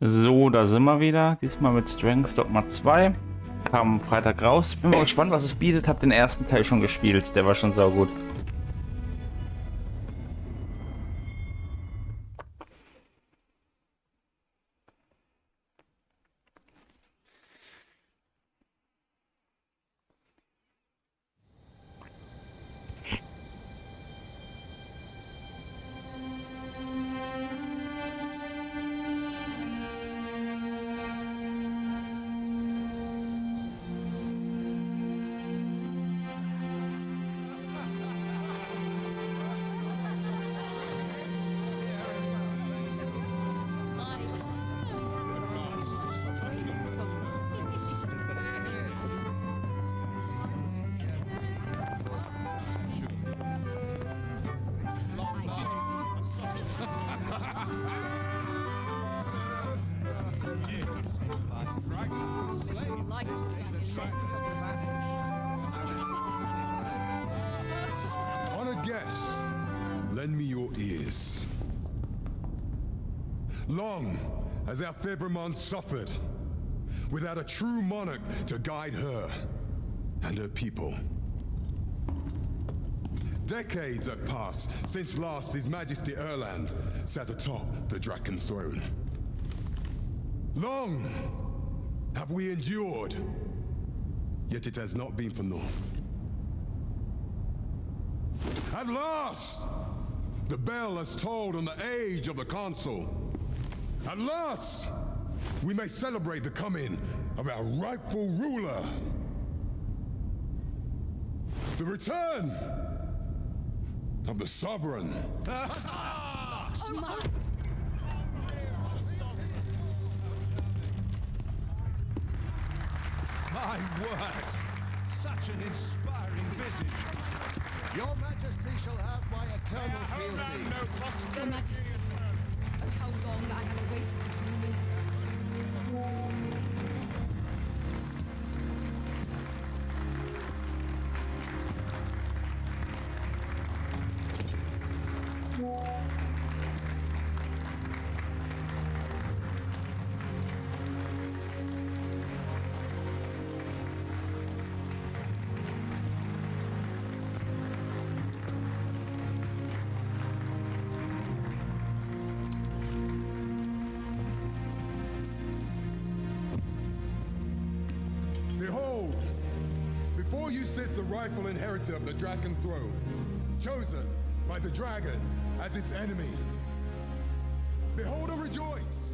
So, da sind wir wieder. Diesmal mit Dogma 2. Kam Freitag raus. Bin mal gespannt, was es bietet. Hab den ersten Teil schon gespielt. Der war schon saugut. On a guess, lend me your ears. Long has our Fevrimon suffered, without a true monarch to guide her and her people. Decades have passed since last His Majesty Erland sat atop the Draken throne. Long have we endured, yet it has not been for naught. At last, the bell has tolled on the age of the Council. At last, we may celebrate the coming of our rightful ruler. The return of the Sovereign. My word! Such an inspiring visage. Your Majesty shall have my eternal fealty. Your Majesty, oh how long I have awaited this moment. Behold, before you sits the rightful inheritor of the Draken throne, chosen by the dragon as its enemy. Behold and rejoice!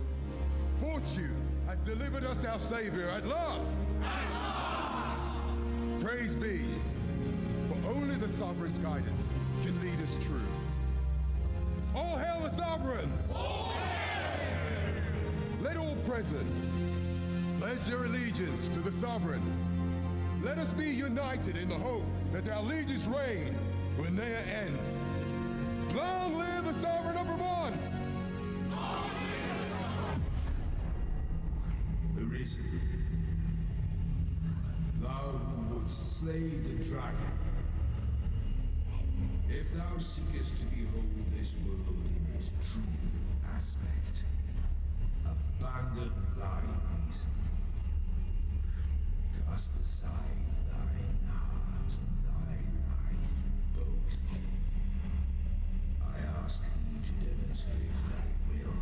Fortune has delivered us our savior at last! At last! Praise be, for only the Sovereign's guidance can lead us true. All hail the Sovereign! All hail! Let all present pledge their allegiance to the Sovereign. Let us be united in the hope that our liege's reign will ne'er end. Long live the Sovereign of Vermont! Arisen, thou who wouldst slay the dragon. If thou seekest to behold this world in its true aspect, abandon thy reason. Cast aside thine heart and thy life both. I ask thee to demonstrate thy will.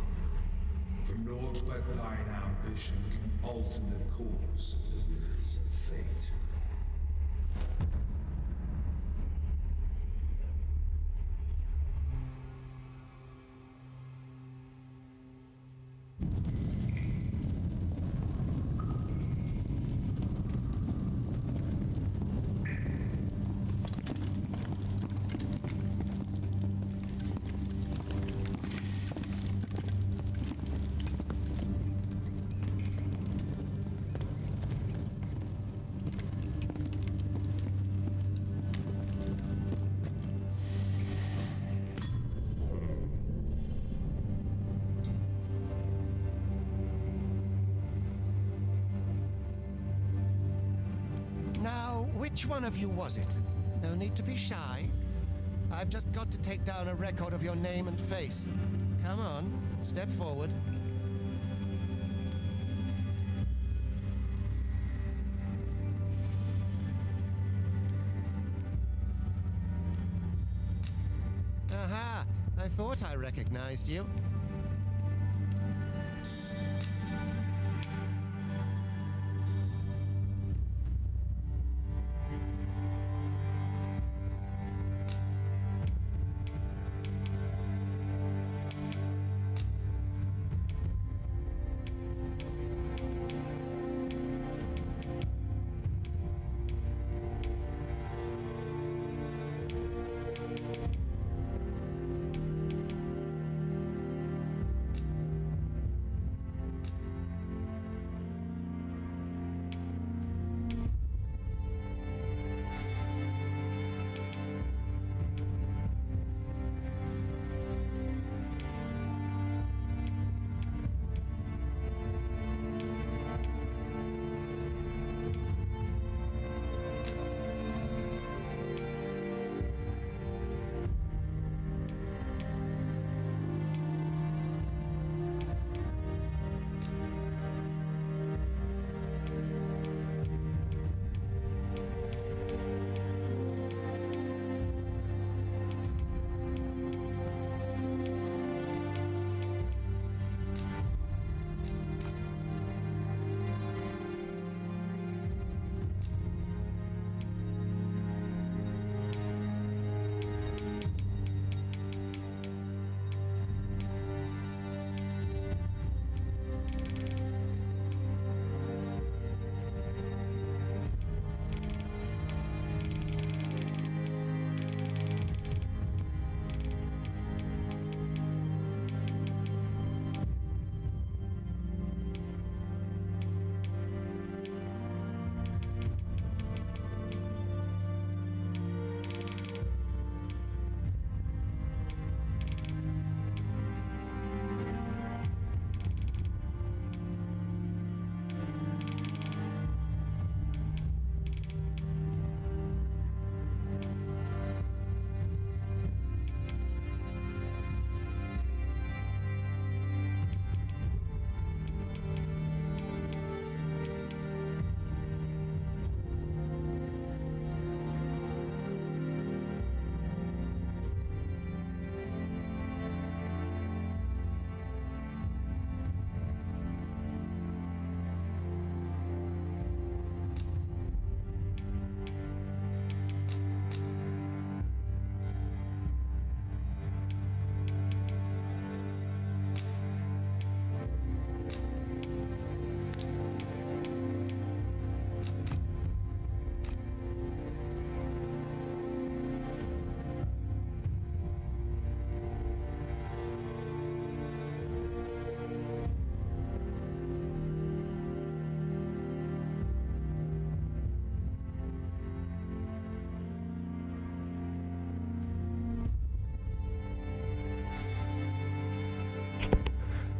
For naught but thine ambition can alter the course of the rivers of fate. Now, which one of you was it? No need to be shy. I've just got to take down a record of your name and face. Come on, step forward. Aha! I thought I recognized you.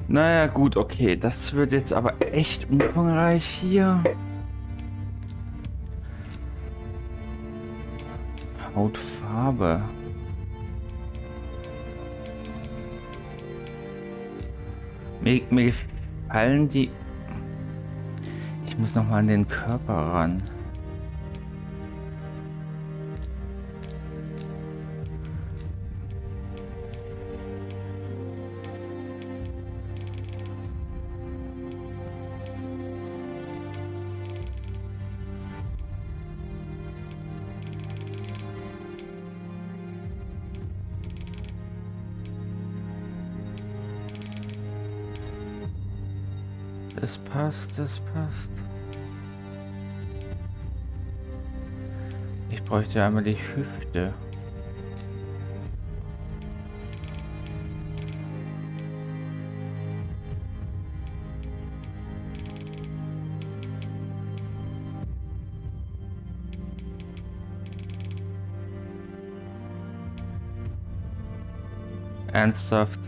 Naja, gut, okay. Das wird jetzt aber echt umfangreich hier. Hautfarbe. Mir gefallen die... Ich muss noch mal an den Körper ran. Das passt, das passt. Ich bräuchte einmal die Hüfte. Ernsthaft.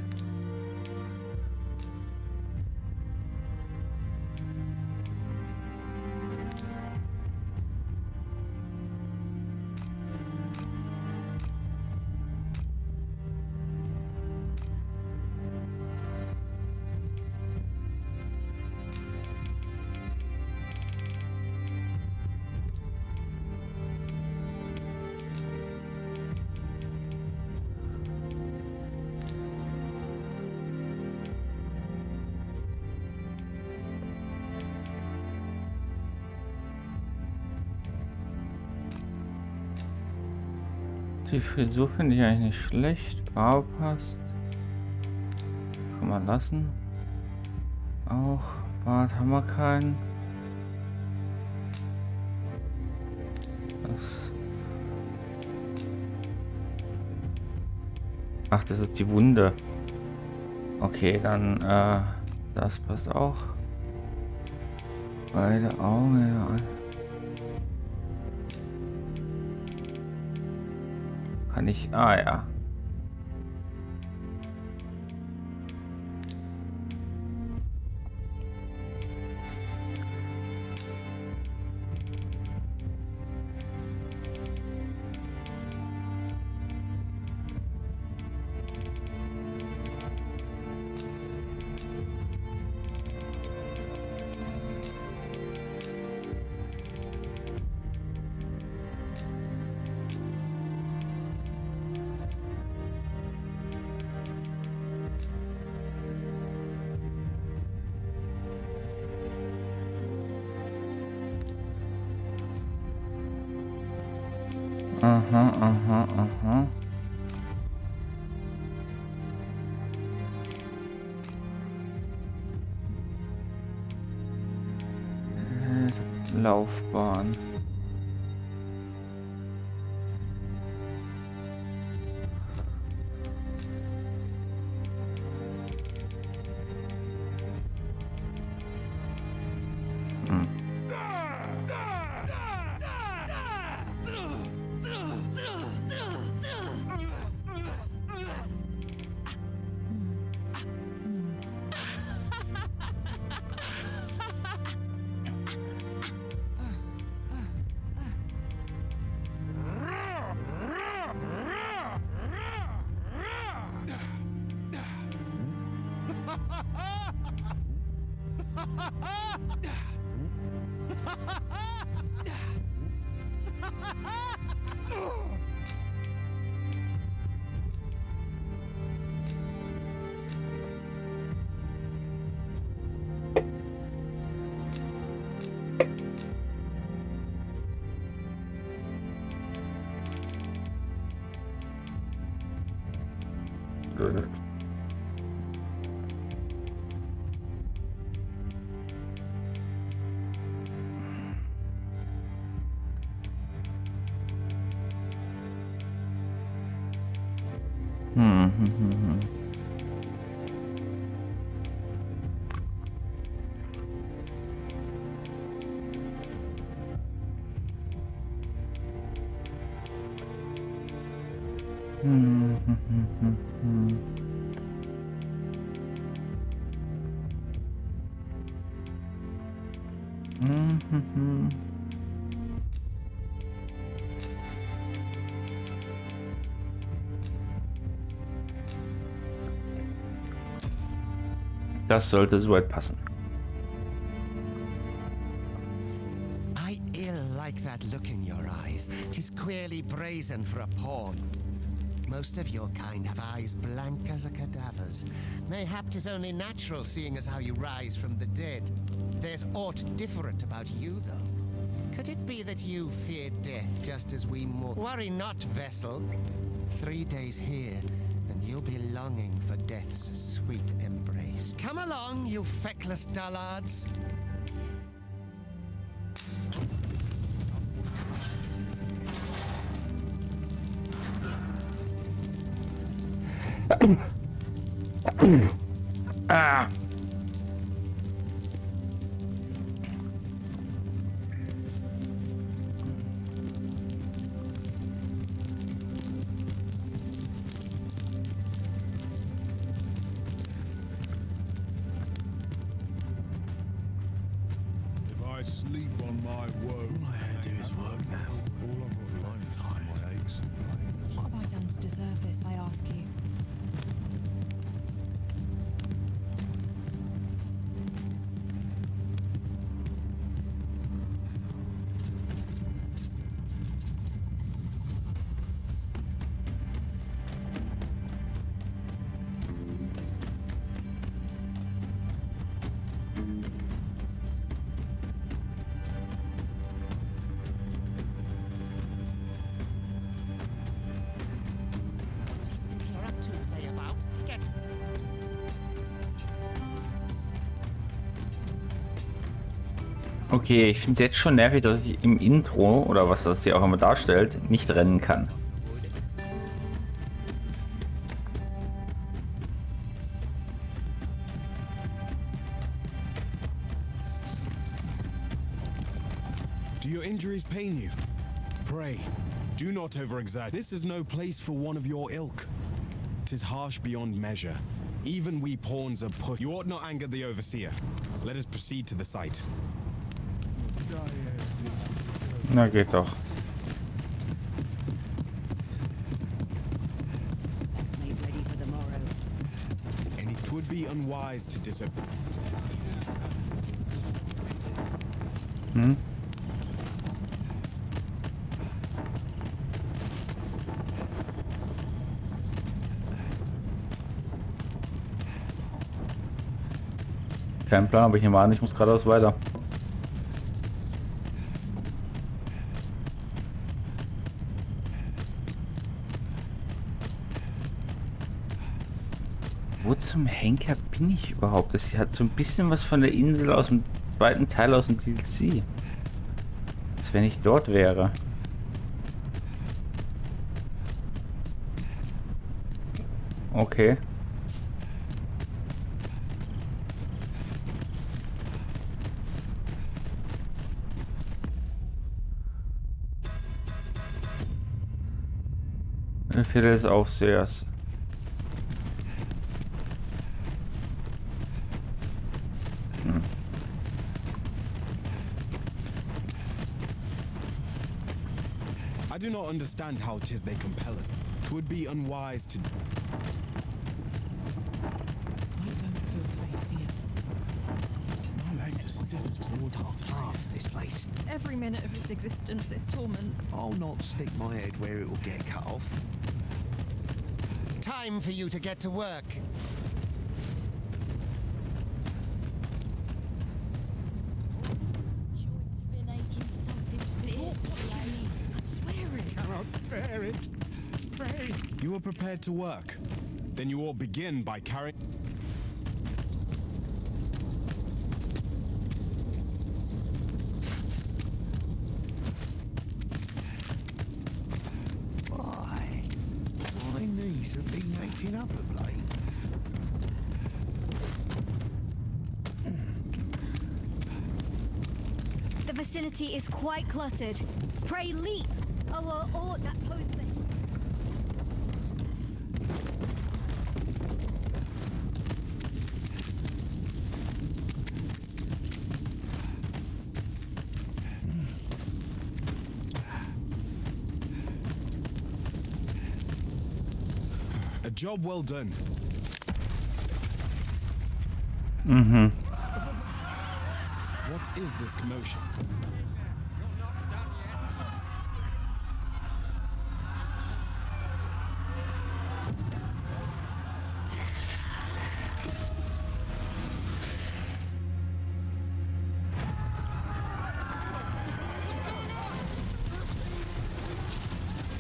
Die Frisur finde ich eigentlich nicht schlecht. Farbe passt. Das kann man lassen. Auch. Bart haben wir keinen. Das. Ach, das ist die Wunde. Okay, dann das passt auch. Beide Augen, ja. Kann ich. Ah ja. Aha, aha, aha. Laufbahn. Das sollte soweit passen. I ill like that look in your eyes. 'Tis queerly brazen for a pawn. Most of your kind have eyes blank as a cadaver's. Mayhap 'tis only natural, seeing as how you rise from the dead. There's aught different about you, though. Could it be that you fear death just as we more? Worry not, vessel. 3 days here, and you'll be longing for death's sweet embrace. Come along, you feckless dullards. Ah. If I sleep on my woe, All I had to do is work now. I'm tired. What have I done to deserve this, I ask you? out. Get. Okay, ich finde es jetzt schon nervig, dass ich im Intro, oder was das hier auch immer darstellt, nicht rennen kann. Do your injuries pain you? Pray, do not overexert. This is no place for one of your ilk. 'Tis harsh beyond measure. Even we pawns are put. You ought not anger the overseer. Let us proceed to the site. Na, geht doch. That's made ready for the morrow. And it would be unwise to disobey. Kein Plan, aber ich nehme an, ich muss geradeaus weiter. Wo zum Henker bin ich überhaupt? Das hat so ein bisschen was von der Insel aus dem zweiten Teil aus dem DLC. Als wenn ich dort wäre. Okay. Befehle des Aufsehers. I do not understand how 'tis they compel us. 'Twould be unwise to. I don't feel safe here. My legs are stiff as boards after Trust this place. Every minute of its existence is torment. I'll not stick my head where it will get cut off. Time for you to get to work. Joint's been aching something fierce. I'm swearing. Cannot bear it. Pray. You are prepared to work. Then you ought begin by carrying. Why? My knees have been acting up of late. The vicinity is quite cluttered. Pray leap! Oh, that poses. A job well done. What is this commotion?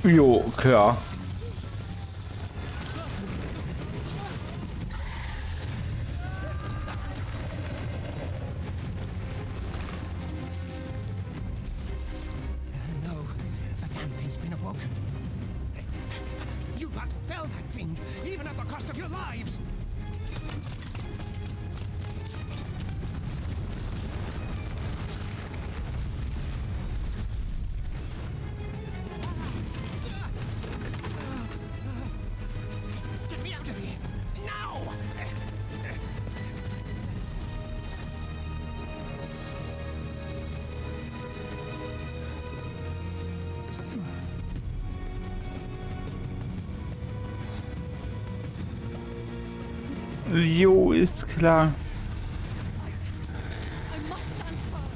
Jo, klar. No, the damn thing's been awoken. You but fell that fiend, even at the cost of your lives. Get me out of here, now! Jo, ist klar. I must stand firm.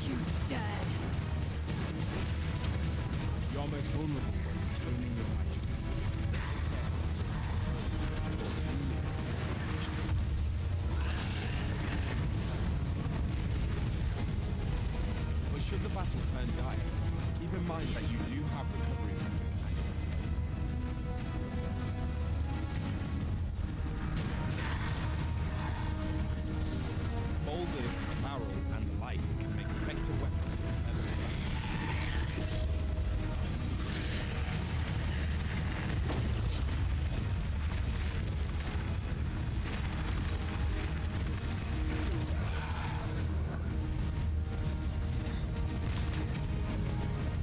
You dare. You're most vulnerable when toning your magics. But should the battle turn dire, keep in mind that you do have recovery methods. arrows, and the like can make effective weapons with leather combatants.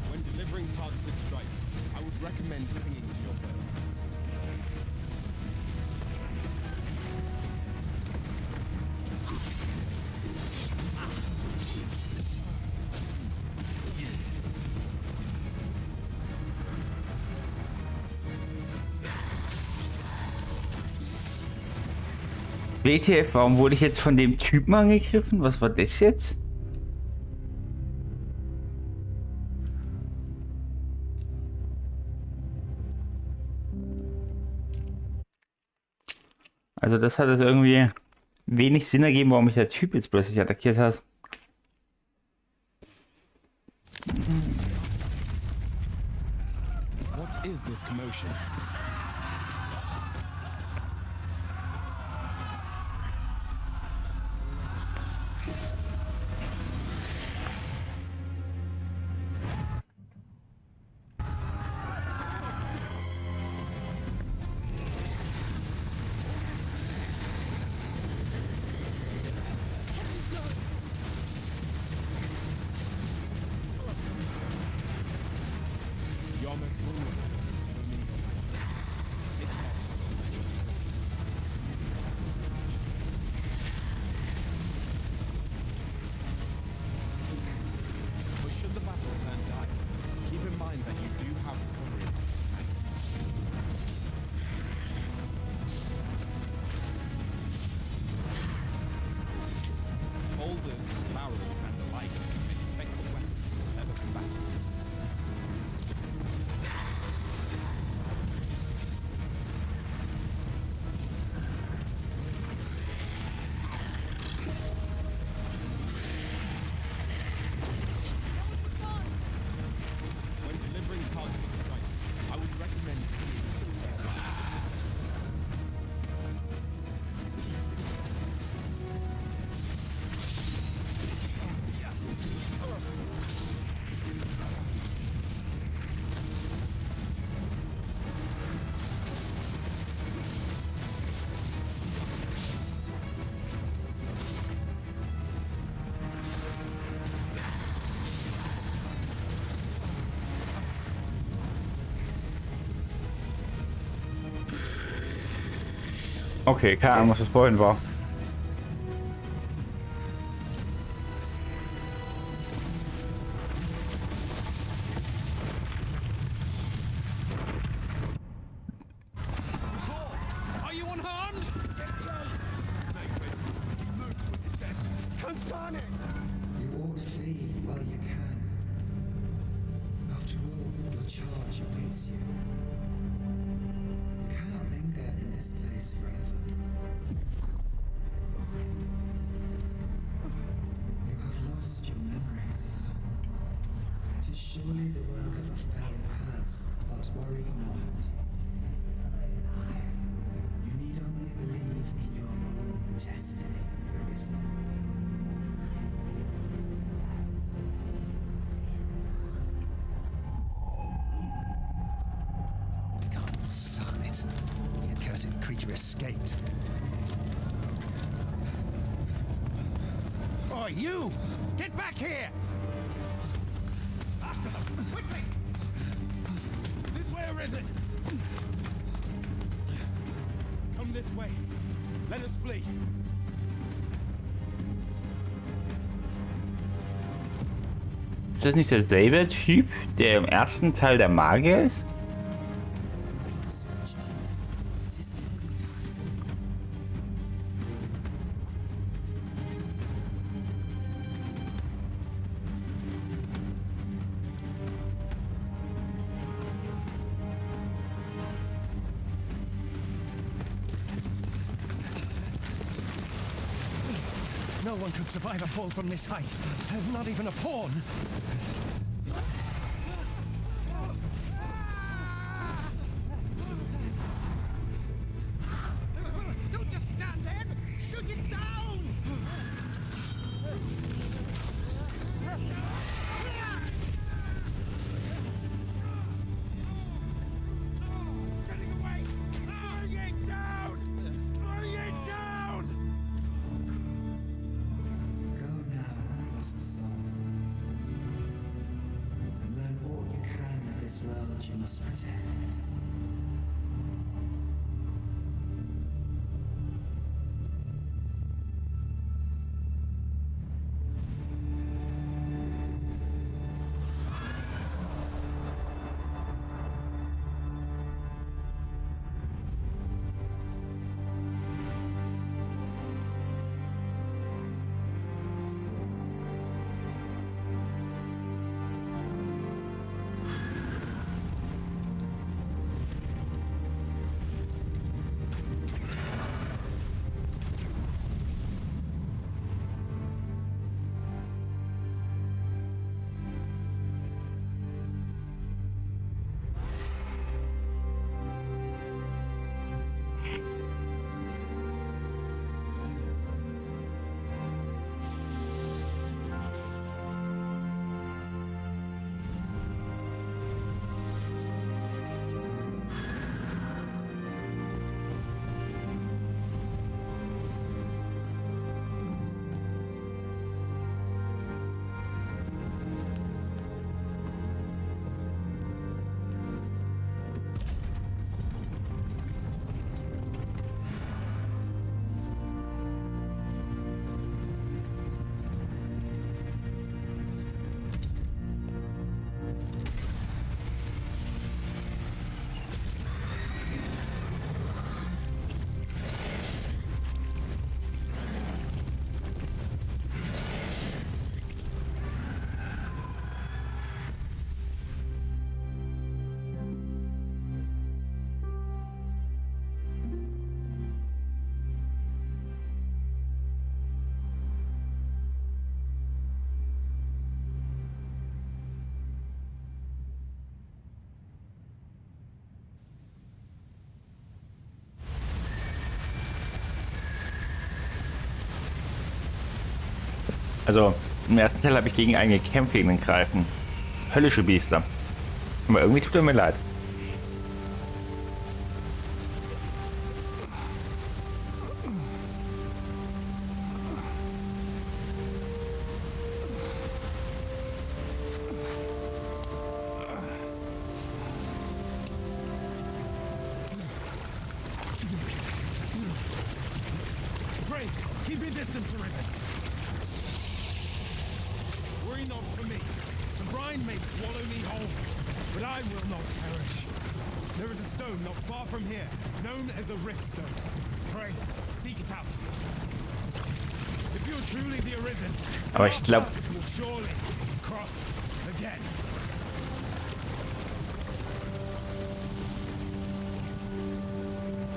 When delivering targeted strikes, I would recommend clinging to your foe. WTF, warum wurde ich jetzt von dem Typen angegriffen? Was war das jetzt? Also das hat es irgendwie wenig Sinn ergeben, warum mich der Typ jetzt plötzlich attackiert hat. What is this commotion? You're almost vulnerable to the means of madness. Take care. But should the battle turn dire, keep in mind that you do have recovery. Boulders, barrels, and the like can make effective weapons with leather combatants. When delivering targeted strikes, I would recommend clinging to the foe. Okay, keine Ahnung, was das vorhin war. Are you unharmed? You all flee while you can. After all, your charge awaits you. You cannot linger in this place forever. You have lost your memories. 'Tis surely the work of a fell curse, but worry not. You need only believe in your own destiny, Arisen. God son it. The accursed creature escaped. Oh, you! Get back here! After them! Quickly! This way, Arisen! Come this way. Let us flee. Ist das nicht derselbe Typ, der im ersten Teil der Magier ist? No one could survive a fall from this height. Not even a pawn. Don't just stand there! Shoot it down! this world you must protect. Also, im ersten Teil habe ich gegen einen gekämpft, gegen den Greifen. Höllische Biester. Aber irgendwie tut er mir leid. Pray, keep your distance, Arisen. Worry not for me. The brine may swallow me whole, but I will not perish. There is a stone not far from here, known as a rift stone. Pray, seek it out. If you're truly the Arisen, Aber ich glaube, our paths will surely cross again.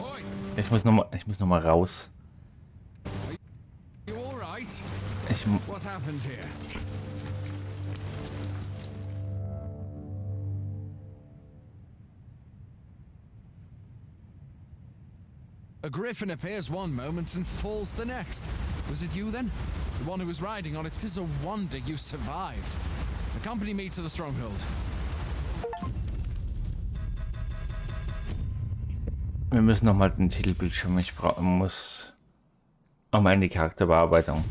Oi, ich muss noch mal raus. you all right? Ich, What happened here? A griffin appears one moment and falls the next. Was it you then? The one who was riding on it? It is a wonder you survived. Accompany me to the stronghold. wir müssen noch mal den Titelbildschirm. Ich muss noch mal in die Charakterbearbeitung.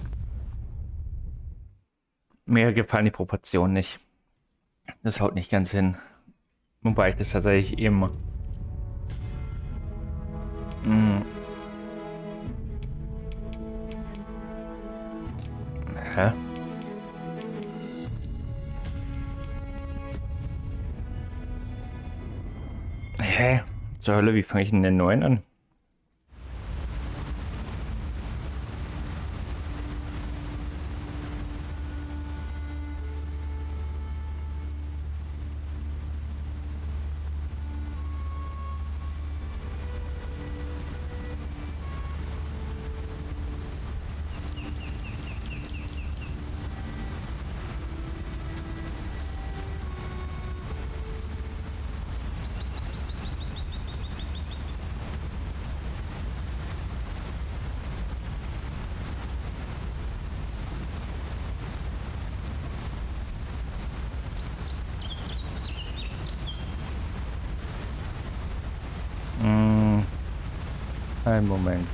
Mir gefallen die Proportionen nicht. Das haut nicht ganz hin. Wobei ich das tatsächlich immer. Hä? Hä? Zur Hölle, wie fange ich denn den neuen an? Einen Moment.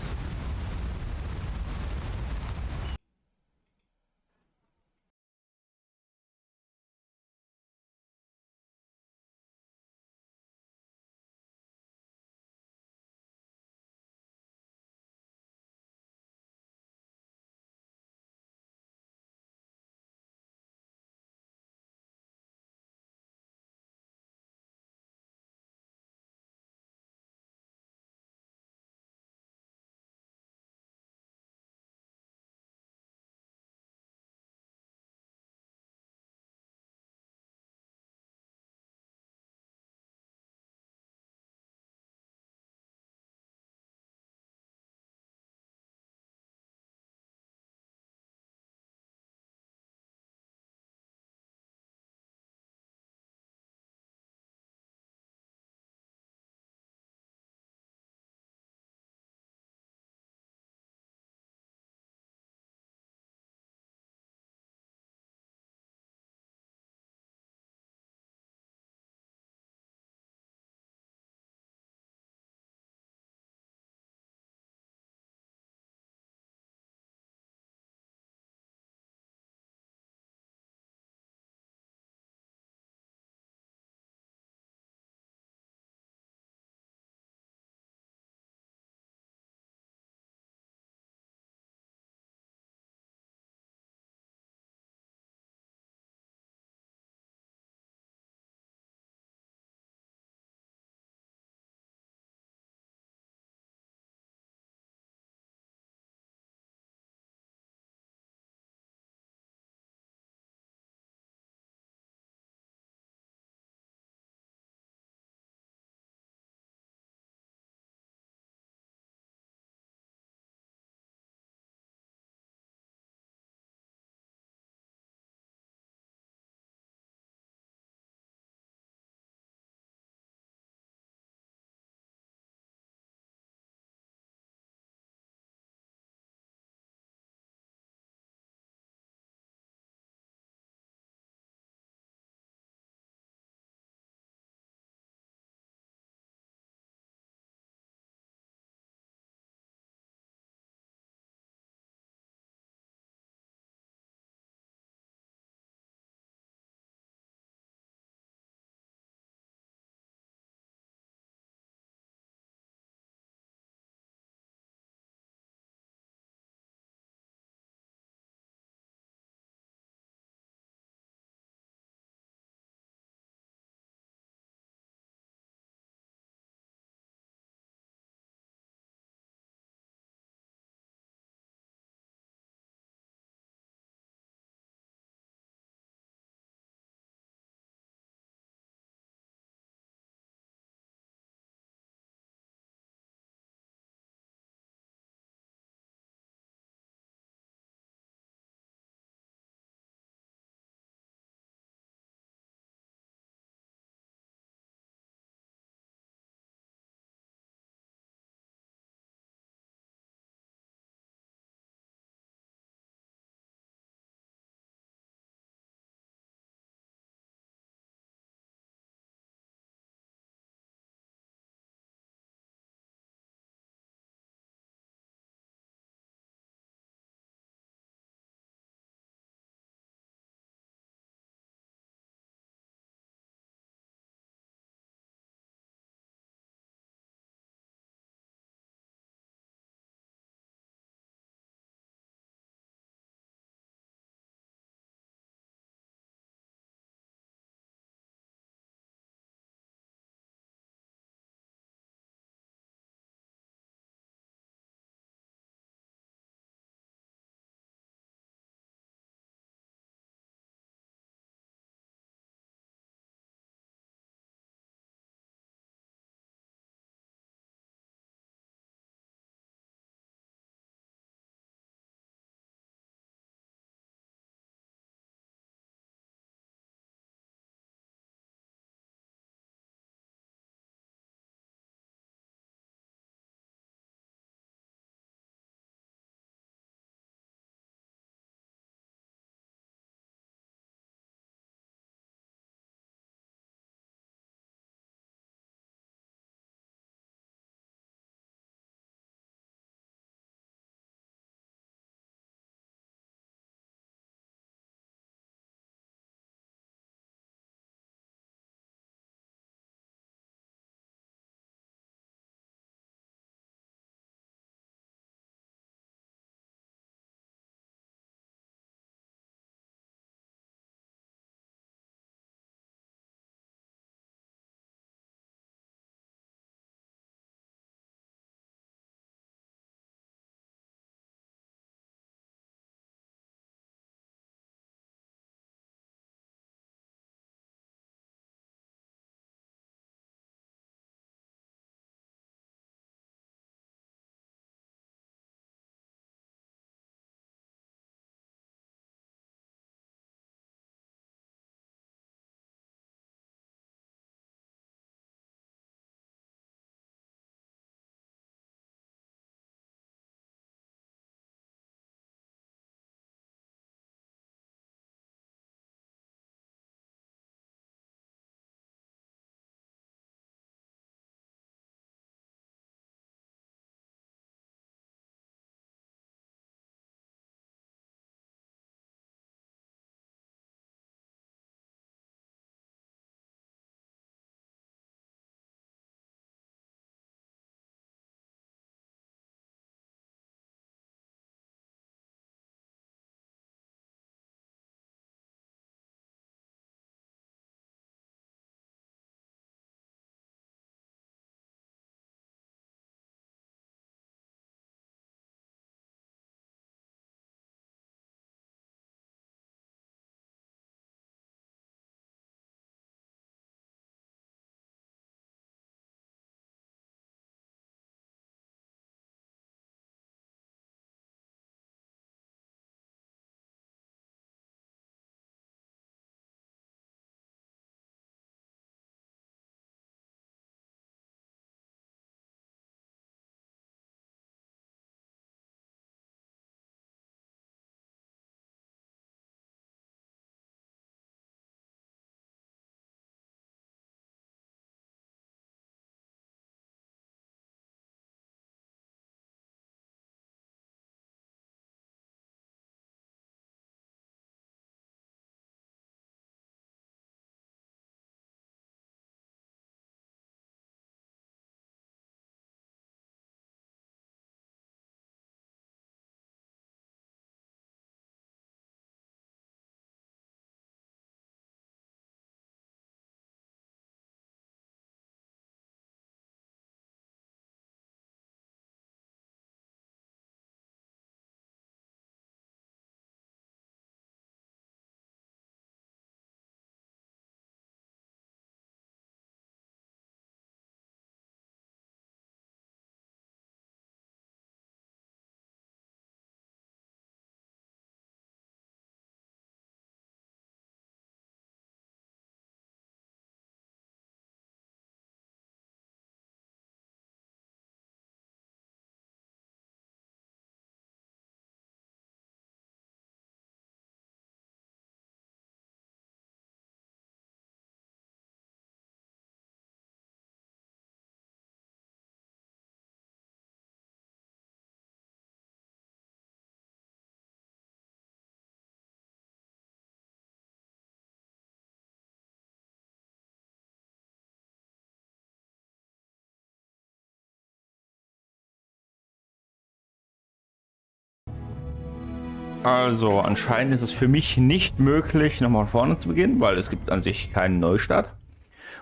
Also, anscheinend ist es für mich nicht möglich, nochmal von vorne zu beginnen, weil es gibt an sich keinen Neustart.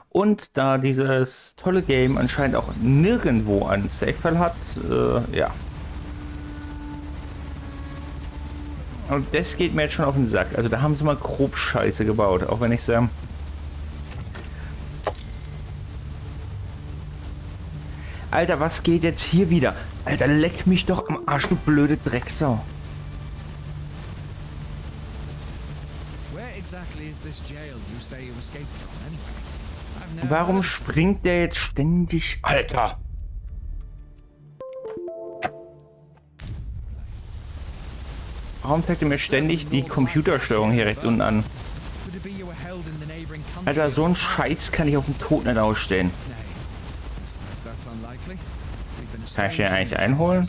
Und da dieses tolle Game anscheinend auch nirgendwo einen Save-File hat, ja. Und das geht mir jetzt schon auf den Sack. Also da haben sie mal grob Scheiße gebaut, auch wenn ich sage... Alter, was geht jetzt hier wieder? Alter, leck mich doch am Arsch, du blöde Drecksau. Warum springt der jetzt ständig? Alter! Warum zeigt er mir ständig die Computersteuerung hier rechts unten an? Alter, so ein Scheiß kann ich auf den Tod nicht ausstellen. Kann ich den eigentlich einholen?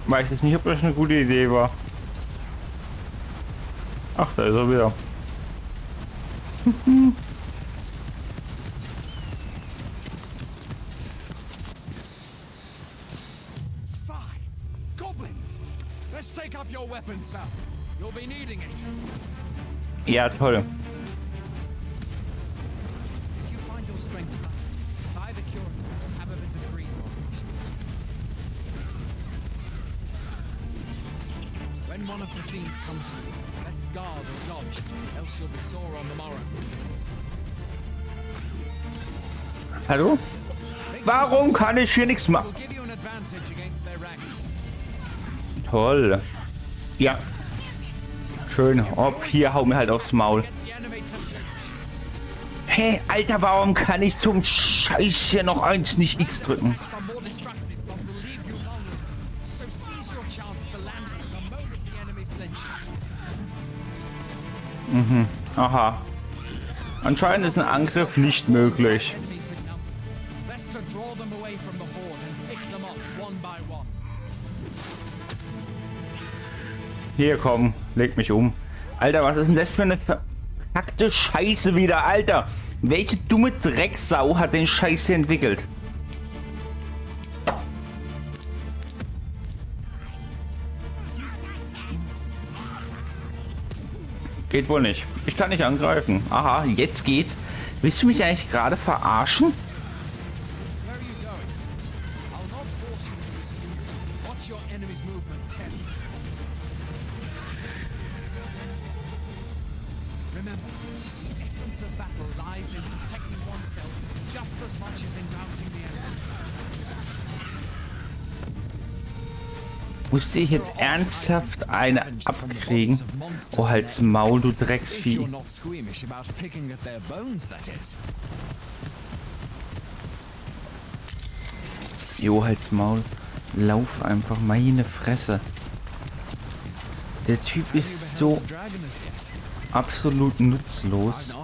Weiß jetzt nicht, ob das eine gute Idee war. Ach, da ist er wieder. Ja, toll. When one of the fiends comes through, best guard or dodge, else you'll be sore on the morrow. Hallo? Warum kann ich hier nichts machen? Toll. Ja. Schön. Ob hier hau mir halt aufs Maul. Hey, Alter, warum kann ich zum Scheiß hier noch eins nicht X drücken? Mhm. Aha. Anscheinend ist ein Angriff nicht möglich. Hier, komm, leg mich um. Alter, was ist denn das für eine verkackte Scheiße wieder, Alter? Welche dumme Drecksau hat den Scheiß hier entwickelt? Geht wohl nicht. Ich kann nicht angreifen. Aha, jetzt geht's. Willst du mich eigentlich gerade verarschen? Musste ich jetzt ernsthaft eine abkriegen? Oh, halt's Maul, du Drecksvieh. Jo, halt's Maul. Lauf einfach, meine Fresse. Der Typ ist so absolut nutzlos.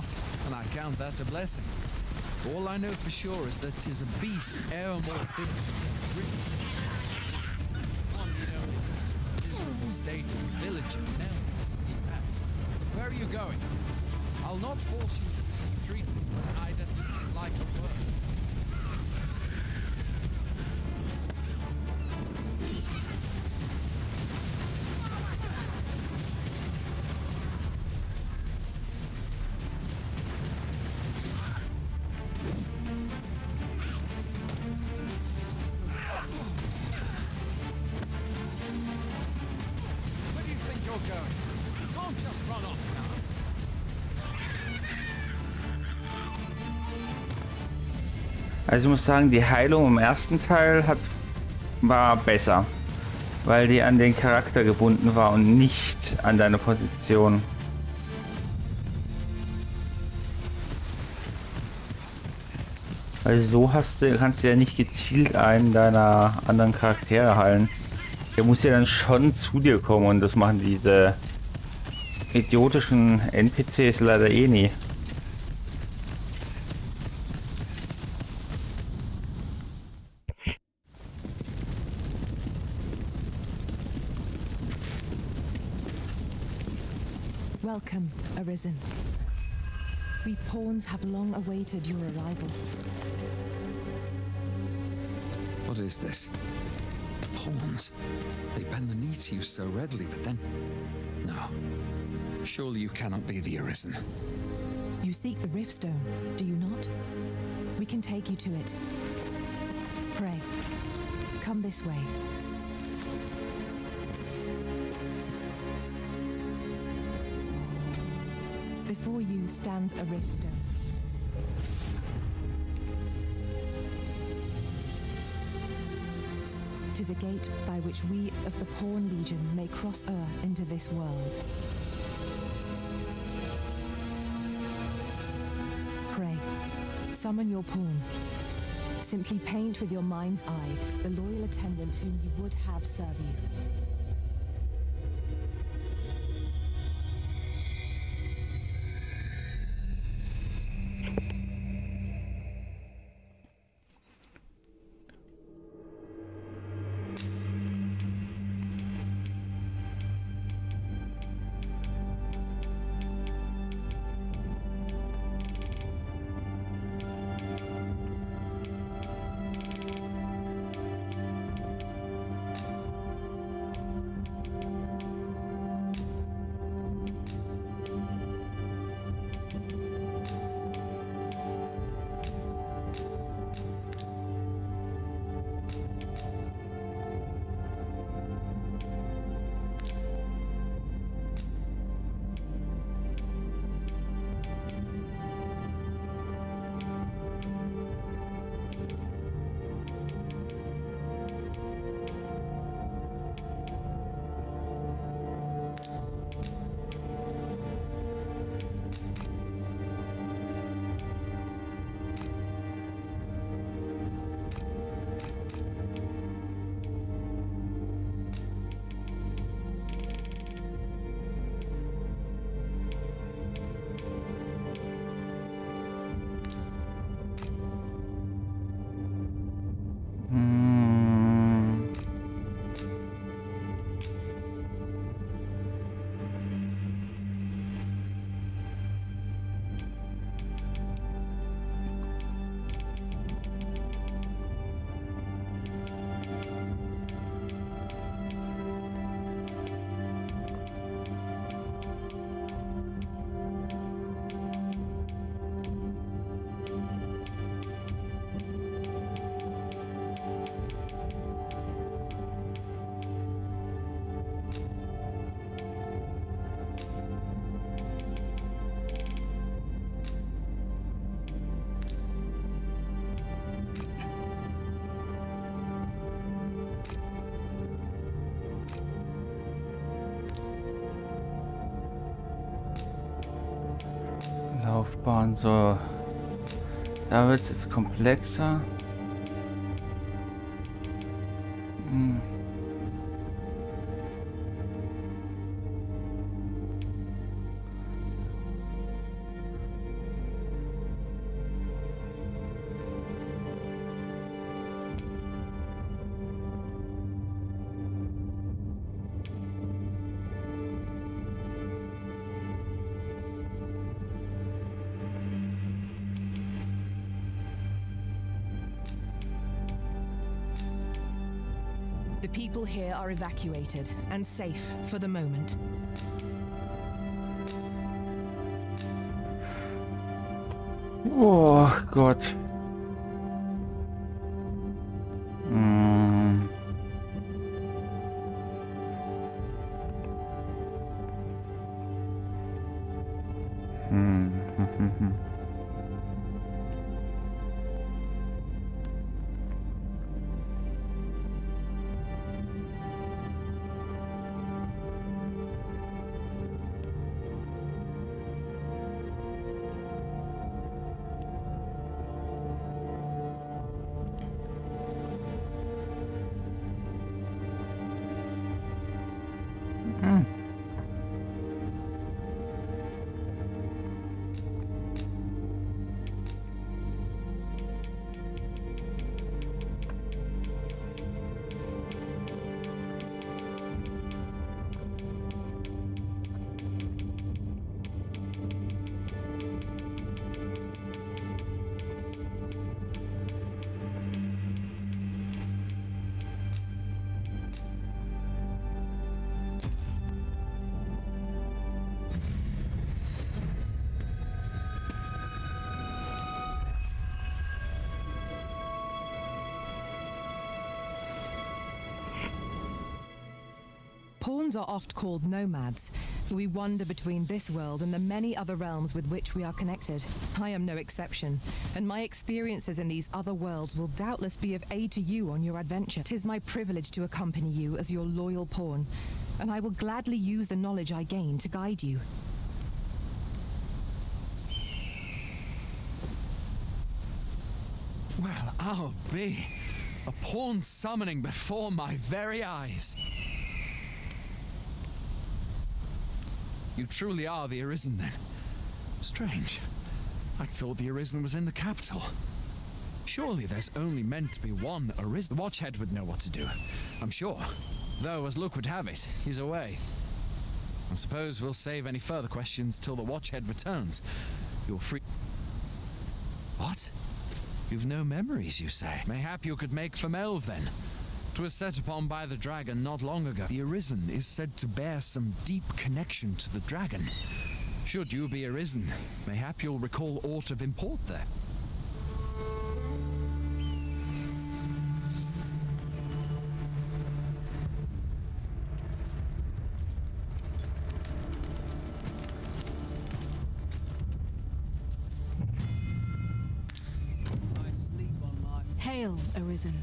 State of the village of Nell. See that. Where are you going? I'll not force you to receive treatment, but I'd at least like a word. Also ich muss sagen, die Heilung im ersten Teil war besser, weil die an den Charakter gebunden war und nicht an deine Position. Also so kannst du ja nicht gezielt einen deiner anderen Charaktere heilen. Der muss ja dann schon zu dir kommen und das machen diese idiotischen NPCs leider eh nie. Welcome, Arisen. We pawns have long awaited your arrival. What is this? Pawns. They bend the knee to you so readily, but then... No. Surely you cannot be the Arisen. You seek the Riftstone, do you not? We can take you to it. Pray, come this way. Before you stands a Riftstone. Tis a gate by which we of the Pawn Legion may cross into this world. Pray, summon your pawn. Simply paint with your mind's eye the loyal attendant whom you would have serve you. Laufbahn, so. Da wird es jetzt komplexer. Hm. The people here are evacuated and safe for the moment. Oh Gott. Hm. Pawns are oft called nomads, for we wander between this world and the many other realms with which we are connected. I am no exception, and my experiences in these other worlds will doubtless be of aid to you on your adventure. 'Tis my privilege to accompany you as your loyal pawn, and I will gladly use the knowledge I gain to guide you. Well, I'll be. A pawn summoning before my very eyes. You truly are the Arisen, then. Strange. I thought the Arisen was in the capital. Surely there's only meant to be one Arisen. The Watchhead would know what to do, I'm sure. Though, as luck would have it, he's away. I suppose we'll save any further questions till the Watchhead returns. You're free. What? You've no memories, you say? Mayhap you could make for Melve, then. 'Twas set upon by the dragon not long ago. The Arisen is said to bear some deep connection to the dragon. Should you be Arisen, mayhap you'll recall aught of import there. Hail, Arisen.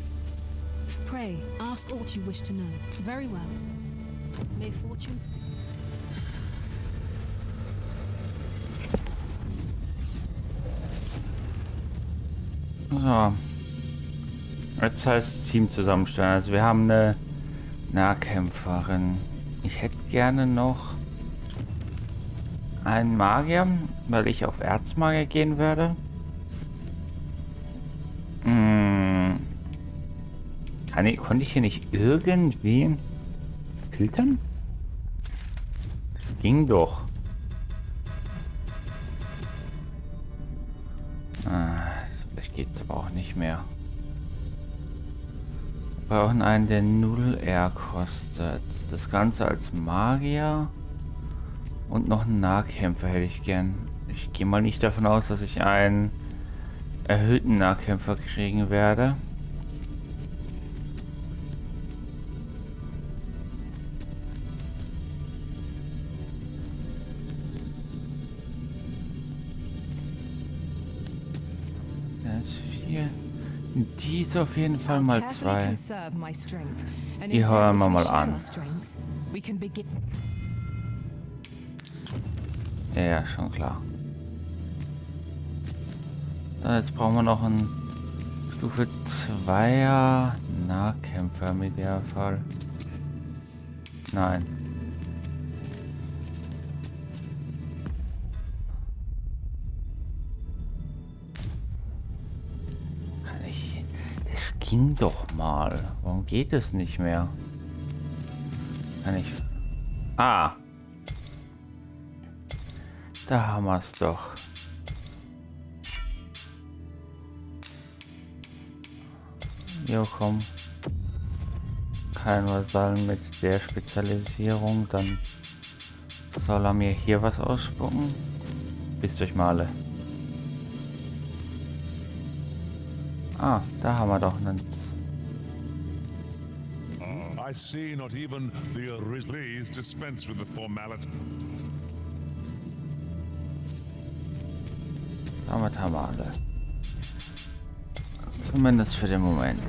Pray, ask aught you wish to know. Very well. May fortune speak. So. Jetzt heißt Team zusammenstellen. Also wir haben eine Nahkämpferin. Ich hätte gerne noch einen Magier, weil ich auf Erzmagier gehen werde. Konnte ich hier nicht irgendwie filtern? Das ging doch. Vielleicht geht es aber auch nicht mehr. Wir brauchen einen, der 0 R kostet. Das Ganze als Magier. Und noch einen Nahkämpfer hätte ich gern. Ich gehe mal nicht davon aus, dass ich einen erhöhten Nahkämpfer kriegen werde. Die ist auf jeden Fall mal 2. Die hören wir mal an. Ja, schon klar. So, jetzt brauchen wir noch einen Stufe 2er Nahkämpfer im Idealfall. Nein. Das ging doch mal. Warum geht es nicht mehr? Kann ich... Ah! Da haben wir es doch. Jo, komm. Kein Vasall mit der Spezialisierung. Dann soll er mir hier was ausspucken. Wisst euch mal alle. Ah, da haben wir doch einen. I see not even the Please dispense with the formality. Damit haben wir alle. Zumindest für den Moment.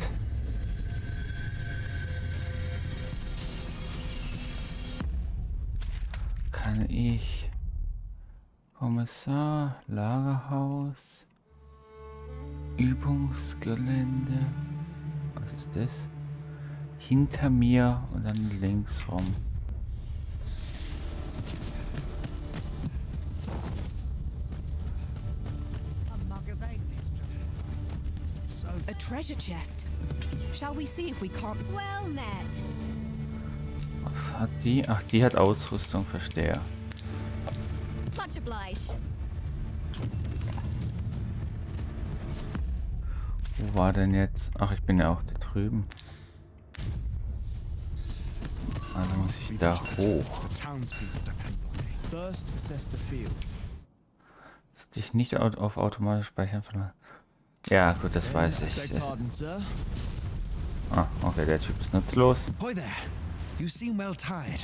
Kann ich... Kommissar, Lagerhaus... Übungsgelände. Was ist das? Hinter mir und dann links rum. A treasure chest. Shall we see if we can't... Well met. Was hat die? Ach, die hat Ausrüstung, verstehe. Much obliged. Wo war denn jetzt? Ach, ich bin ja auch da drüben. Also muss ich da hoch. Ist dich nicht auf automatisch speichern von... Ja, gut, das weiß ich. Ah, okay, der Typ ist nutzlos. You seem well tired.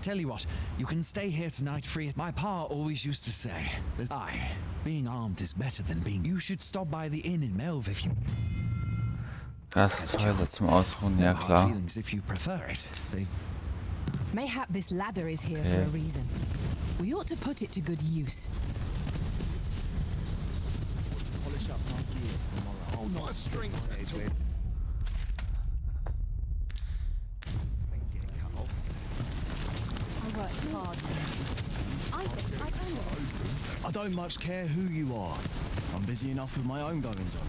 Tell you what, you can stay here tonight free. My pa always used to say that being armed is better than being. You should stop by the inn in Melv if you. Gasthäuser zum Ausruhen, ja klar. Feelings if you prefer it. Mayhap this ladder is here for a reason. We ought to put it to good use. Polish up my gear tomorrow. Oh, not a string set. I worked hard. I don't much care who you are. I'm busy enough with my own goings on.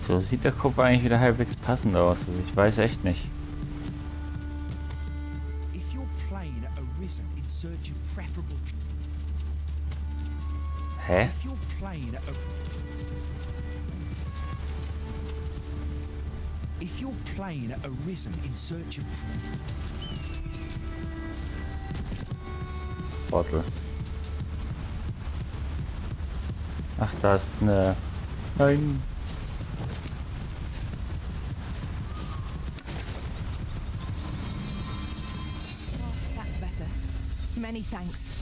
So sieht der Kopf eigentlich wieder halbwegs passend aus. Also ich weiß echt nicht. Hä? If your plane arisen in search of Portal. Ach, da ist eine... Nein. That's better. Many thanks.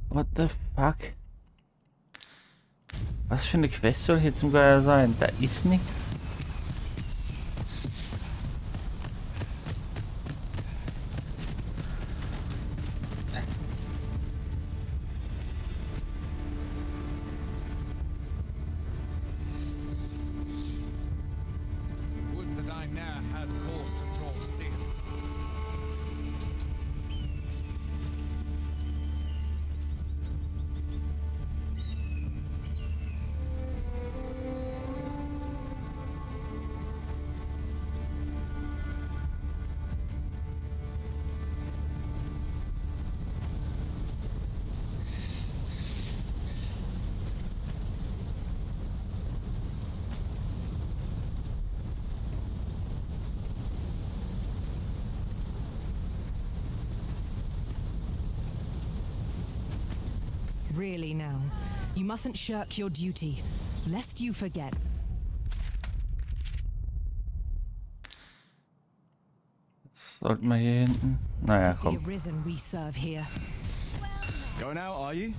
What the fuck? Was für eine Quest soll hier zum Geier sein? Da ist nichts. would that I ne'er had force to draw steel. Really now, you mustn't shirk your duty, lest you forget. Sollten wir hier hinten? Naja, It's the komm. Arisen we serve here. Going out, are you?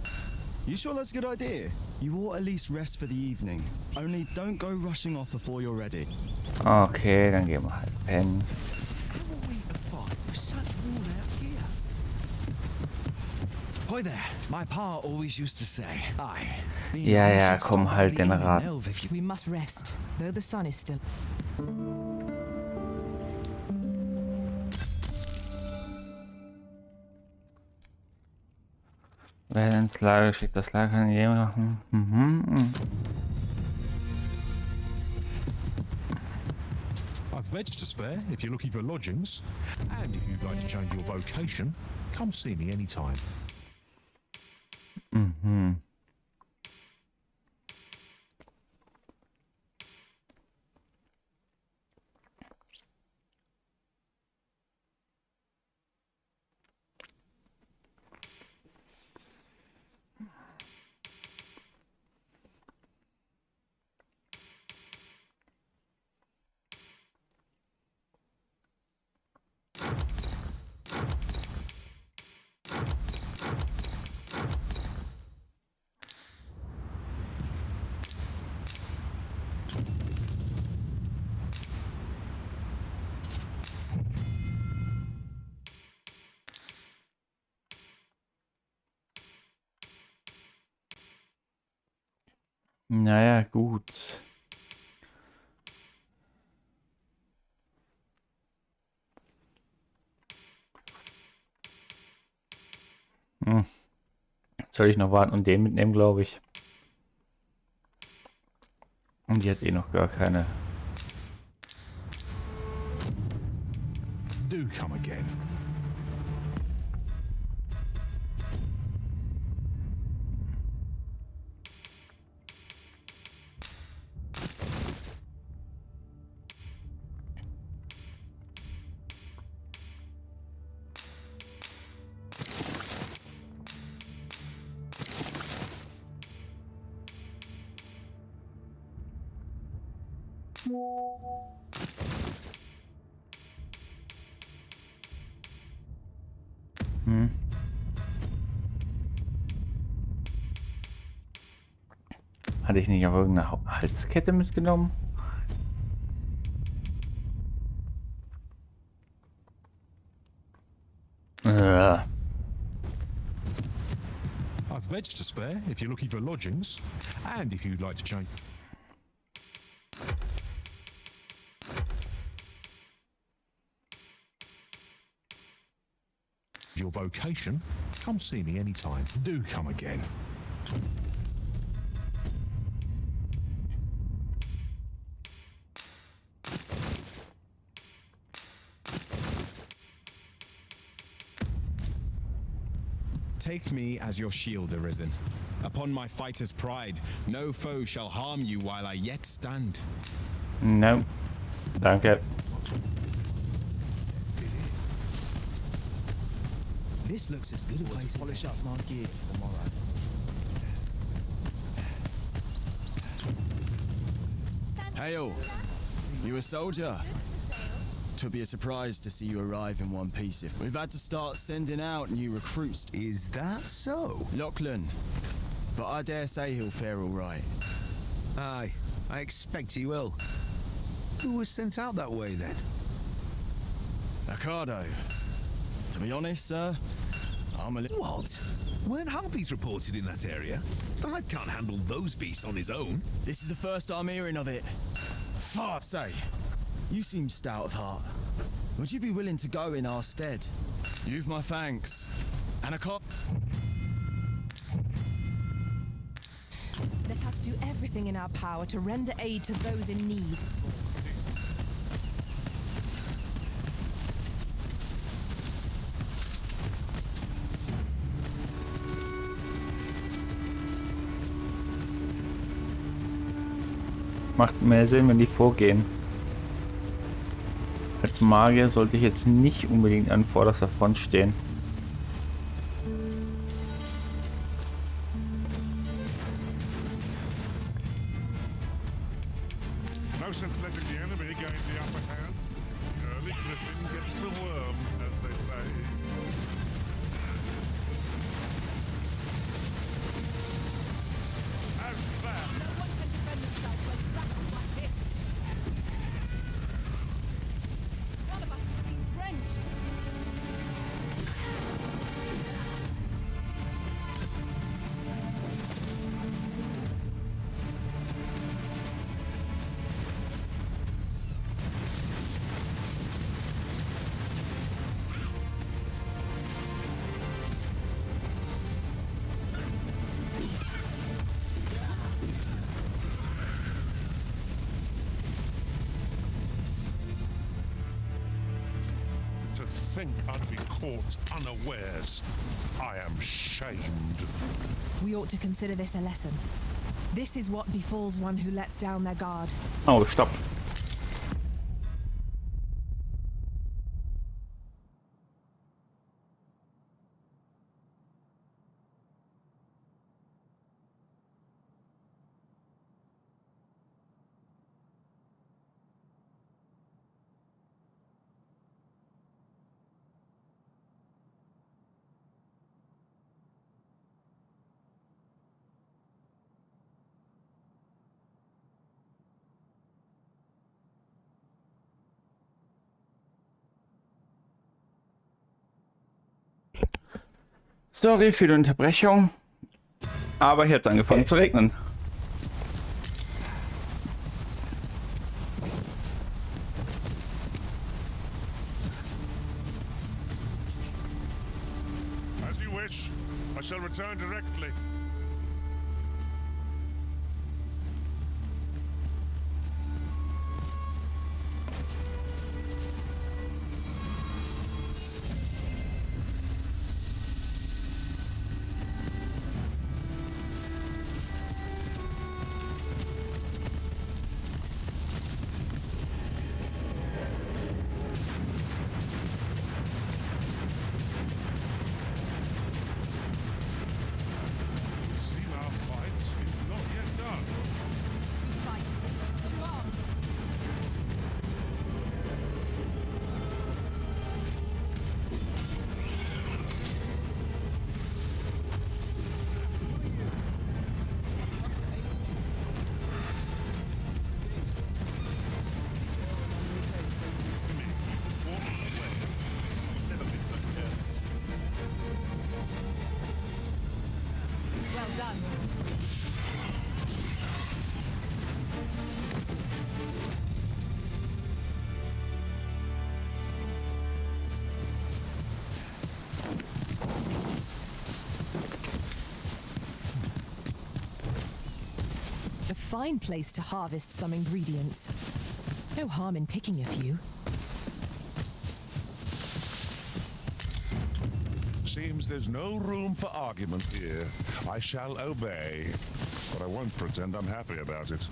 You sure that's a good idea? You ought at least rest for the evening. Only don't go rushing off before you're ready. Okay, dann gehen wir halt pennen. Hoy there, my pa always used to say, Ja, ja, komm, halt den Rat. We must rest, though the sun is still. Wer ins Lager schickt, das Lager kann jemand machen. I've beds to spare if you're looking for lodgings. And if you'd like to change your vocation, come see me anytime. Mhm. Naja, gut. Soll ich noch warten und den mitnehmen, glaube ich. Und die hat eh noch gar keine. Do come again. Hm. Hatte ich nicht auch irgendeine Halskette mitgenommen? I've beds to spare if you're looking for lodgings, and if you'd like to change your vocation, come see me anytime. Do come again. Take me as your shield, Arisen. Upon my fighter's pride, no foe shall harm you while I yet stand. No, danke. This looks as good a place to polish up my gear for tomorrow. Hail! You a soldier? Twould be a surprise to see you arrive in one piece. If we've had to start sending out new recruits. Is that so? Lachlan. But I dare say he'll fare all right. Aye, I expect he will. Who was sent out that way then? Ricardo. To be honest, sir, I'm a little... What? Weren't harpies reported in that area? The lad can't handle those beasts on his own. This is the first I'm hearing of it. Far say, you seem stout of heart. Would you be willing to go in our stead? You've my thanks. And a cop... Let us do everything in our power to render aid to those in need. Macht mehr Sinn, wenn die vorgehen. Als Magier sollte ich jetzt nicht unbedingt an vorderster Front stehen. No sense letting the enemy gain the upper hand. Early Griffin gets the worm, as they say. How's that? No one can defend themselves when grappled like this. One of us is being drenched. To think I'd be caught unawares. I am shamed. We ought to consider this a lesson. This is what befalls one who lets down their guard. Oh, stopp. Sorry für die Unterbrechung, aber hier hat es angefangen zu regnen. As you wish, I shall return directly. done. A fine place to harvest some ingredients. No harm in picking a few. Seems there's no room for argument here. I shall obey, but I won't pretend I'm happy about it.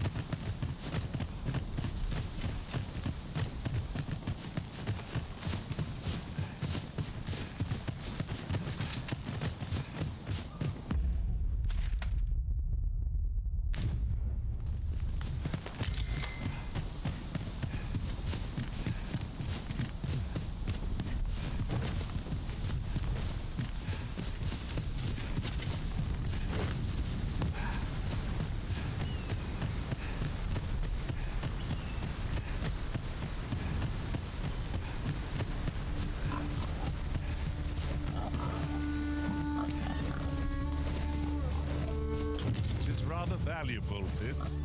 It's rather valuable, this.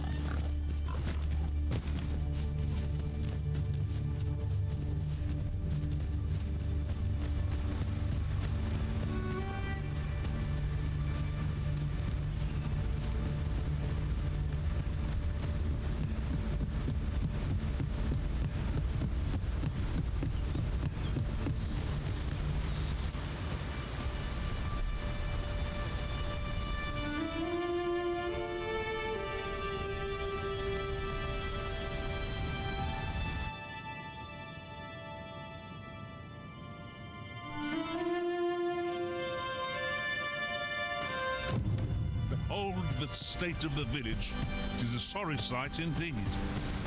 Behold the state of the village. 'Tis a sorry sight indeed.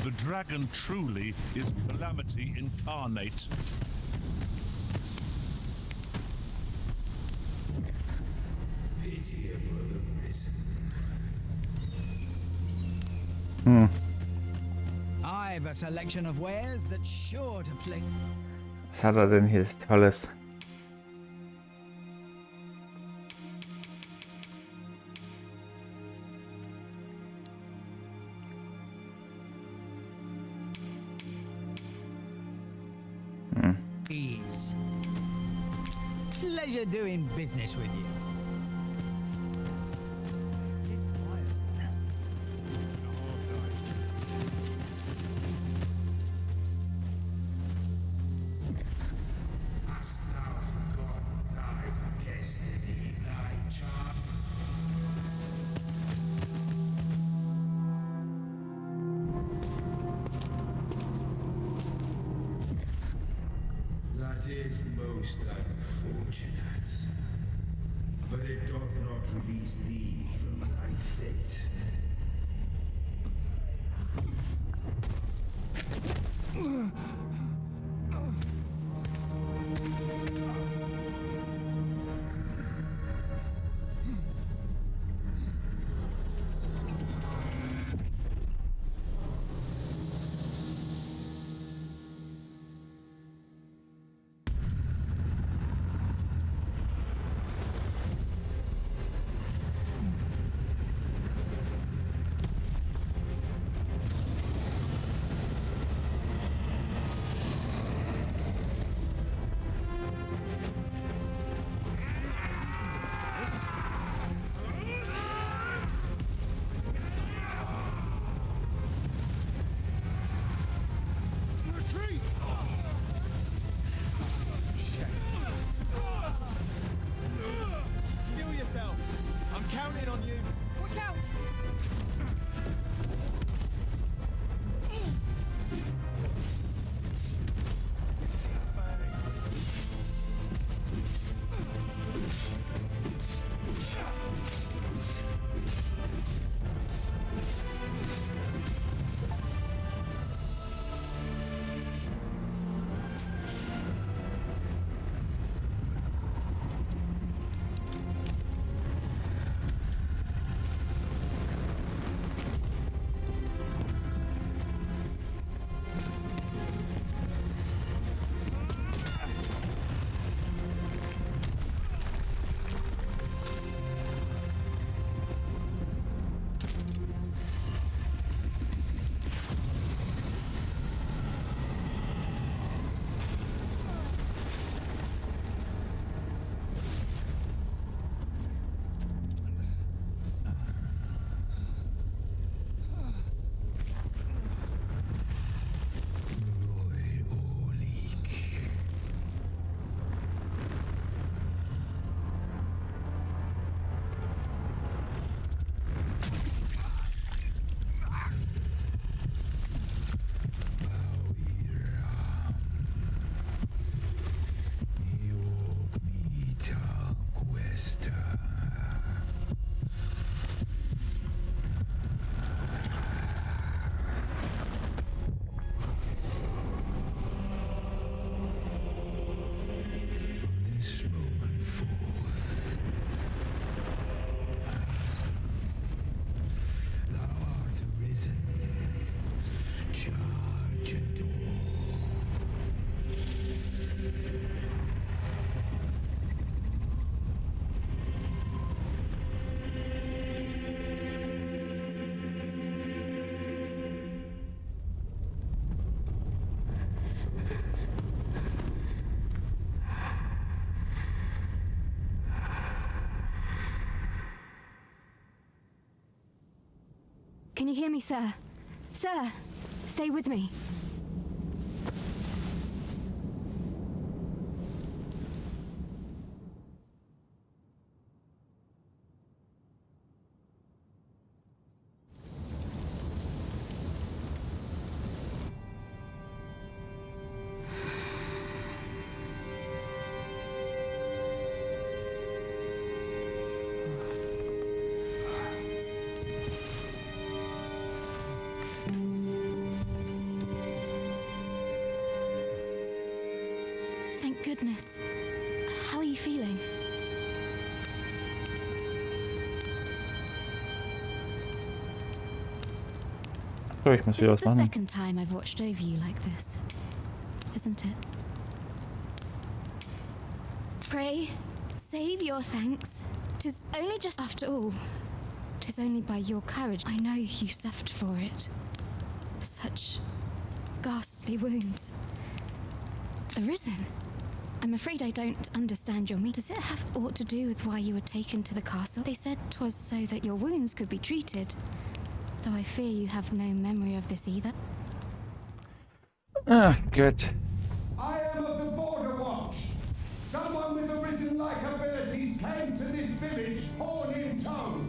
The dragon truly is calamity incarnate. Pitiable arisen. I've a selection of wares that's sure to play. Was hat er denn hier Tolles? Ease. Pleasure doing business with you. Hast thou forgotten thy destiny, thy charm? That is most unfortunate. But it doth not release thee from thy fate. Steel yourself. I'm counting on you. Watch out! Can you hear me, sir? Sir, stay with me. Thank goodness. How are you feeling? So, ich muss This wieder is was the machen. second time I've watched over you like this, isn't it? Pray, save your thanks. 'Tis only just after all. 'Tis only by your courage I know you suffered for it. Such ghastly wounds. Arisen. I'm afraid I don't understand your meaning. Does it have aught to do with why you were taken to the castle? They said 'twas so that your wounds could be treated. Though I fear you have no memory of this either. Ah, gut. I am of the Border Watch. Someone with Arisen-like abilities came to this village, horn in tow.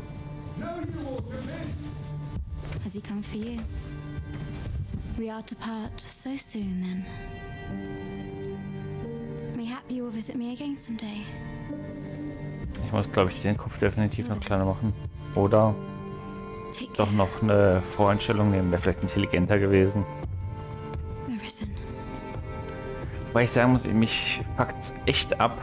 Know you aught of this? Has he come for you? We are to part so soon, then. Mayhap you will visit me again someday. Ich muss, glaube ich, den Kopf definitiv noch kleiner machen. Oder doch noch eine Voreinstellung nehmen, wäre vielleicht intelligenter gewesen. Arisen. Weil ich sagen muss, mich packt echt ab,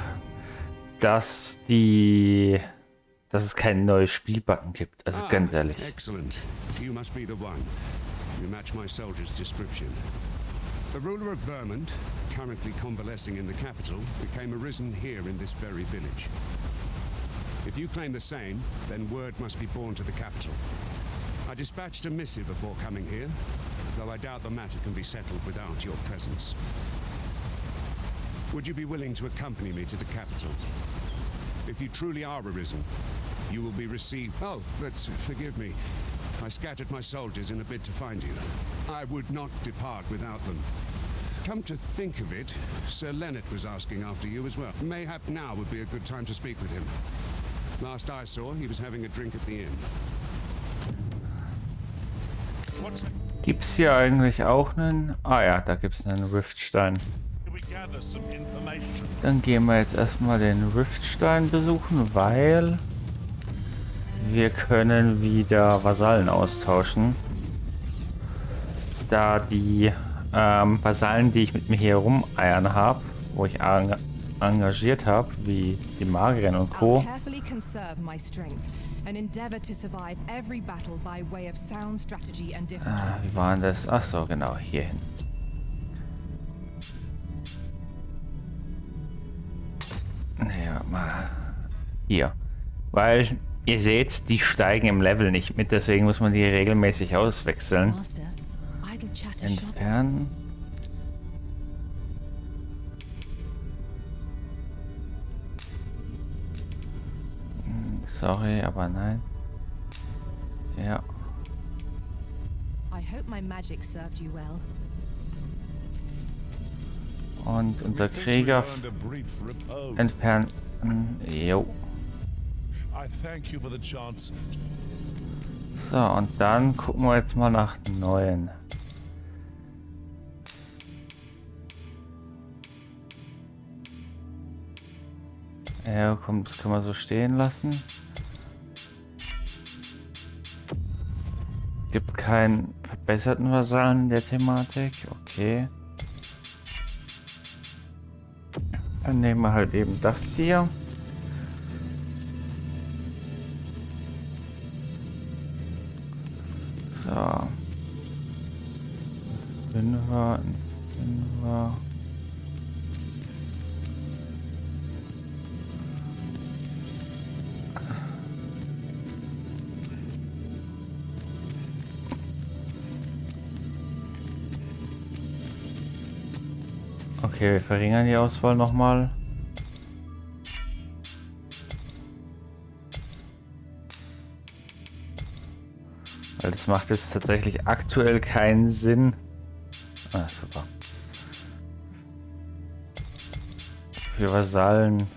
dass es keinen neuen Spielbutton gibt. Also ganz ehrlich. Excellent. You must be the one. You match my soldier's description. The ruler of Vermont, currently convalescing in the capital, became arisen here in this very village. If you claim the same, then word must be borne to the capital. I dispatched a missive before coming here, though I doubt the matter can be settled without your presence. Would you be willing to accompany me to the capital? If you truly are arisen, you will be received... Oh, but forgive me. I scattered my soldiers in a bid to find you. I would not depart without them. Come to think of it, Sir Leonard was asking after you as well. Mayhap now would be a good time to speak with him. Last I saw, he was having a drink at the inn. Gibt's hier eigentlich auch einen... Ah ja, da gibt's einen Riftstein. Dann gehen wir jetzt erstmal den Riftstein besuchen, weil wir können wieder Vasallen austauschen. Da die Vasallen, die ich mit mir hier rumeiern habe, wo ich engagiert habe, wie die Magierin und Co. Wie war denn das? Ach so, genau, hier hin. Ja, mal hier. Weil ihr seht, die steigen im Level nicht mit, deswegen muss man die regelmäßig auswechseln. Entfernen. Sorry, aber nein. Ja. Und unser Krieger entfernen. Jo. So, und dann gucken wir jetzt mal nach neuen. Ja, komm, das können wir so stehen lassen. Gibt keinen verbesserten Vasallen in der Thematik. Okay. Dann nehmen wir halt eben das hier. So. Fünfer. Okay, wir verringern die Auswahl nochmal. Weil das macht jetzt tatsächlich aktuell keinen Sinn. Ah, super. Für Vasallen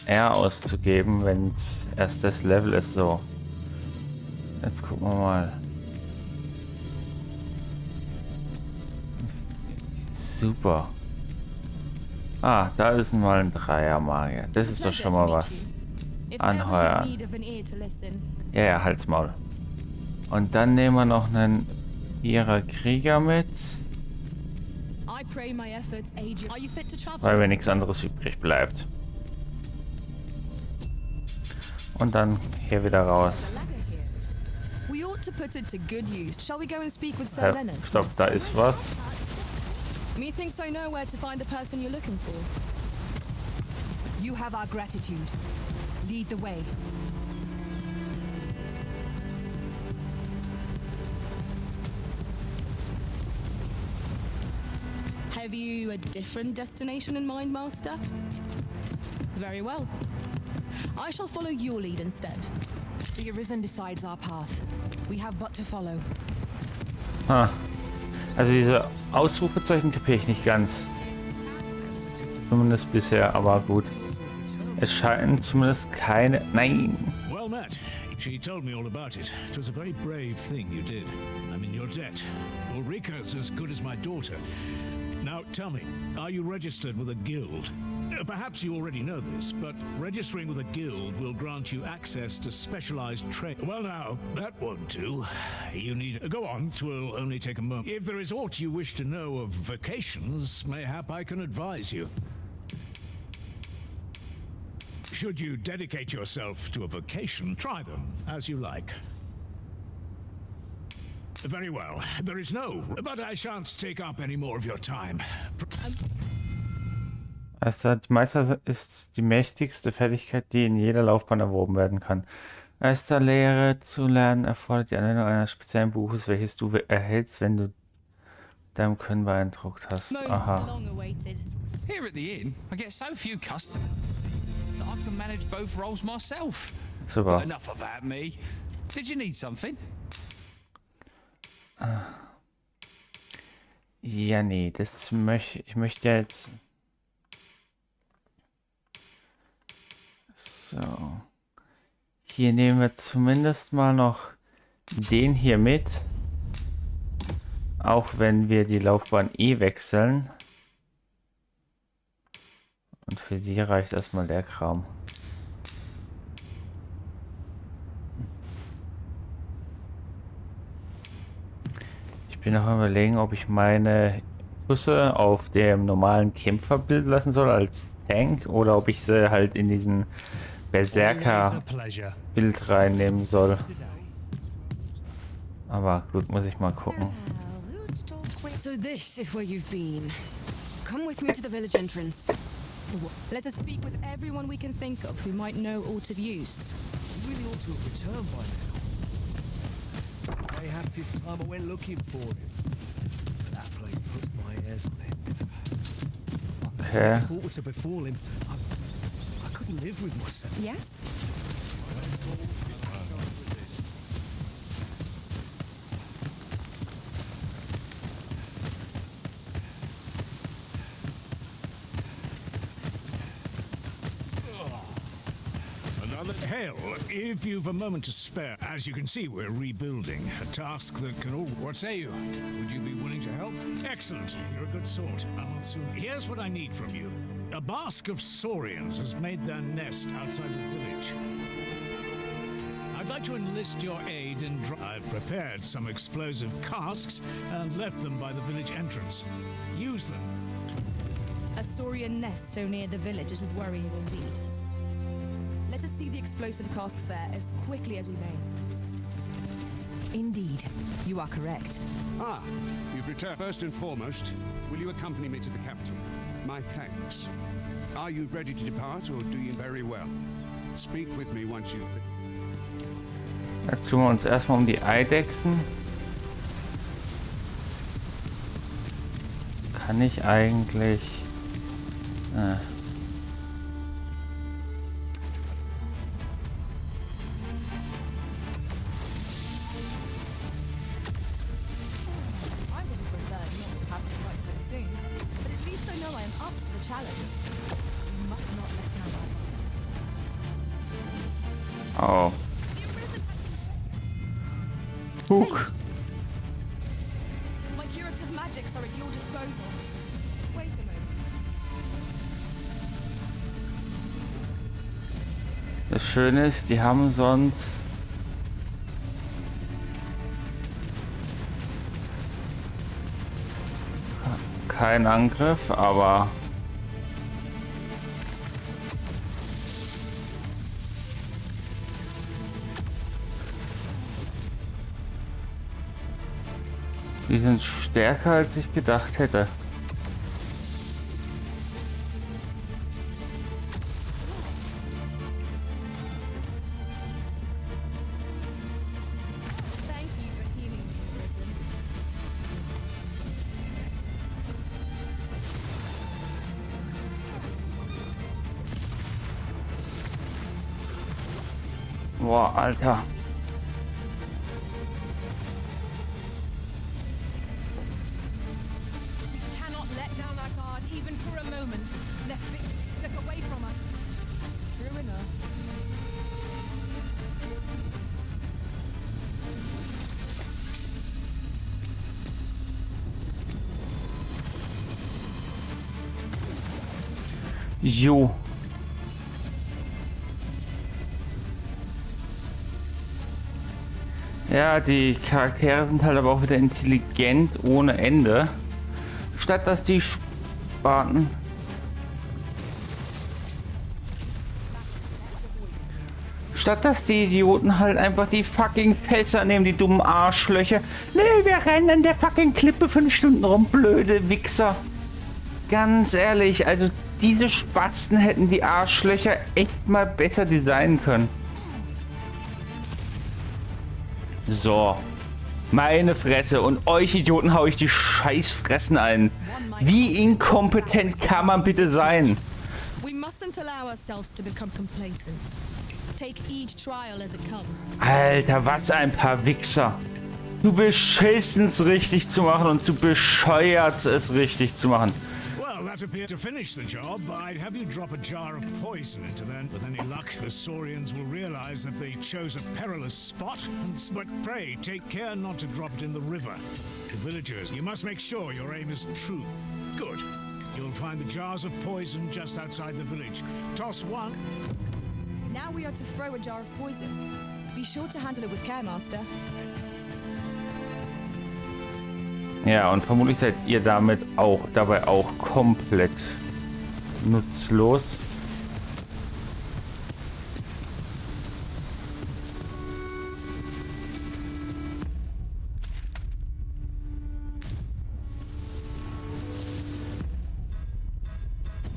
R auszugeben, wenn es erst das Level ist. So. Jetzt gucken wir mal. Super. Ah, da ist mal ein Dreier-Magier. Das ist doch schon mal was. Anheuern. Ja, ja, halt's Maul. Und dann nehmen wir noch einen Vierer Krieger mit. Weil mir nichts anderes übrig bleibt. Und dann hier wieder raus. Stopp, da ist was. Methinks I know where to find the person you're looking for. You have our gratitude. Lead the way. Have you a different destination in mind, Master? Very well. I shall follow your lead instead. The Arisen decides our path. We have but to follow. Ah. Also diese Ausrufezeichen kapiere ich nicht ganz. Zumindest bisher, aber gut. Es scheinen zumindest keine... Nein! Well met. She told me all about it. It was a very brave thing you did. I'm in your debt. Ulrika's as good as my daughter. Now tell me, are you registered with a guild? Perhaps you already know this, but registering with a guild will grant you access to specialized trade. Well now, that won't do. You need... Go on, 'twill only take a moment. If there is aught you wish to know of vocations, mayhap I can advise you. Should you dedicate yourself to a vocation, try them, as you like. Very well, there is no, but I shan't take up any more of your time. Die Meister ist die mächtigste Fertigkeit, die in jeder Laufbahn erworben werden kann. Meisterlehre zu lernen erfordert die Anwendung eines speziellen Buches, welches du erhältst, wenn du deinem Können beeindruckt hast. Aha. Here at the inn, I get so few customers that I can manage both roles myself. Super. But enough about me. Did you need something? Ja, nee, das ich möchte jetzt... So. Hier nehmen wir zumindest mal noch den hier mit. Auch wenn wir die Laufbahn wechseln. Und für sie reicht erstmal der Kram. Ich bin noch am Überlegen, ob ich meine Tusse auf dem normalen Kämpferbild lassen soll als Tank oder ob ich sie halt in diesen Berserker-Bild reinnehmen soll. Aber gut, muss ich mal gucken. So this is where you've been. Come with me to the village entrance. Let us speak with everyone we can think of who might know aught of use. You really ought to have returned by now. Mayhap 'tis time I went looking for him. That place puts my hairs on end. Okay. If aught were to befall him, I couldn't live with myself. Yes? Hail, if you've a moment to spare. As you can see, we're rebuilding. A task that can all... What say you? Would you be willing to help? Excellent. You're a good sort. Here's what I need from you. A bask of saurians has made their nest outside the village. I'd like to enlist your aid in... I've prepared some explosive casks and left them by the village entrance. Use them. A saurian nest so near the village is worrying indeed. Let us see the explosive casks there as quickly as we may. Indeed, you are correct. Ah, you've returned. First and foremost, will you accompany me to the capital? My thanks. Are you ready to depart, or do you very well? Speak with me once you've... Jetzt kümmern wir uns erstmal um die Eidechsen. Kann ich eigentlich... Oh. Hook. My curative magics are at your disposal. Wait a moment. Das Schöne ist, die haben sonst keinen Angriff, aber die sind stärker, als ich gedacht hätte. Thank you for healing me, Risen. Boah, Alter. Cannot let down our guard even for a moment, lest victory slip away from us. True enough. Jo. Ja, die Charaktere sind halt aber auch wieder intelligent ohne Ende. Statt dass die Spaten... Statt dass die Idioten halt einfach die fucking Fässer nehmen, die dummen Arschlöcher. Nee, wir rennen an der fucking Klippe 5 Stunden rum, blöde Wichser. Ganz ehrlich, also diese Spasten hätten die Arschlöcher echt mal besser designen können. So. Meine Fresse. Und euch Idioten hau ich die Scheißfressen ein. Wie inkompetent kann man bitte sein? We mustn't allow ourselves to become complacent. Take each trial as it comes. Alter, was ein paar Wichser. Zu beschissen es richtig zu machen und zu bescheuert es richtig zu machen. Well, that appeared to finish the job. I'd have you drop a jar of poison into them. With any luck, the Saurians will realize that they chose a perilous spot. But pray, take care not to drop it in the river. To villagers, you must make sure your aim is true. Good. You'll find the jars of poison just outside the village. Toss one. Now we are to throw a jar of poison. Be sure to handle it with care, Master. Ja, und vermutlich seid ihr dabei auch komplett nutzlos.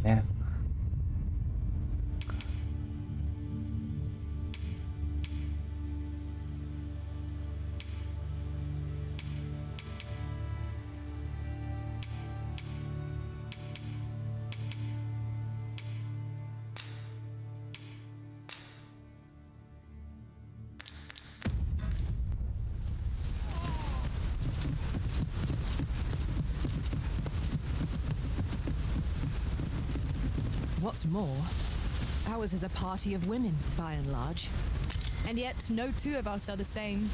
Ja. What's more, ours is a party of women, by and large. And yet, no two of us are the same.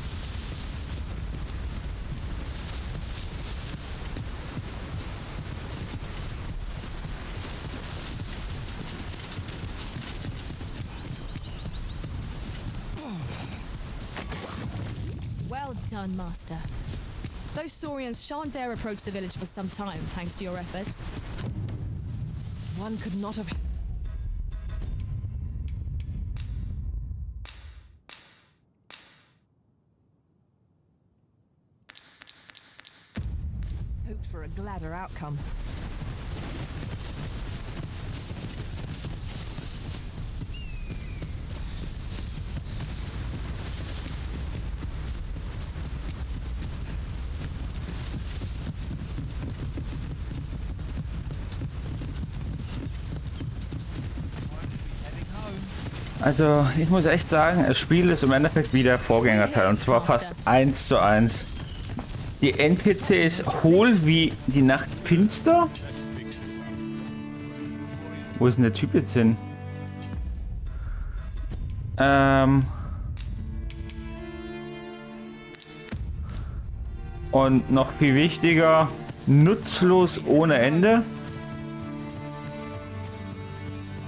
Well done, Master. Those Saurians shan't dare approach the village for some time, thanks to your efforts. One could not have... hoped for a gladder outcome. Also, ich muss echt sagen, das Spiel ist im Endeffekt wie der Vorgängerteil. Und zwar fast 1:1. Die NPCs hohl wie die Nacht finster. Wo ist denn der Typ jetzt hin? Und noch viel wichtiger, nutzlos ohne Ende.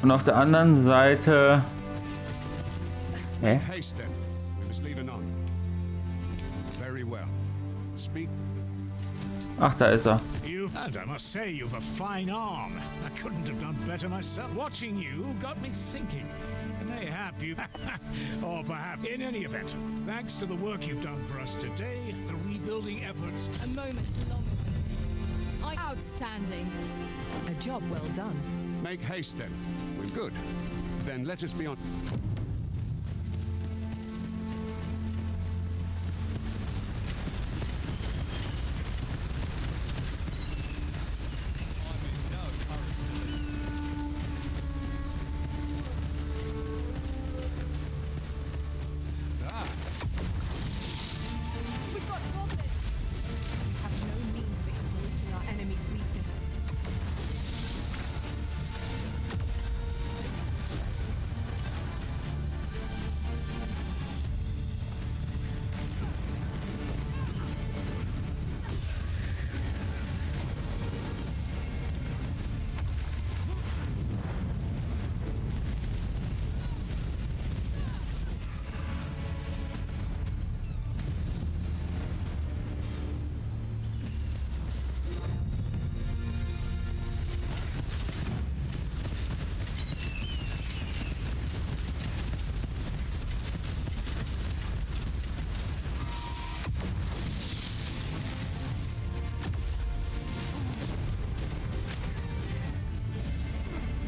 Und auf der anderen Seite... Hä? Haste then. We must leave anon. Very well. Speak. Ach, da ist er. And I must say, you've a fine arm. I couldn't have done better myself. Watching you got me thinking. Mayhap you... or perhaps... In any event, thanks to the work you've done for us today, the rebuilding efforts... A moment long awaited. Outstanding. A job well done. Make haste then. We're good. Then let us be on... We've got goblins. We have no means of exploiting our enemy's weakness.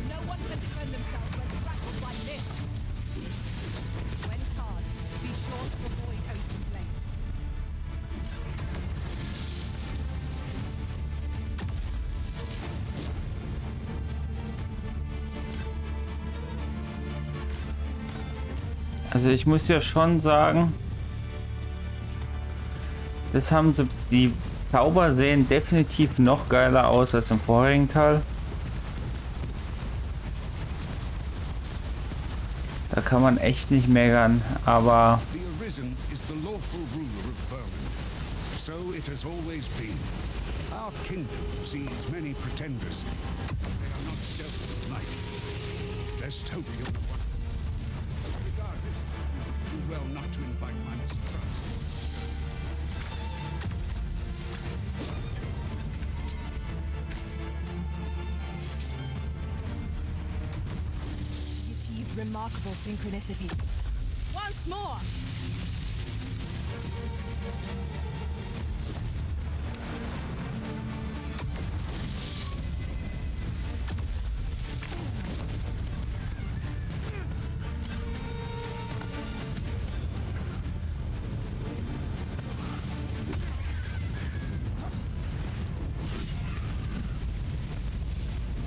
No one can defend themselves when grappled like this. When charged, be sure to avoid open flame. Also ich muss ja schon sagen, das haben sie, die Zauber sehen definitiv noch geiler aus als im vorigen Teil. Da kann man echt nicht meckern, aber The Arisen is the lawful ruler of vermin. So it has always been. Our kingdom sees many pretenders. They are not dealt with light. Let's hope you're the one. Regardless, you do well not to invite my mistrust. You achieved remarkable synchronicity. Once more.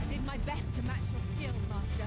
I did my best to match your skill, Master.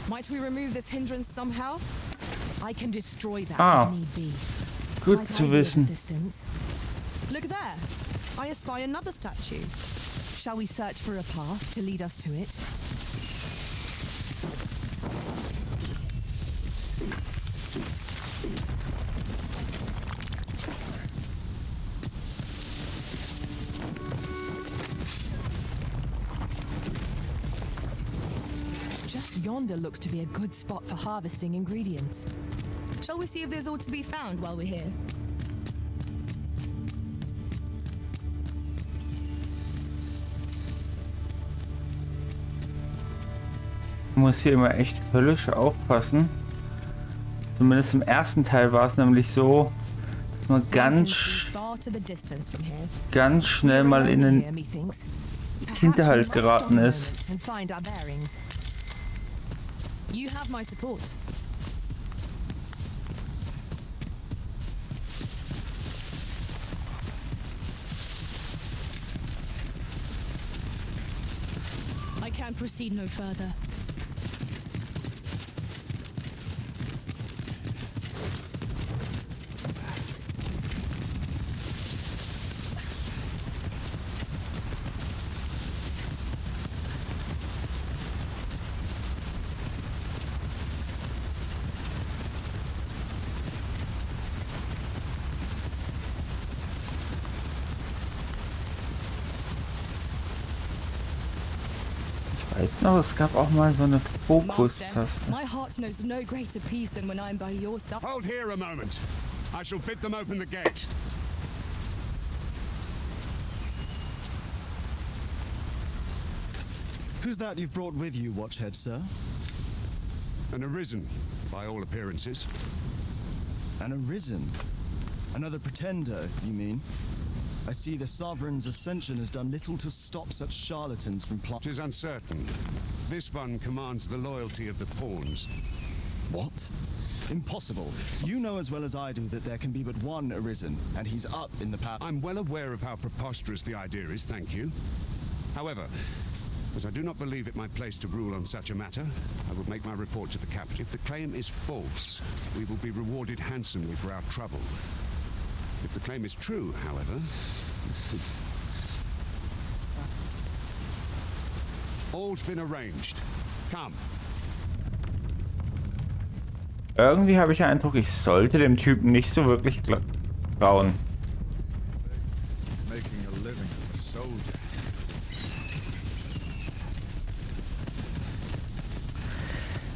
Might we remove this hindrance somehow? I can destroy that Ah. if need be. Gut Might I zu be of wissen. assistance? Look there. I espy another statue. Shall we search for a path to lead us to it? Just yonder looks to be a good spot for harvesting ingredients. Shall we see if there's aught to be found while we're here? ich muss hier immer echt höllisch aufpassen. Zumindest im ersten Teil war es nämlich so, dass man ganz schnell mal in den Hinterhalt geraten ist. You have my support. I can proceed no further. Weißt du noch, es gab auch mal so eine Fokustaste. My heart knows no greater peace than when I'm by your side. Hold here a moment. I shall bid them open the gate. Who's that you've brought with you, Watchhead, sir? An Arisen, by all appearances. An Arisen? Another pretender, you mean? I see the Sovereign's ascension has done little to stop such charlatans from plotting. 'Tis uncertain. This one commands the loyalty of the pawns. What? Impossible. You know as well as I do that there can be but one Arisen, and he's up in the power. I'm well aware of how preposterous the idea is, thank you. However, as I do not believe it my place to rule on such a matter, I will make my report to the capital. If the claim is false, we will be rewarded handsomely for our trouble. If the claim is true, however... All's been arranged. Come. Irgendwie habe ich den Eindruck, ich sollte dem Typen nicht so wirklich trauen. Making a living as a soldier.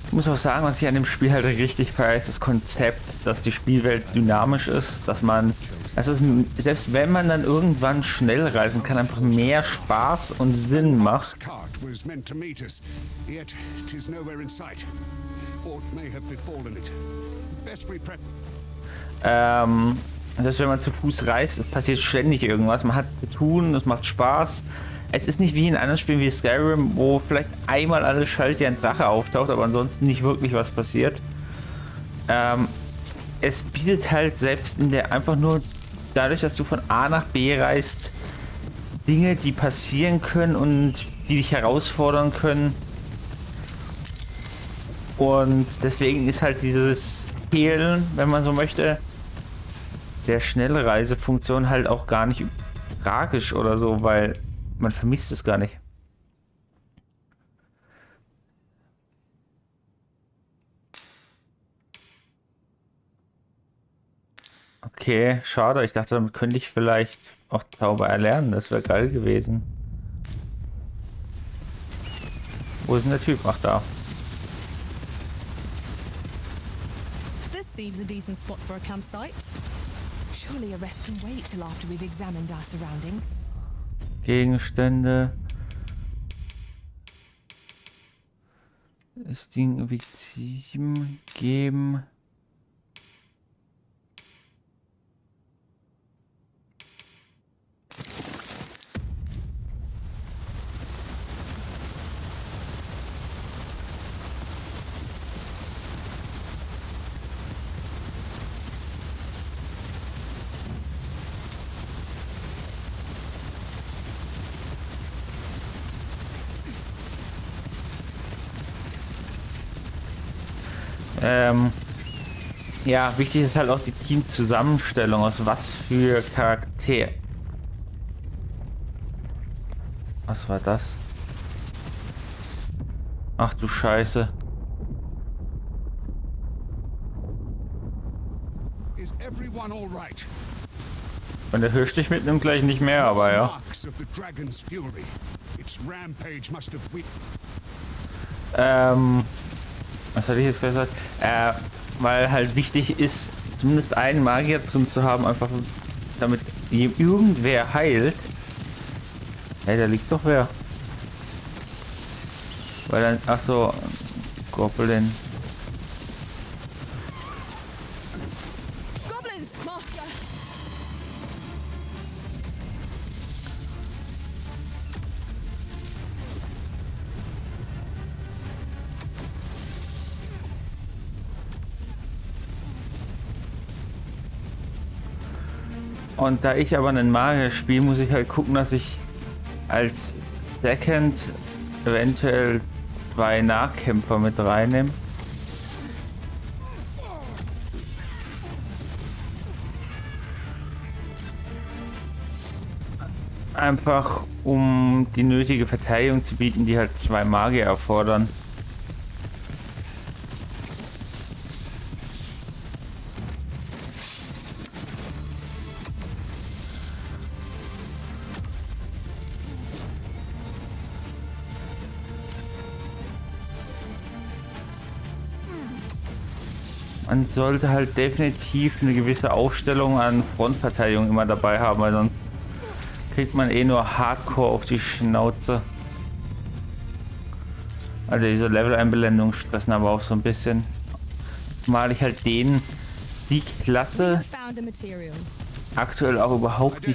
Ich muss auch sagen, was ich an dem Spiel halt richtig feiere, ist das Konzept, dass die Spielwelt dynamisch ist, dass man, also selbst wenn man dann irgendwann schnell reisen kann, einfach mehr Spaß und Sinn macht. Selbst wenn man zu Fuß reist, es passiert ständig irgendwas, man hat zu tun, es macht Spaß. Es ist nicht wie in anderen Spielen wie Skyrim, wo vielleicht einmal alle Schalter ein Drache auftaucht, aber ansonsten nicht wirklich was passiert. Es bietet halt selbst in der einfach nur dadurch, dass du von A nach B reist, Dinge, die passieren können und die dich herausfordern können. Und deswegen ist halt dieses Fehlen, wenn man so möchte, der Schnellreisefunktion halt auch gar nicht tragisch oder so, weil man vermisst es gar nicht. Okay, schade. Ich dachte, damit könnte ich vielleicht auch Zauber erlernen. Das wäre geil gewesen. Wo ist denn der Typ? Ach, da. This seems a decent spot for a campsite. Surely a rest can wait till after we've examined our surroundings. Gegenstände. Das Ding wie 7 geben. Ja, wichtig ist halt auch die Teamzusammenstellung, aus was für Charakter. Was war das? Ach du Scheiße. Is everyone all right? Und der Hirsch dich mitnimmt gleich nicht mehr, aber ja. Was hatte ich jetzt gesagt? Weil halt wichtig ist, zumindest einen Magier drin zu haben, einfach damit irgendwer heilt. Hey, da liegt doch wer. Weil dann, ach so, Goblin. Goblins, Master. Und da ich aber einen Magier spiele, muss ich halt gucken, dass ich als Second eventuell 2 Nahkämpfer mit reinnehme. Einfach um die nötige Verteidigung zu bieten, die halt 2 Magier erfordern. Man sollte halt definitiv eine gewisse Aufstellung an Frontverteidigung immer dabei haben, weil sonst kriegt man eh nur Hardcore auf die Schnauze. Also diese Level-Einblendungen stressen aber auch so ein bisschen. Mal ich halt die Klasse aktuell auch überhaupt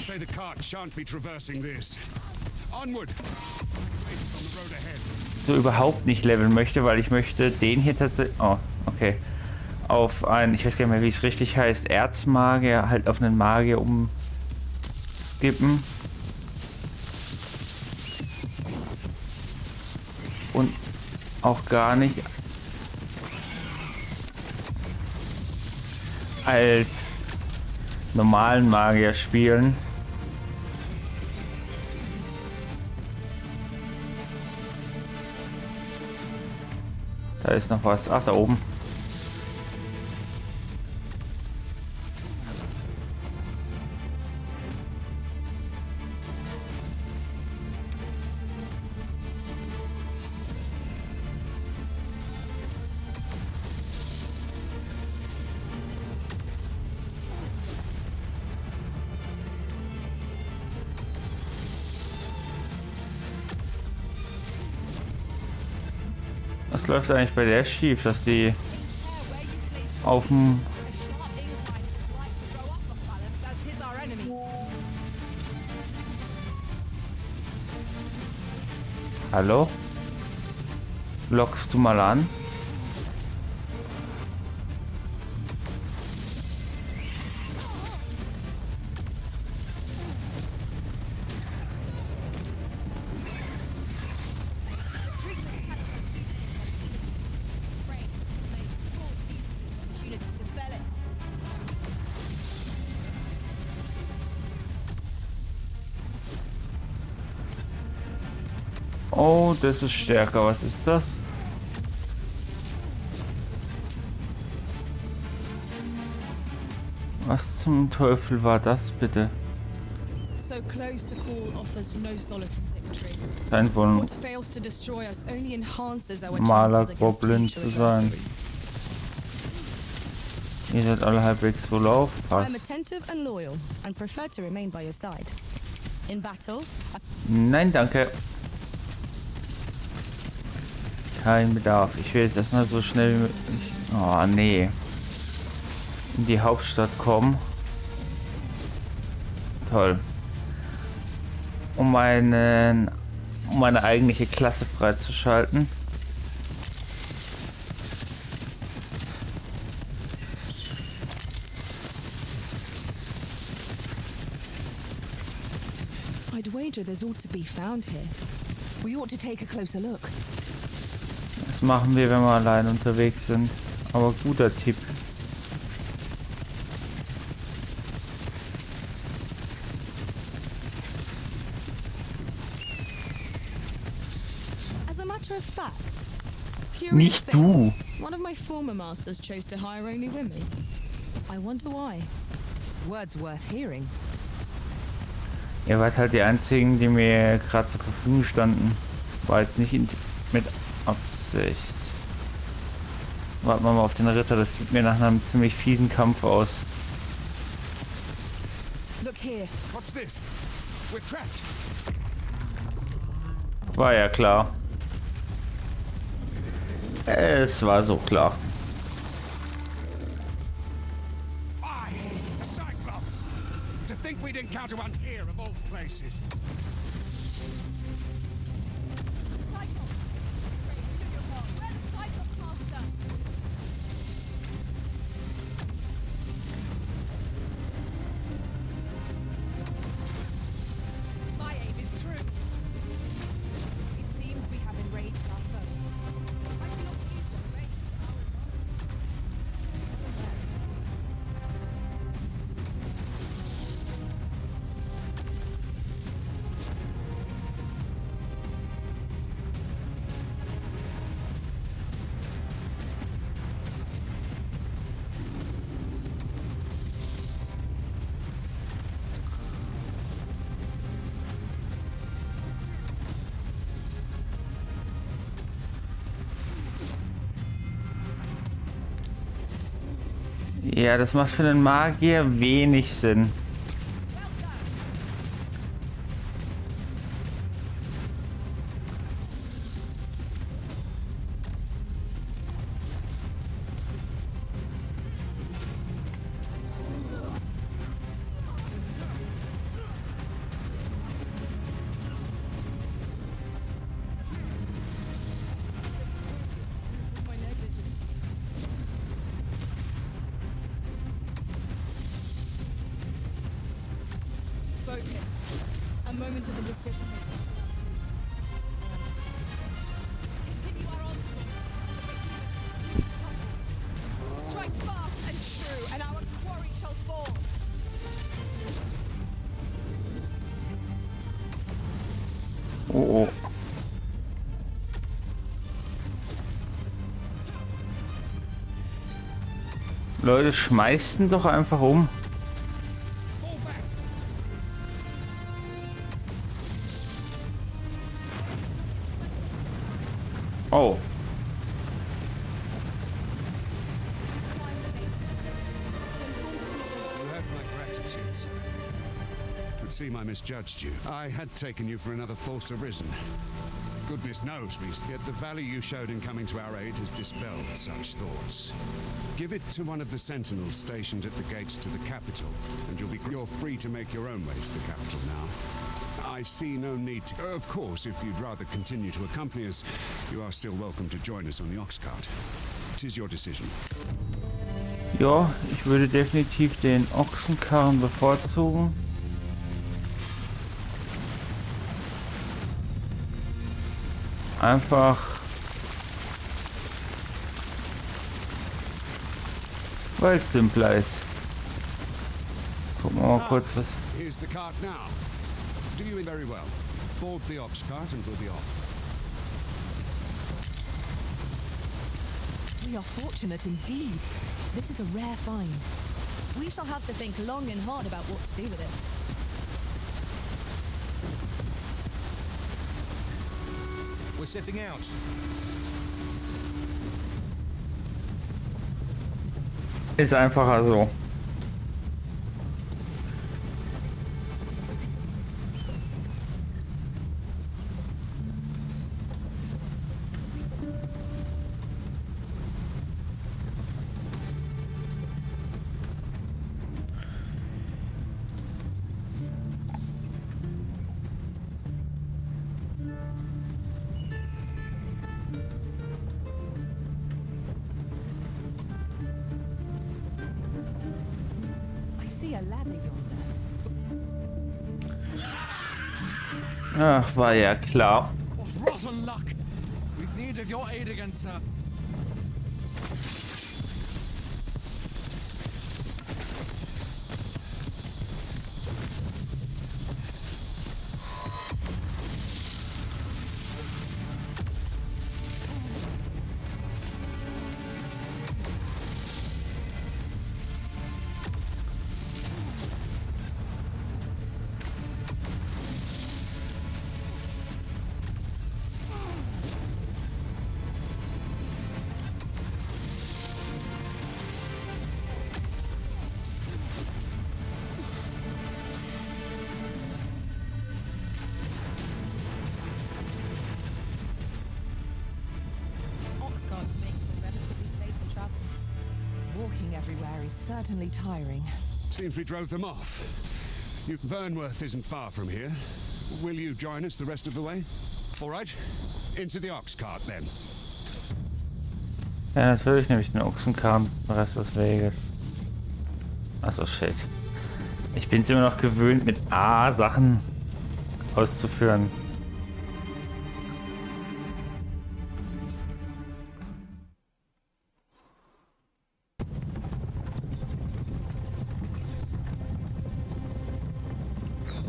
nicht leveln möchte, weil ich möchte den hier tatsächlich... Oh, okay. Auf einen, ich weiß gar nicht mehr, wie es richtig heißt, Erzmagier, halt auf einen Magier umskippen. Und auch gar nicht als normalen Magier spielen. Da ist noch was. Ach, da oben. Was läuft eigentlich bei der schief, dass die auf dem Hallo? Lockst du mal an? Oh, das ist stärker. Was ist das? Was zum Teufel war das bitte? So close the call offers no solace in victory. Scheint wohl What fails to destroy us only enhances our normaler chances against Goblin future zu sein. adversaries. Ihr seid alle halbwegs wohl I am aufpasst. attentive and loyal and prefer to remain by your side. In battle, Nein, danke. Kein Bedarf. Ich will jetzt erstmal so schnell wie möglich. Oh, nee. In die Hauptstadt kommen. Toll. Um meine eigentliche Klasse freizuschalten. I'd wager there's ought to be found here. We ought to take a closer look. Das machen wir, wenn wir allein unterwegs sind. Aber guter Tipp. as a matter of fact, Nicht du. one of my former masters chose to hire only women. I wonder why. Words worth hearing. Ihr wart halt die einzigen, die mir gerade zur Verfügung standen. War jetzt nicht mit Absicht. Warten wir mal auf den Ritter, das sieht mir nach einem ziemlich fiesen Kampf aus. Look here. What's this? We're trapped. War ja klar. Es war so klar. A Cyclops! To think we'd encounter one here of all places. Ja, das macht für einen Magier wenig Sinn. Focus. A moment of indecision is. I understand. Continue our onslaught. Strike fast and true, and our quarry shall fall. Oh, oh. Leute, schmeißt ihn doch einfach um. Oh. You have my gratitude, sir. It would seem I misjudged you. I had taken you for another false arisen. Goodness knows me, yet the value you showed in coming to our aid has dispelled such thoughts. Give it to one of the sentinels stationed at the gates to the capital, and you're free to make your own way to the capital now. I see no need to... Of course, if you'd rather continue to accompany us, you are still welcome to join us on the ox cart. It is your decision. Ja, ich würde definitiv den Ochsenkarren bevorzugen. Einfach weil es simpler ist. Gucken wir mal kurz was. Here's the cart now. Do you very well. Board the ox cart and we'll be off. We are fortunate indeed. This is a rare find. We shall have to think long and hard about what to do with it. We're setting out. Ist einfacher so. A ladder yonder. Ach, war ja klar. What rotten luck! We've need of your aid again, sir. Walking everywhere is certainly tiring. Seems we drove them off. Vernworth isn't far from here. Will you join us the rest of the way? All right. Into the ox cart then. Ja, natürlich nehme ich den Ochsenkarren den Rest des Weges. Achso, shit. Ich bin es immer noch gewöhnt, mit A Sachen auszuführen.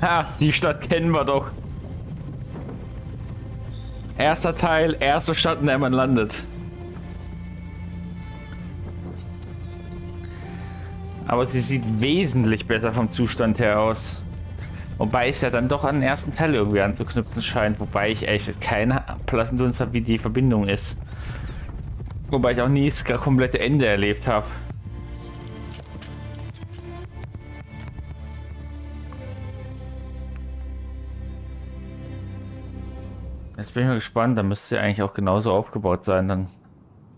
Ha, die Stadt kennen wir doch. Erster Teil, erste Stadt, in der man landet. Aber sie sieht wesentlich besser vom Zustand her aus. Wobei es ja dann doch an den ersten Teil irgendwie anzuknüpfen scheint. Wobei ich echt keinen blassen Dunst habe, wie die Verbindung ist. Wobei ich auch nie das komplette Ende erlebt habe. Jetzt bin ich mal gespannt, da müsste ja eigentlich auch genauso aufgebaut sein, dann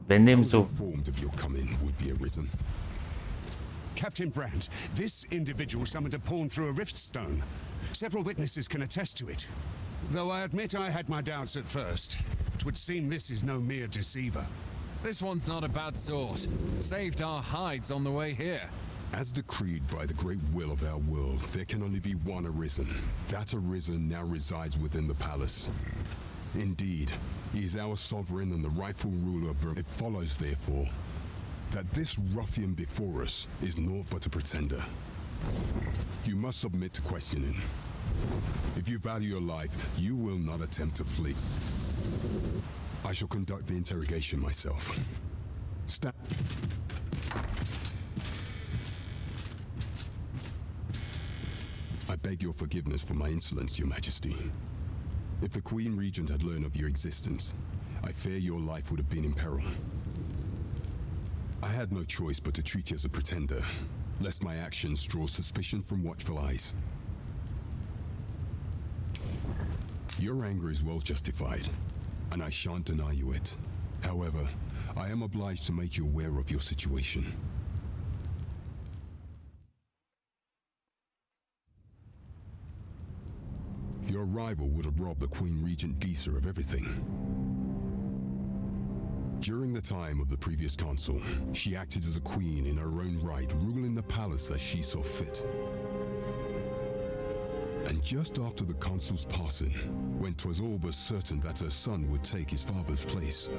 wenn dem so. Informed of your coming would be arisen. Captain Brandt, this individual summoned a pawn through a rift stone. Several witnesses can attest to it. Though I admit I had my doubts at first. It would seem this is no mere deceiver. This one's not a bad sort. Saved our hides on the way here. As decreed by the great will of our world, there can only be one Arisen. That Arisen now resides within the palace. Indeed, he is our sovereign and the rightful ruler of Vermilion. It follows, therefore, that this ruffian before us is naught but a pretender. You must submit to questioning. If you value your life, you will not attempt to flee. I shall conduct the interrogation myself. I beg your forgiveness for my insolence, Your Majesty. If the Queen Regent had learned of your existence, I fear your life would have been in peril. I had no choice but to treat you as a pretender, lest my actions draw suspicion from watchful eyes. Your anger is well justified, and I shan't deny you it. However, I am obliged to make you aware of your situation. Your arrival would have robbed the Queen Regent Disa of everything. During the time of the previous consul, she acted as a queen in her own right, ruling the palace as she saw fit. And just after the consul's passing, when 'twas all but certain that her son would take his father's place,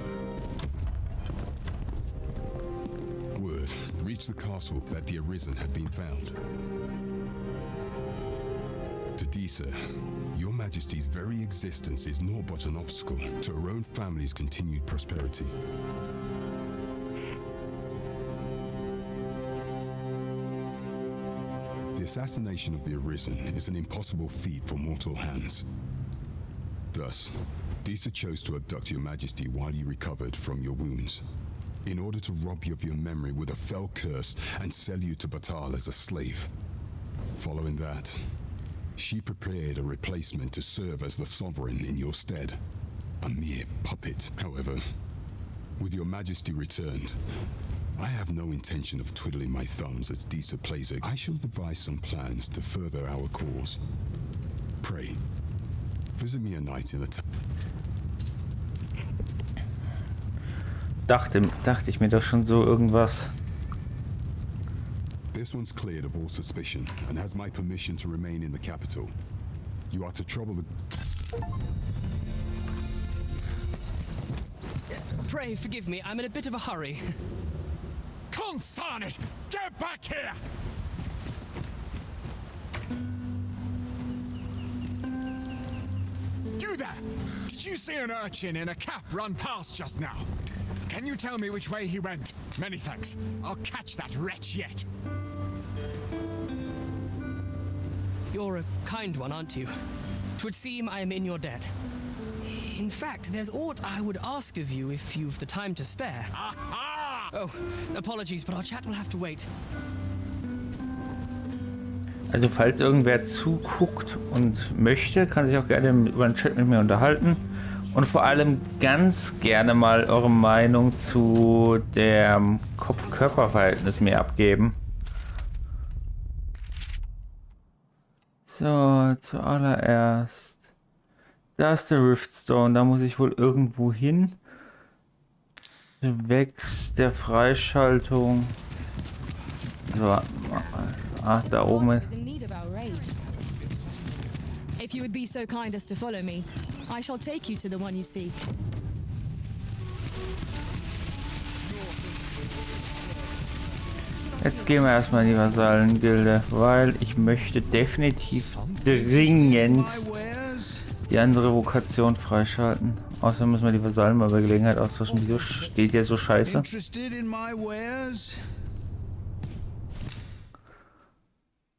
word reached the castle that the Arisen had been found. To Disa, Your Majesty's very existence is naught but an obstacle to her own family's continued prosperity. The assassination of the Arisen is an impossible feat for mortal hands. Thus, Disa chose to abduct Your Majesty while you recovered from your wounds, in order to rob you of your memory with a fell curse and sell you to Batal as a slave. Following that, she prepared a replacement to serve as the sovereign in your stead. A mere puppet, however. With Your Majesty returned, I have no intention of twiddling my thumbs as Disa plays it. I shall devise some plans to further our cause. Pray, visit me a night in the town. Dachte ich mir doch schon so irgendwas. This one's cleared of all suspicion and has my permission to remain in the capital. You are to trouble the... Pray forgive me, I'm in a bit of a hurry. Consign it! Get back here! You there! Did you see an urchin in a cap run past just now? Can you tell me which way he went? Many thanks. I'll catch that wretch yet. You're a kind one, aren't you? 'Twould seem I am in your debt. In fact, there's aught I would ask of you if you've the time to spare. Aha! Oh, apologies, but our chat will have to wait. Also falls irgendwer zuguckt und möchte, kann sich auch gerne über den Chat mit mir unterhalten. Und vor allem ganz gerne mal eure Meinung zu dem Kopf-Körper-Verhältnis mir abgeben. So, zuallererst. Da ist der Riftstone, da muss ich wohl irgendwo hin. Wächst der Freischaltung. So, da oben. If you would be so kind as to follow me, I shall take you to the one you seek. Jetzt gehen wir erstmal in die Vasallengilde, weil ich möchte definitiv dringend die andere Vokation freischalten. Außerdem müssen wir die Vasallen mal bei Gelegenheit austauschen. Wieso steht der so scheiße?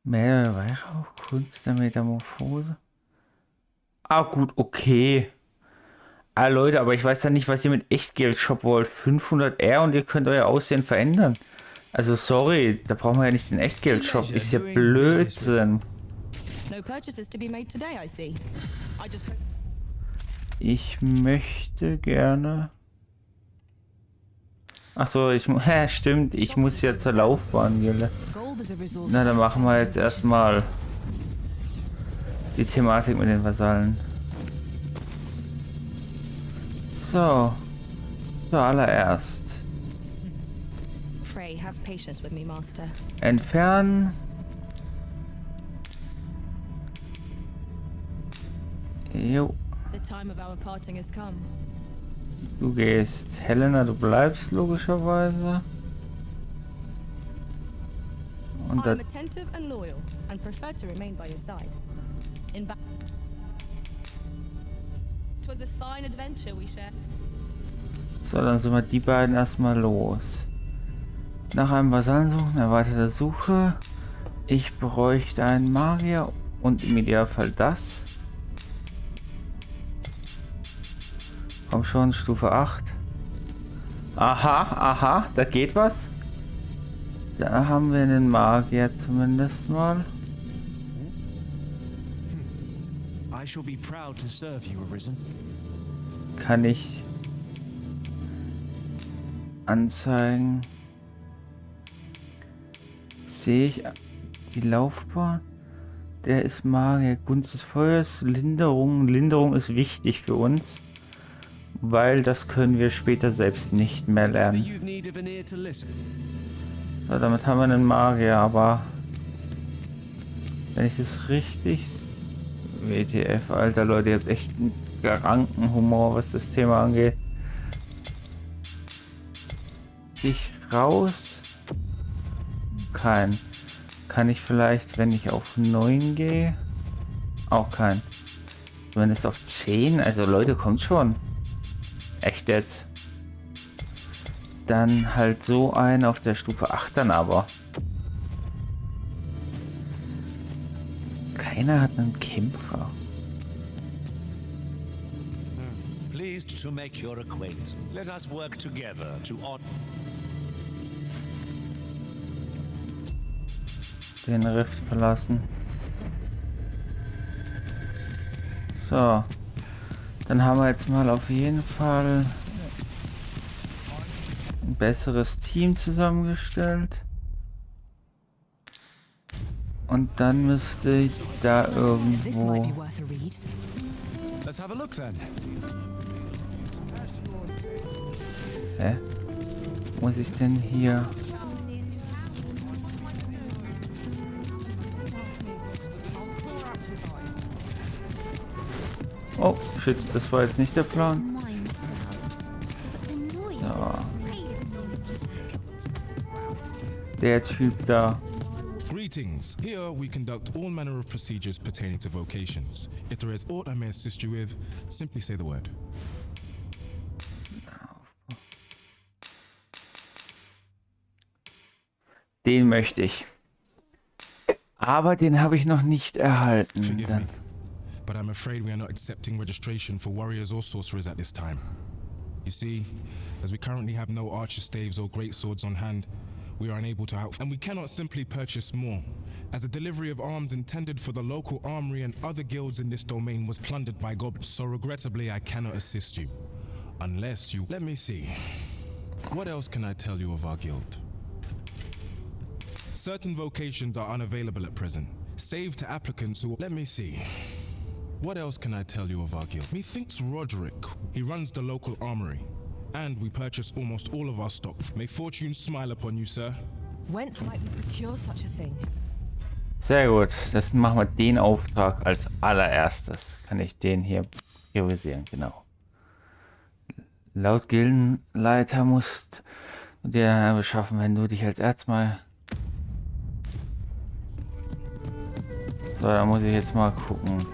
Mehr Weihrauch, Kunst der Metamorphose. Ah gut, okay. Ah Leute, aber ich weiß ja nicht, was ihr mit Echtgeld-Shop wollt. 500R und ihr könnt euer Aussehen verändern. Also sorry, da brauchen wir ja nicht den Echtgeld-Shop. Ist ja Blödsinn. No purchases to be made today, I see. I just Ich möchte gerne... Achso, stimmt, ich muss ja zur Laufbahn gehen. Na, dann machen wir jetzt erstmal die Thematik mit den Vasallen. So, zuallererst. Pray, have patience with me, Master. Entfernen. Jo. The time of our parting has come. Du gehst. Helena, du bleibst logischerweise. Und I'm attentive and loyal, and prefer to remain by your side. It was a fine adventure we shared. so, dann sind wir die beiden erstmal los. Nach einem Vasallen suchen, erweiterte Suche. Ich bräuchte einen Magier und im Idealfall das. Komm schon, Stufe 8. Aha, da geht was. Da haben wir einen Magier zumindest mal. I shall be proud to serve you, Arisen. Kann ich anzeigen. Sehe ich die Laufbahn? Der ist Magier. Gunst des Feuers, Linderung. Linderung ist wichtig für uns, weil das können wir später selbst nicht mehr lernen. So, damit haben wir einen Magier, aber wenn ich das richtig... WTF, Alter, Leute, ihr habt echt einen kranken Humor, was das Thema angeht. Ich raus? Kein. Kann ich vielleicht, wenn ich auf 9 gehe? Auch kein. Wenn es auf 10, also Leute, kommt schon. Echt jetzt? Dann halt so ein auf der Stufe 8 dann aber. Keiner hat einen Kämpfer. Pleased to make your acquaintance. Let us work together to Den Rift verlassen. So. Dann haben wir jetzt mal auf jeden Fall ein besseres Team zusammengestellt. Und dann müsste ich da irgendwo... Let's have a look then. Hä? Muss ich denn hier... Oh, shit, das war jetzt nicht der Plan. So. Der Typ da. Greetings. Here we conduct all manner of procedures pertaining to vocations. If there is aught I may assist you with, simply say the word. Den möchte ich. Aber den habe ich noch nicht erhalten. Forgive me, but I'm afraid we are not accepting registration for warriors or sorcerers at this time. You see, as we currently have no archer staves or great swords on hand, we are unable to and we cannot simply purchase more, as the delivery of arms intended for the local armory and other guilds in this domain was plundered by goblins. So regrettably, I cannot assist you, unless you... Let me see. What else can I tell you of our guild? Certain vocations are unavailable at present, save to applicants who... Let me see. What else can I tell you of our guild? Methinks Roderick. He runs the local armory. And we purchase almost all of our stock. May fortune smile upon you, sir. Whence might we procure such a thing? Sehr gut. Das machen wir den Auftrag als allererstes. Kann ich den hier priorisieren, genau. Laut Gildenleiter musst du dir beschaffen, wenn du dich als Erzmal... So, da muss ich jetzt mal gucken.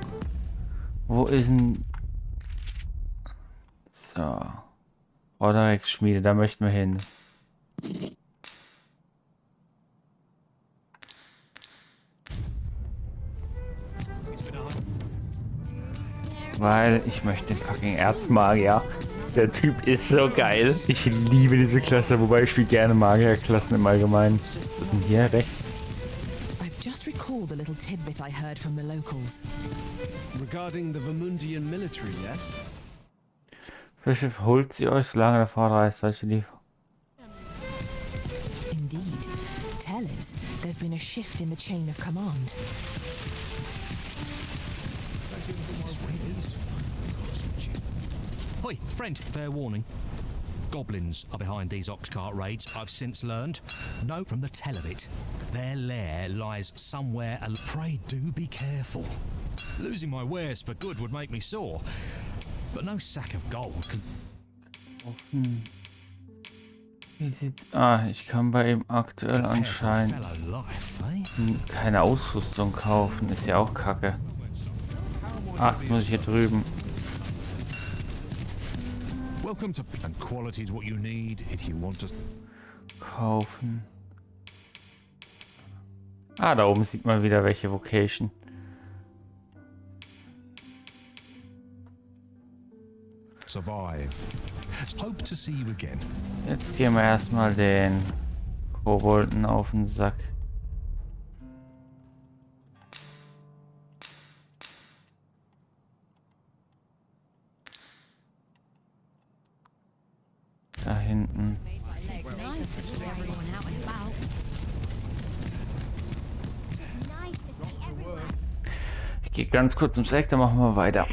Wo ist denn... So... Rodericks Schmiede, da möchten wir hin. Weil ich möchte den fucking Erzmagier. Der Typ ist so geil. Ich liebe diese Klasse, wobei ich spiele gerne Magierklassen im Allgemeinen. Was ist denn hier rechts? I've just recalled a little tidbit I heard from the locals. Regarding the Vermundian military, yes? Das Schiff holt sie euch, solange der Fahrt reist, weißt du, die. Indeed. Tell us, there's been a shift in the chain of command. Hoi, friend, fair warning. Goblins are behind these oxcart raids, I've since learned. No, from the tell of it. Their lair lies somewhere, and pray do be careful. Losing my wares for good would make me sore. But no sack of gold can... Offen. Wie sieht... ich kann bei ihm aktuell anscheinend keine Ausrüstung kaufen. Ist ja auch kacke. Das muss ich hier drüben. Welcome to and quality is what you need if you want to Kaufen. Da oben sieht man wieder welche Vocation. survive. Hope to see you again. Jetzt gehen wir erstmal den Kobolden auf den Sack. Da hinten. Ich gehe ganz kurz ums Eck, dann machen wir weiter.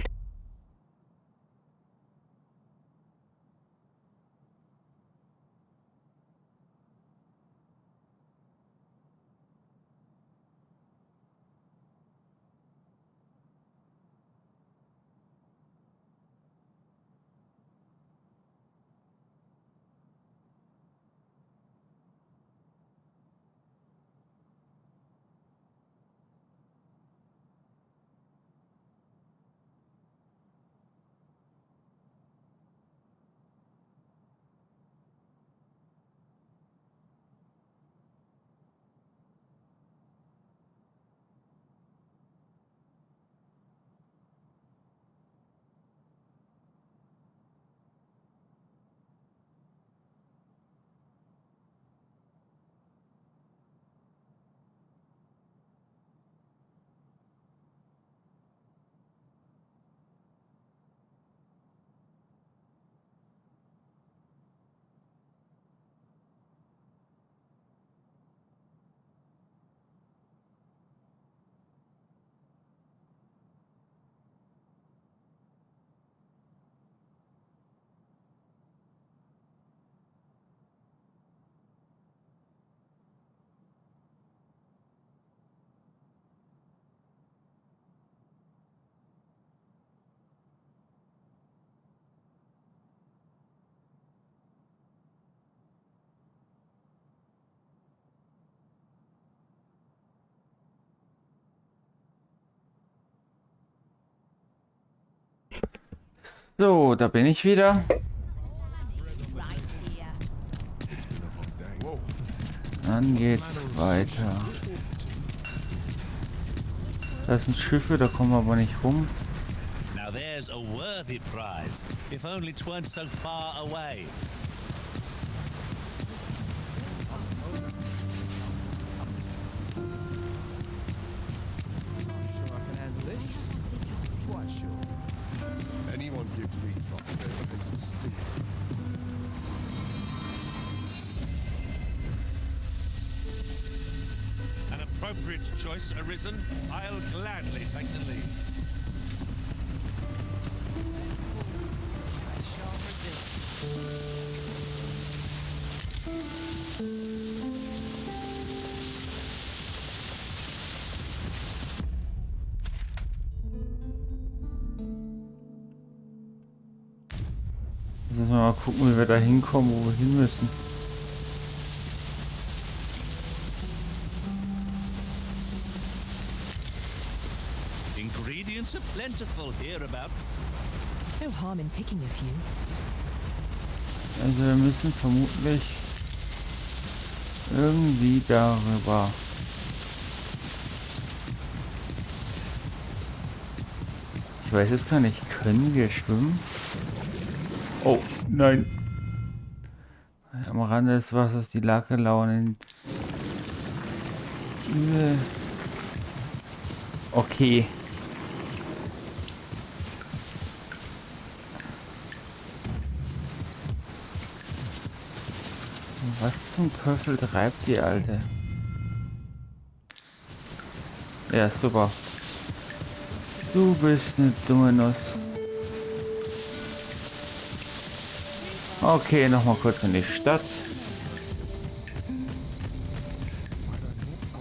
So, da bin ich wieder. Dann geht's weiter. Das sind Schiffe, da kommen wir aber nicht rum. Now there's a worthy prize, if only 'tweren't so far away. Anyone gives me trouble, they will steal. An appropriate choice arisen. I'll gladly take the lead. Jetzt müssen wir mal gucken, wie wir da hinkommen, wo wir hin müssen. Ingredients are plentiful hereabouts. No harm in picking a few. Also wir müssen vermutlich irgendwie darüber. Ich weiß es gar nicht. Können wir schwimmen? Oh, nein. Am Rande des Wassers die Lake lauern. Was zum Teufel treibt die Alte? Ja, super. Du bist eine dumme Nuss. Okay, nochmal kurz in die Stadt.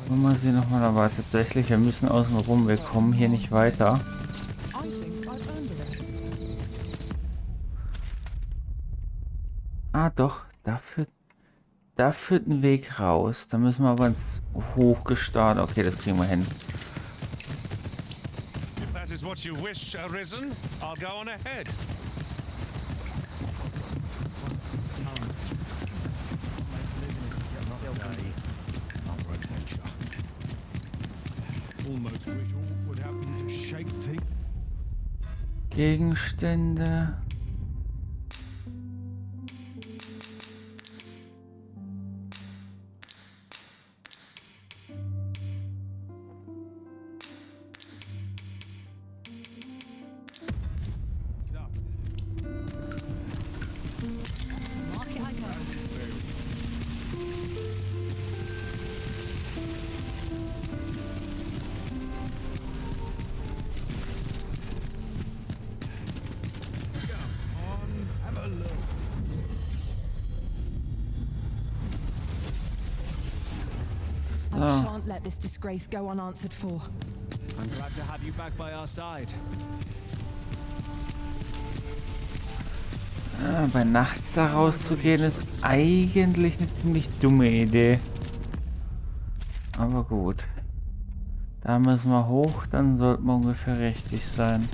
Und mal sehen nochmal, aber tatsächlich, wir müssen außen rum, wir kommen hier nicht weiter. Ah doch, da führt ein Weg raus. Da müssen wir aber ins Hochgestartet. Okay, das kriegen wir hin. If that is what you wish, Arisen, I'll go on ahead. Almost wish all would happen to shake things. Gegenstände. I shan't let this disgrace go unanswered for. I'm glad to have you back by our side. Bei Nacht da rauszugehen ist eigentlich eine ziemlich dumme Idee. Aber gut. Da müssen wir hoch, dann sollten wir ungefähr richtig sein.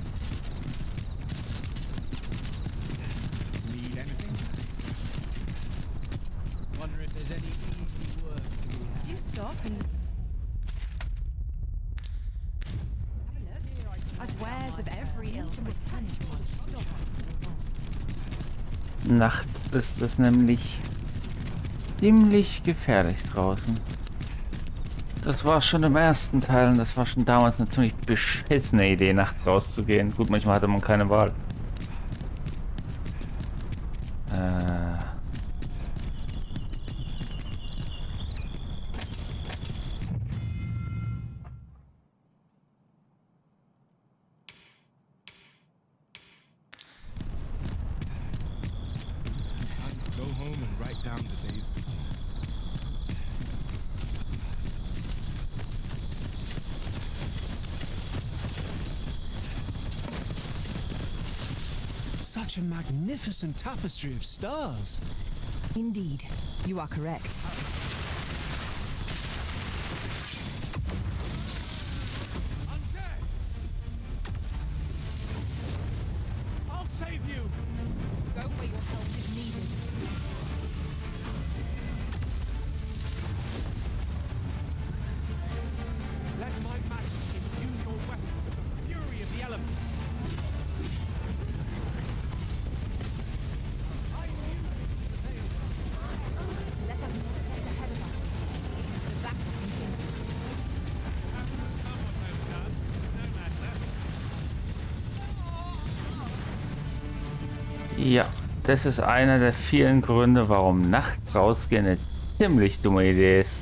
Nacht ist es nämlich ziemlich gefährlich draußen. Das war schon im ersten Teil und das war schon damals eine ziemlich beschissene Idee, nachts rauszugehen. Gut, manchmal hatte man keine Wahl. Go home and write down the day's beginnings. Such a magnificent tapestry of stars. Indeed, you are correct. I'll save you. Go where your help is needed. Let my majesty imbue your weapon with the fury of the elements. Let us not get ahead of us. The battle continues. Ja, das ist einer der vielen Gründe, warum nachts rausgehen eine ziemlich dumme Idee ist.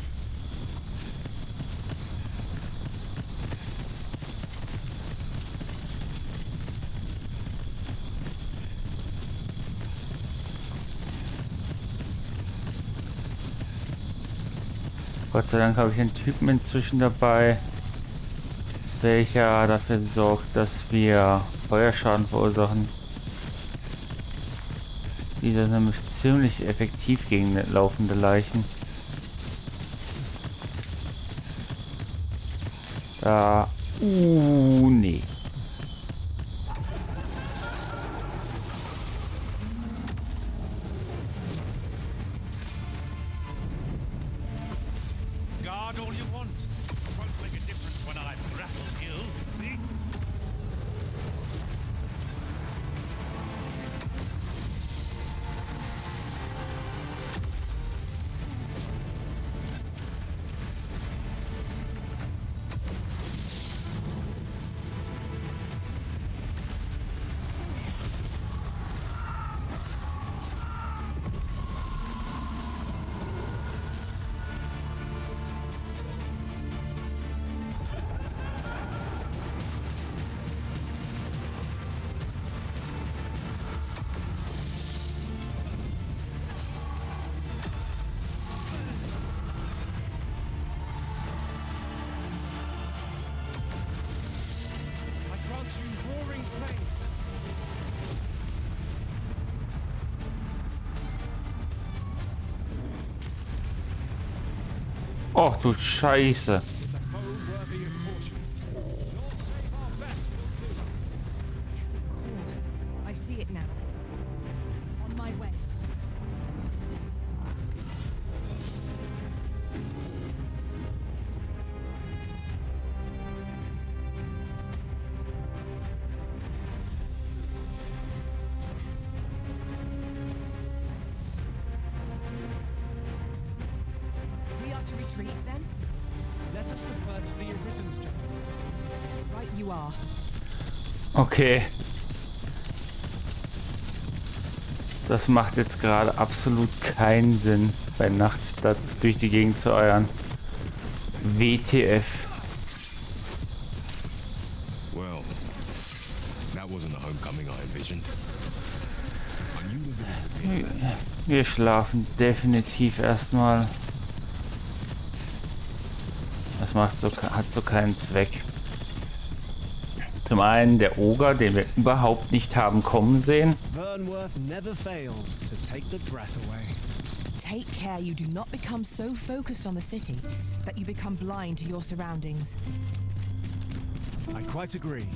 Gott sei Dank habe ich einen Typen inzwischen dabei, welcher dafür sorgt, dass wir Feuerschaden verursachen. Die sind nämlich ziemlich effektiv gegen laufende Leichen. Da. Nee. Guard all you want. Won't make a difference when I've grappled you, see? Oh, du Scheiße. Yes, of course. I see it now. On my way. We are to retreat then? Let us defer to the Arisen's judgment. Right you are. Okay. Das macht jetzt gerade absolut keinen Sinn, bei Nacht da durch die Gegend zu eiern. WTF. Well, that wasn't the homecoming I envisioned. I knew the village would be Wir schlafen definitiv erstmal. Das hat so keinen Zweck. Zum einen der Oger, den wir überhaupt nicht haben kommen sehen. Vernworth never fails to take the breath away. Take care you do not become so focused on the city that you become blind to your surroundings. I quite agree.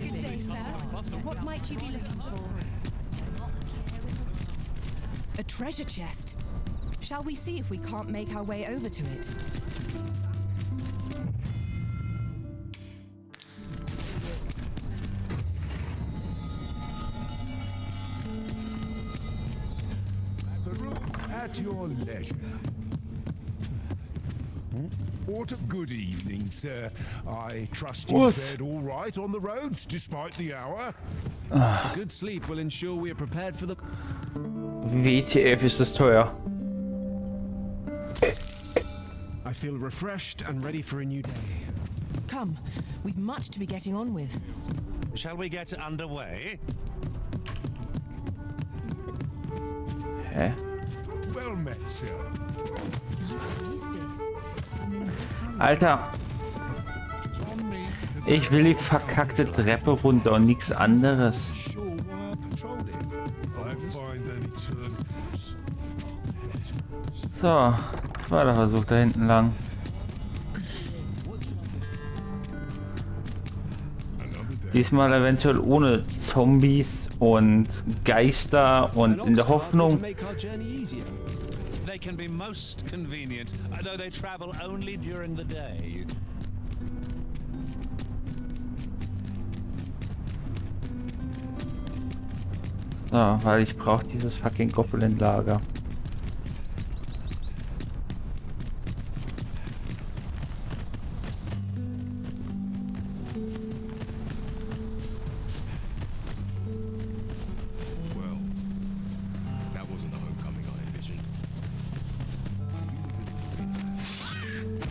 Good day, sir. What might you be looking for? A treasure chest. Shall we see if we can't make our way over to it? At your leisure. What a good evening, sir. I trust you What? fared all right on the roads, despite the hour. A good sleep will ensure we are prepared for the... WTF ist das teuer. I feel refreshed and ready for a new day. Come, we've much to be getting on with. Shall we get underway? Hä? Well met, sir. Alter. Ich will die verkackte Treppe runter und nichts anderes. So, zweiter Versuch da hinten lang. Diesmal eventuell ohne Zombies und Geister und in der Hoffnung, They can be most convenient, though they travel only during the day. so, weil ich brauche dieses fucking Goblin-Lager.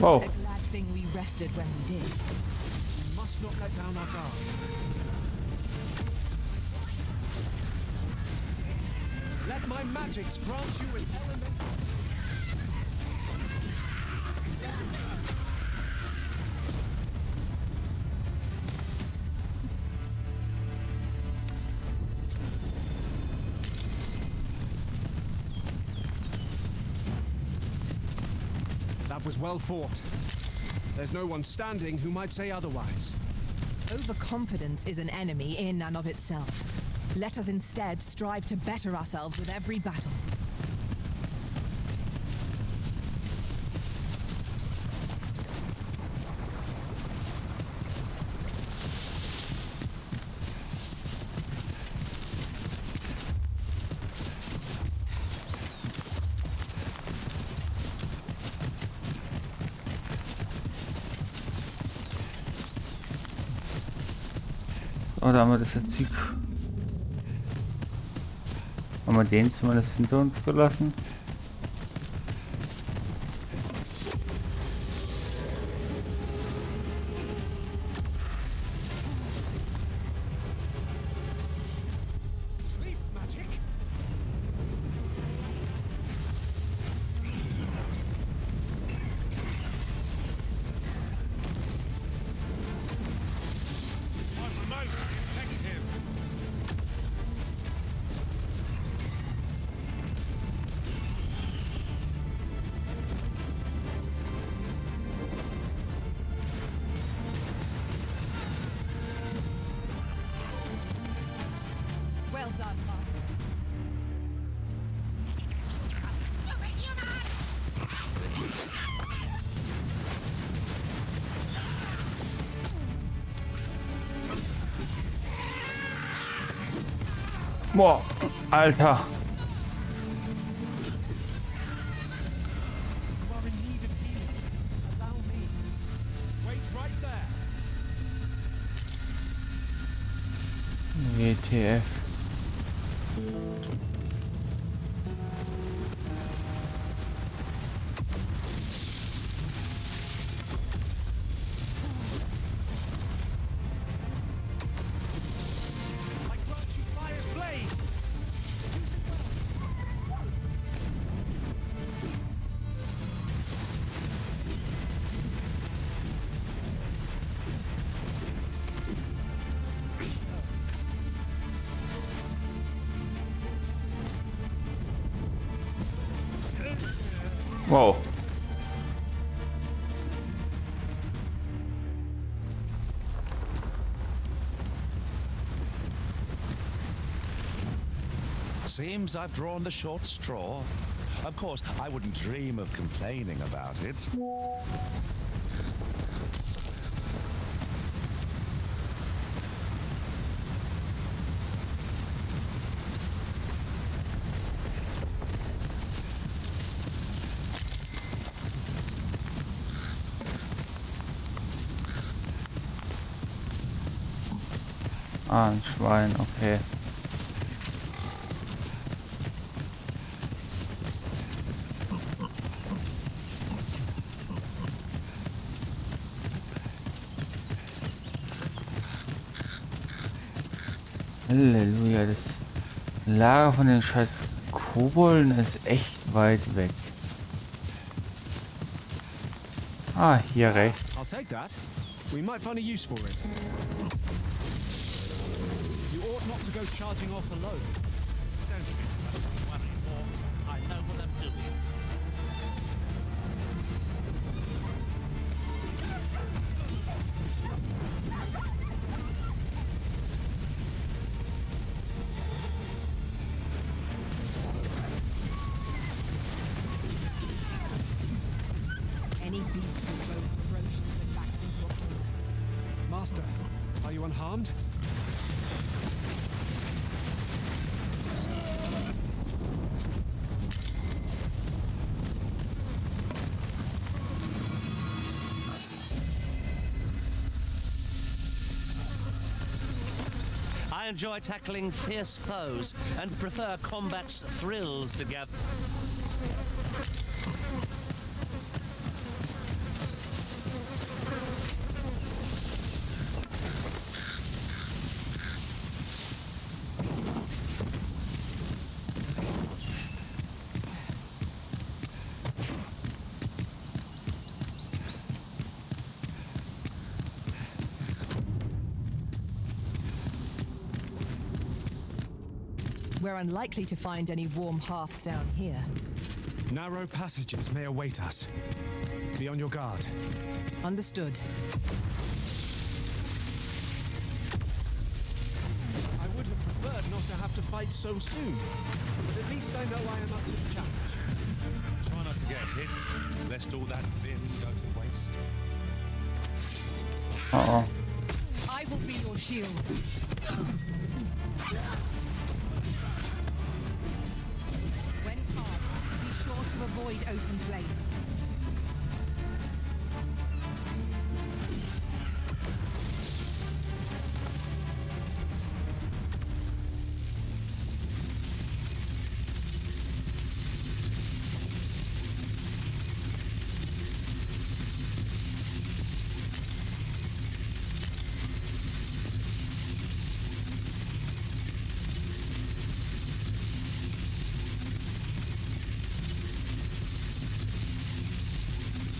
Oh. It's a glad thing we rested when we did. We must not let down our guard. Let my magics grant you an elemental... That was well fought. There's no one standing who might say otherwise. Overconfidence is an enemy in and of itself. Let us instead strive to better ourselves with every battle. Oh, da haben wir das jetzt. Haben wir den zumindest hinter uns gelassen? Boah, Alter. WTF. Wow. Seems I've drawn the short straw. Of course, I wouldn't dream of complaining about it. Ah, ein Schwein, okay. Halleluja, das Lager von den scheiß Kobolden ist echt weit weg. Ah, hier rechts. I'll take that. We might find a use for it. You ought not to go charging off alone. Don't be such a worry, Walt. I know what I'm doing. Any beast will grow ferocious when backed into a corner. Master, are you unharmed? I enjoy tackling fierce foes and prefer combat's thrills together. We're unlikely to find any warm hearths down here. Narrow passages may await us. Be on your guard. Understood. I would have preferred not to have to fight so soon, but at least I know I am up to the challenge. Try not to get hit, lest all that vim go to waste. Uh-oh. I will be your shield. When tarred, be sure to avoid open flame.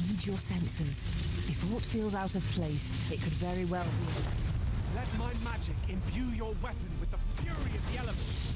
Heed your senses. If aught feels out of place, it could very well be. Let my magic imbue your weapon with the fury of the elements.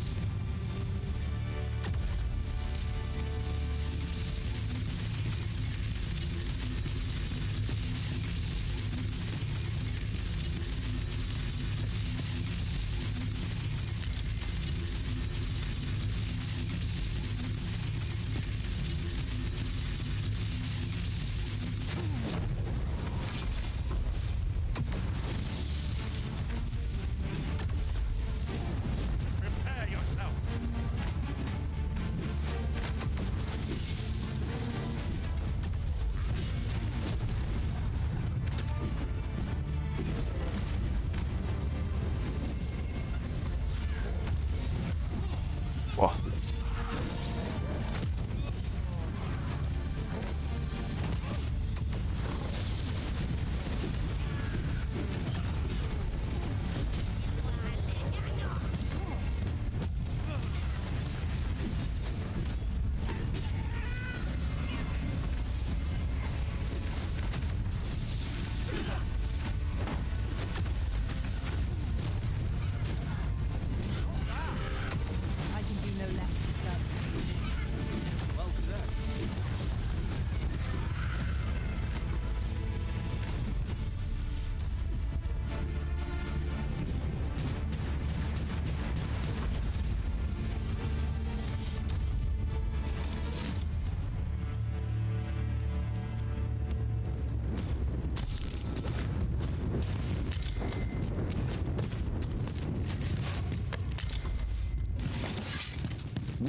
Prepare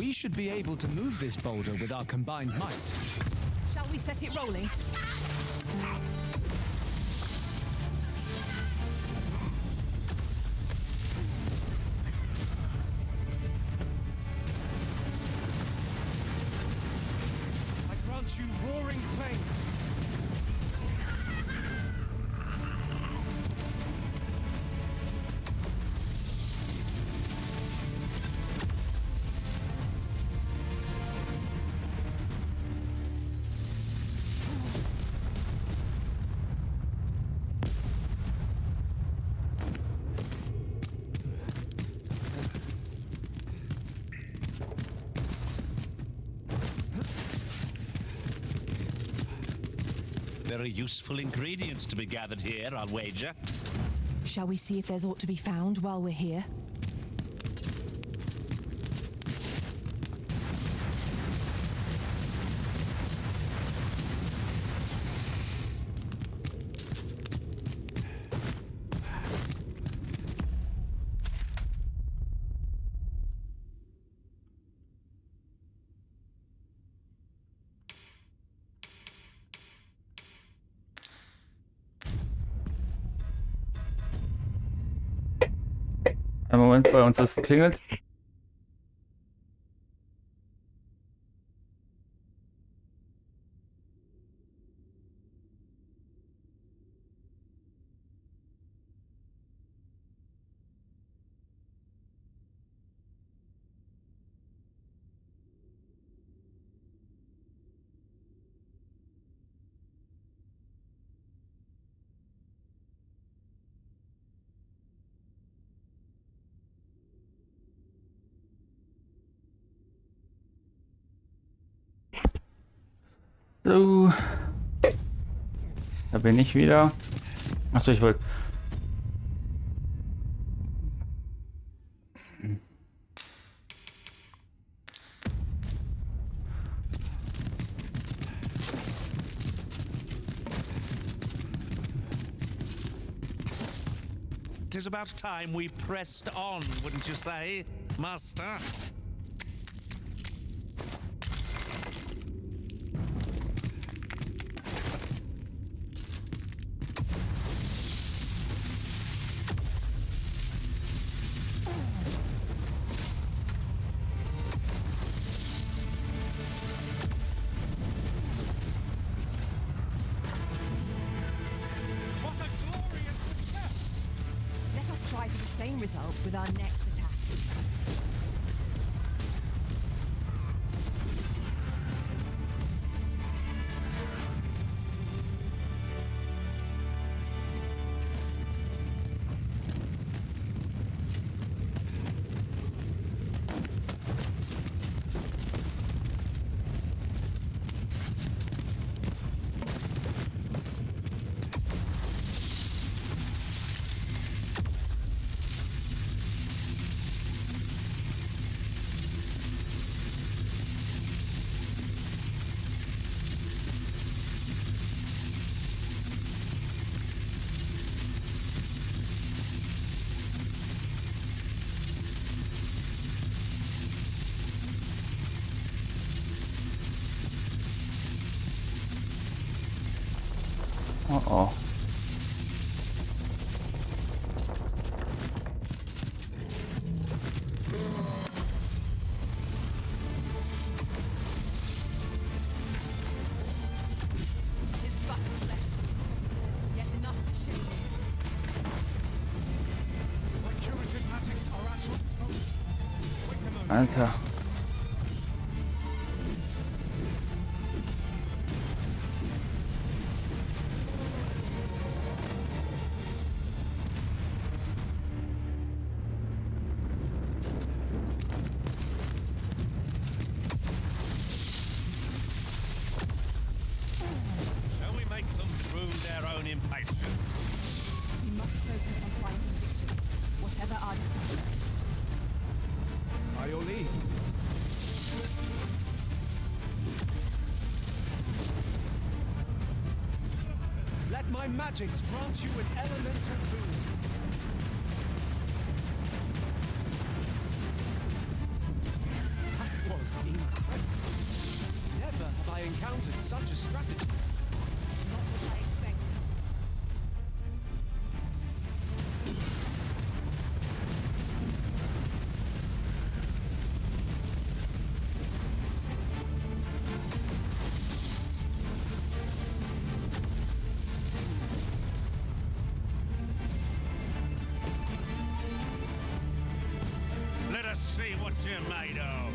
We should be able to move this boulder with our combined might. Shall we set it rolling? I grant you roaring flame. Very useful ingredients to be gathered here, I'll wager. Shall we see if there's aught to be found while we're here? Ein Moment, bei uns ist geklingelt. So. Da bin ich wieder. Achso, ich wollte. Tis about time we pressed on, wouldn't you say, Master? Let us try for the same result with our next attack. Uh-oh. Tis but a flesh, yet enough to shake. My curative magics are at your disposal. Wait a moment. Alter. Shall we make them prove their own impatience? We must focus on fighting victory, whatever our discussion. By your lead. Let my magics grant you an elemental boon. That was encountered such a strategy. Not what I expected. Let us see what you're made of.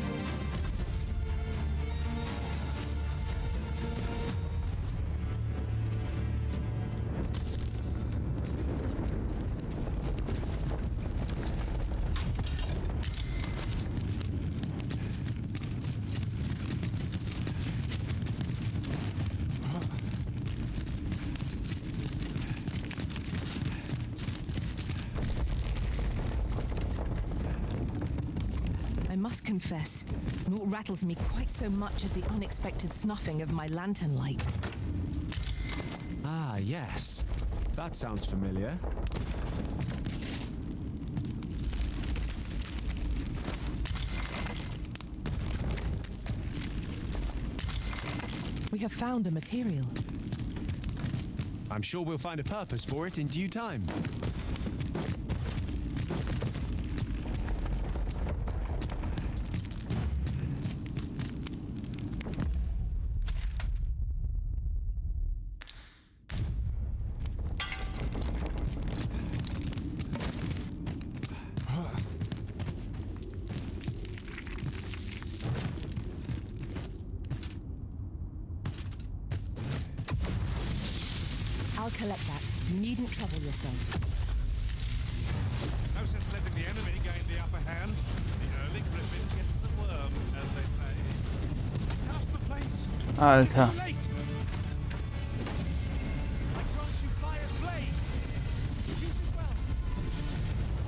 I must confess, naught rattles me quite so much as the unexpected snuffing of my lantern light. Ah, yes. That sounds familiar. We have found a material. I'm sure we'll find a purpose for it in due time. I'll collect that. You needn't trouble yourself. No sense letting the enemy gain the upper hand. The early griffin gets the worm, as they say. Cast the plate. Alter. It's too late. I grant you fire's blade. Use it well.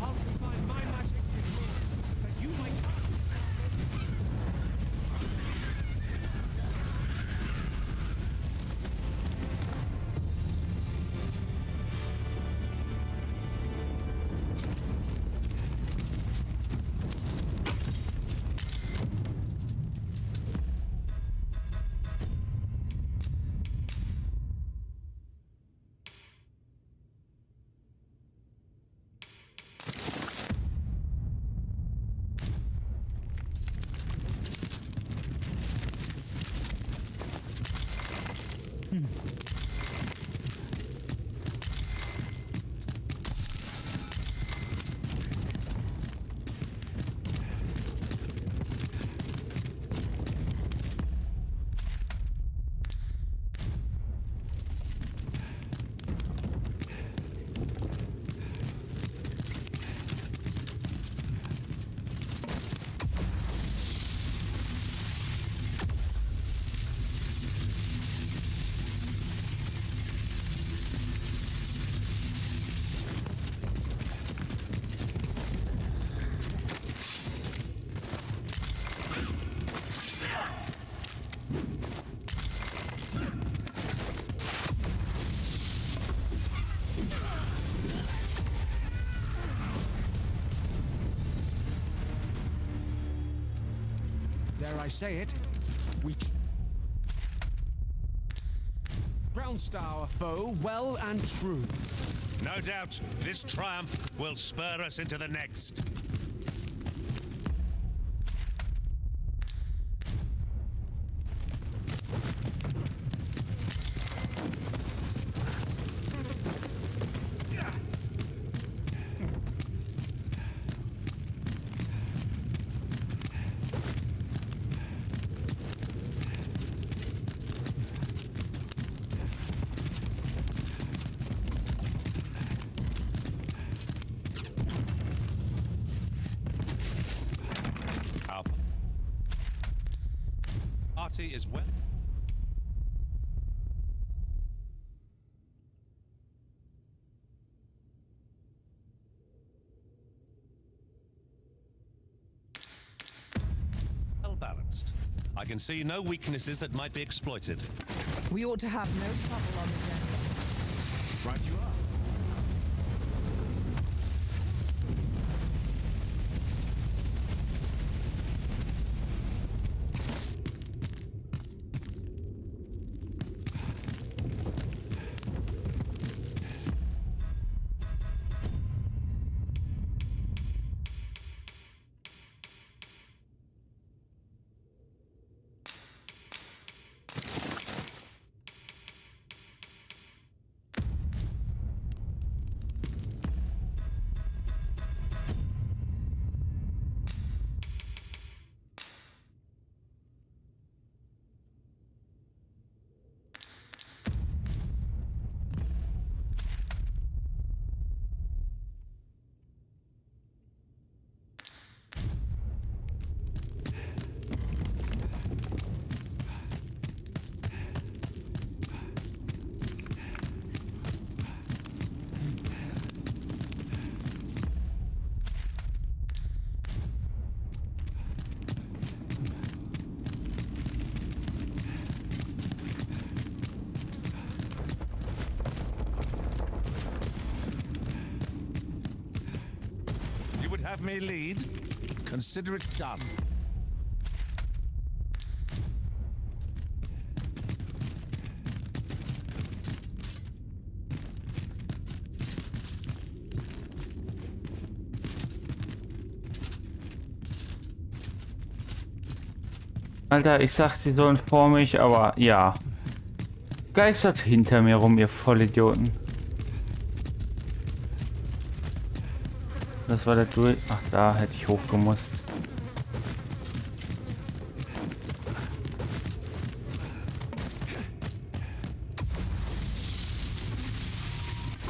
I'll combine my magic with yours, that you might cast. Dare I say it? We trounced our foe well and true. No doubt, this triumph will spur us into the next. Party is well. Well balanced. I can see no weaknesses that might be exploited. We ought to have no trouble on the journey. Right you are. have me lead? Consider it done. Alter, ich sag, sie sollen vor mich, aber ja. Geistert hinter mir rum, ihr Vollidioten. Das war der Durch... Ach, da hätte ich hochgemusst.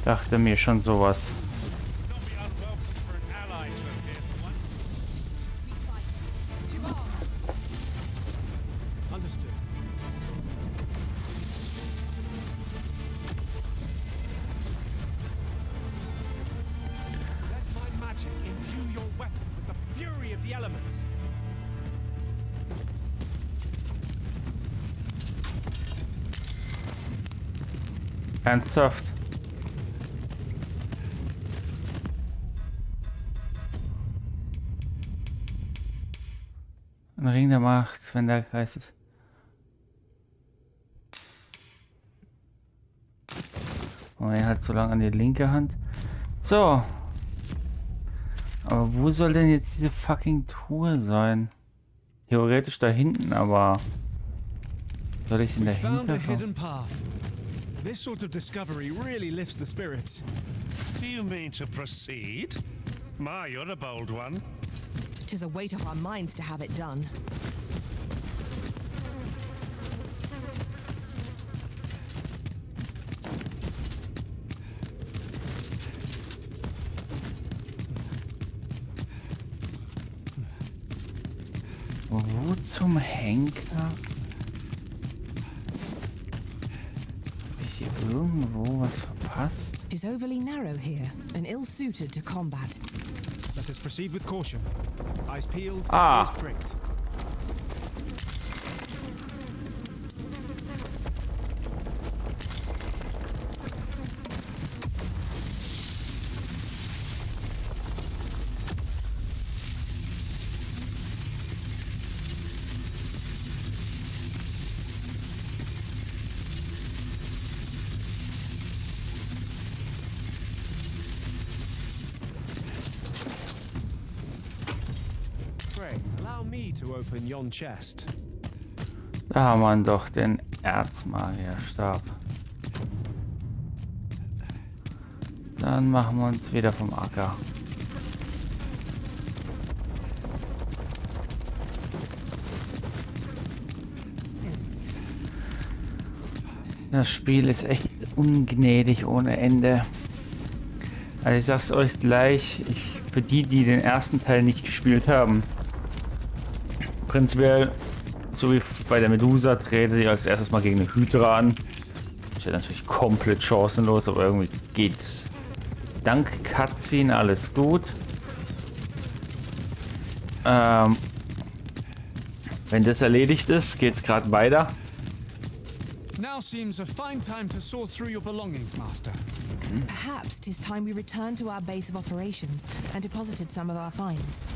Dachte mir schon sowas. Ernsthaft? Ein Ring der Macht, wenn der Kreis ist. Oh, er hat so lange an die linke Hand. So. Aber wo soll denn jetzt diese fucking Truhe sein? Theoretisch da hinten, aber... Soll ich in dahinter kommen? This sort of discovery really lifts the spirits. Do you mean to proceed? My, you're a bold one. 'Tis a weight off our minds to have it done. Wo zum Henker? Irgendwo was verpasst? Is overly narrow here and ill-suited to combat. Let us proceed with caution. Eyes peeled, Ah. ears pricked. Allow me to open yon chest. Da haben wir doch den Erzmagierstab. Dann machen wir uns wieder vom Acker. Das Spiel ist echt ungnädig ohne Ende. Also ich sag's euch gleich, für die den ersten Teil nicht gespielt haben. Prinzipiell, so wie bei der Medusa, trete sie als erstes mal gegen eine Hydra an. Ist ja natürlich komplett chancenlos, aber irgendwie geht es. Dank Cutscene alles gut. Wenn das erledigt ist, geht's gerade weiter. Now seems a fine time to sort through your belongings, Master. Perhaps 'tis time we returned to our base of operations and deposited some of our finds.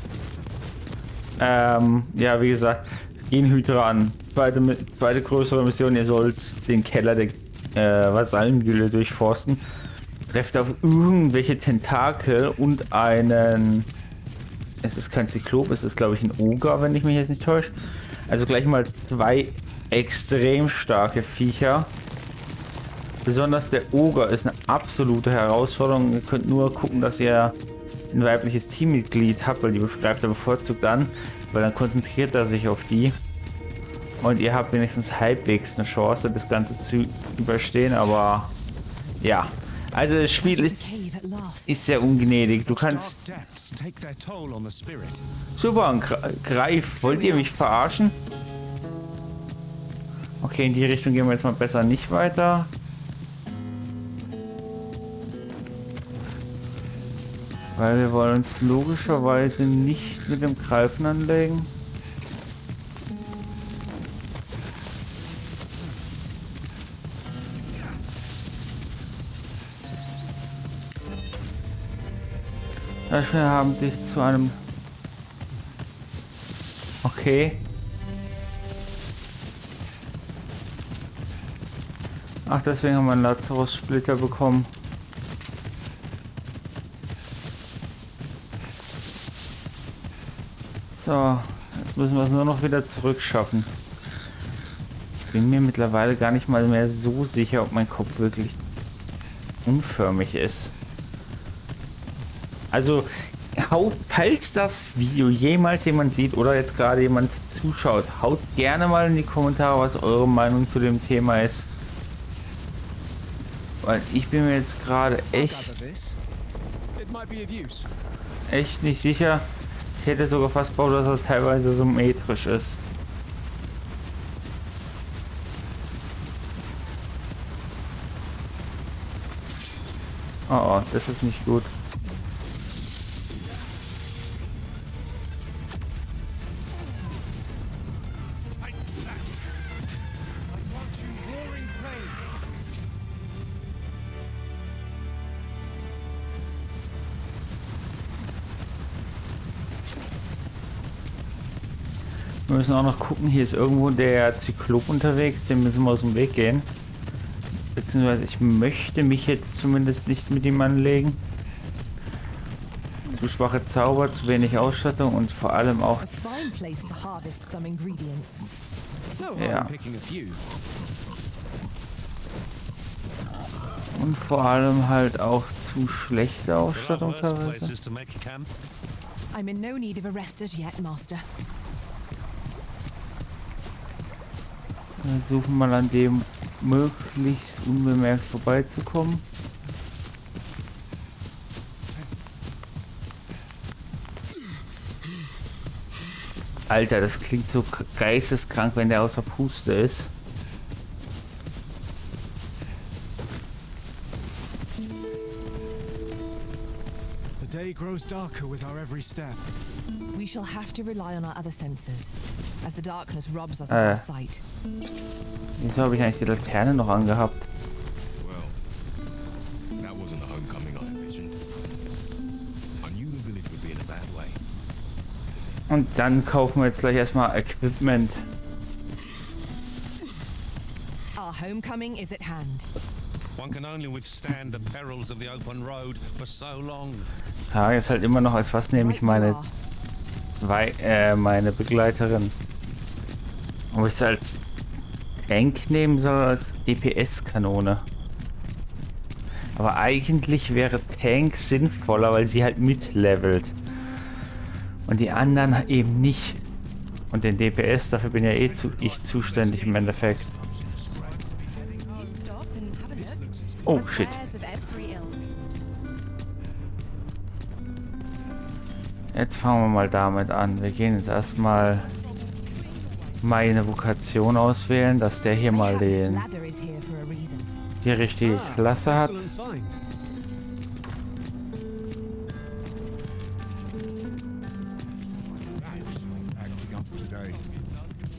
Ja, wie gesagt, gehen Hydra an. Zweite größere Mission, ihr sollt den Keller der Vasallengilde durchforsten. Trefft auf irgendwelche Tentakel und einen... Es ist kein Zyklop, es ist glaube ich ein Oger, wenn ich mich jetzt nicht täusche. Also gleich mal 2 extrem starke Viecher. Besonders der Oger ist eine absolute Herausforderung. Ihr könnt nur gucken, dass ihr ein weibliches Teammitglied habt, weil die greift er bevorzugt an, weil dann konzentriert er sich auf die. Und ihr habt wenigstens halbwegs eine Chance, das Ganze zu überstehen, aber ja. Also das Spiel ist sehr ungnädig. Du kannst... Super, ein Greif. Wollt ihr mich verarschen? Okay, in die Richtung gehen wir jetzt mal besser nicht weiter. Weil wir wollen uns logischerweise nicht mit dem Greifen anlegen. Dafür haben sich zu einem... Okay. Ach, deswegen haben wir einen Lazarus-Splitter bekommen. So, jetzt müssen wir es nur noch wieder zurückschaffen. Ich bin mir mittlerweile gar nicht mal mehr so sicher, ob mein Kopf wirklich unförmig ist. Also, falls das Video jemals jemand sieht oder jetzt gerade jemand zuschaut, haut gerne mal in die Kommentare, was eure Meinung zu dem Thema ist. Weil ich bin mir jetzt gerade echt nicht sicher. Ich hätte sogar fast gebaut, dass er teilweise so metrisch ist. Oh, das ist nicht gut. Wir müssen auch noch gucken, hier ist irgendwo der Zyklop unterwegs, den müssen wir aus dem Weg gehen. Beziehungsweise ich möchte mich jetzt zumindest nicht mit ihm anlegen. Zu schwache Zauber, zu wenig Ausstattung und vor allem auch... Ja. Und vor allem halt auch zu schlechte Ausstattung teilweise. I'm in no need of a rest as yet, Master. Wir versuchen mal an dem möglichst unbemerkt vorbeizukommen. Alter, das klingt so geisteskrank, wenn der außer Puste ist. The day grows darker with our every step. We shall have to rely on our other senses, as the darkness robs us of our sight. Wieso habe ich eigentlich die Laterne noch angehabt? Und dann kaufen wir jetzt gleich erstmal Equipment. Our homecoming is at hand. One can only withstand the perils of the open road for so long. Ja, ist halt immer noch, als was nehme ich meine Begleiterin. Ob ich sie als Tank nehmen soll oder als DPS-Kanone. Aber eigentlich wäre Tank sinnvoller, weil sie halt mitlevelt. Und die anderen eben nicht. Und den DPS, dafür bin ja ich zuständig im Endeffekt. Oh, shit. Jetzt fangen wir mal damit an. Wir gehen jetzt erstmal meine Vokation auswählen, dass der hier mal die richtige Klasse hat.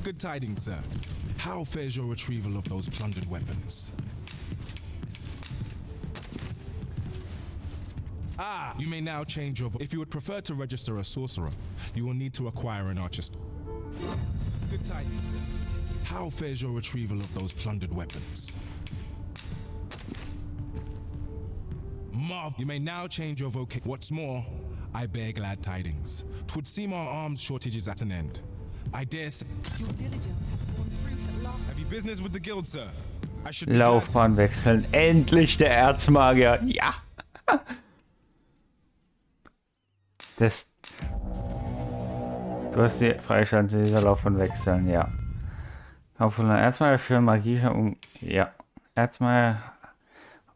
Good tidings, sir. How fares your retrieval of those plundered weapons? Ah, you may now change your... If you would prefer to register a sorcerer, you will need to acquire an archer. Good tidings, sir. How fares your retrieval of those plundered weapons? Marv, you may now change your vocation. What's more, I bear glad tidings. 'Twould seem our arms shortage is at an end. I dare say... Your diligence hath borne fruit at last. Have you business with the guild, sir? I should... Laufbahn wechseln. Endlich der Erzmagier. Ja. Das... Du hast die Freistand in dieser Laufbahn wechseln, ja. Aufrütteln. Erzmagier für Magie. Ja. Erzmagier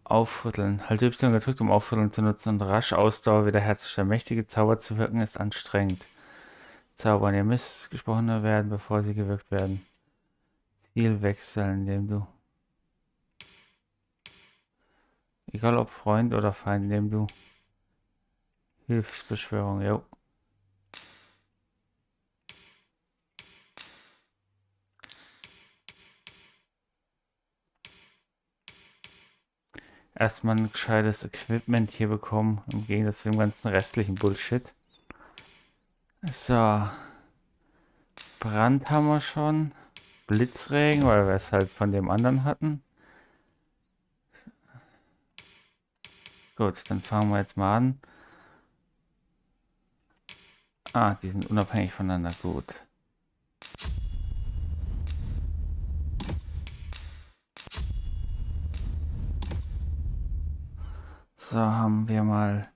aufrütteln. Halt Y gedrückt, um aufrütteln zu nutzen und rasch Ausdauer wiederherzustellen. Mächtige Zauber zu wirken ist anstrengend. Zaubern, ihr müsst gesprochener werden, bevor sie gewirkt werden. Ziel wechseln, indem du... Egal ob Freund oder Feind, indem du... Hilfsbeschwörung, jo. erstmal ein gescheites Equipment hier bekommen, im Gegensatz zu dem ganzen restlichen Bullshit. So. Brand haben wir schon. Blitzregen, weil wir es halt von dem anderen hatten. Gut, dann fangen wir jetzt mal an. Ah, die sind unabhängig voneinander. Gut. So, haben wir mal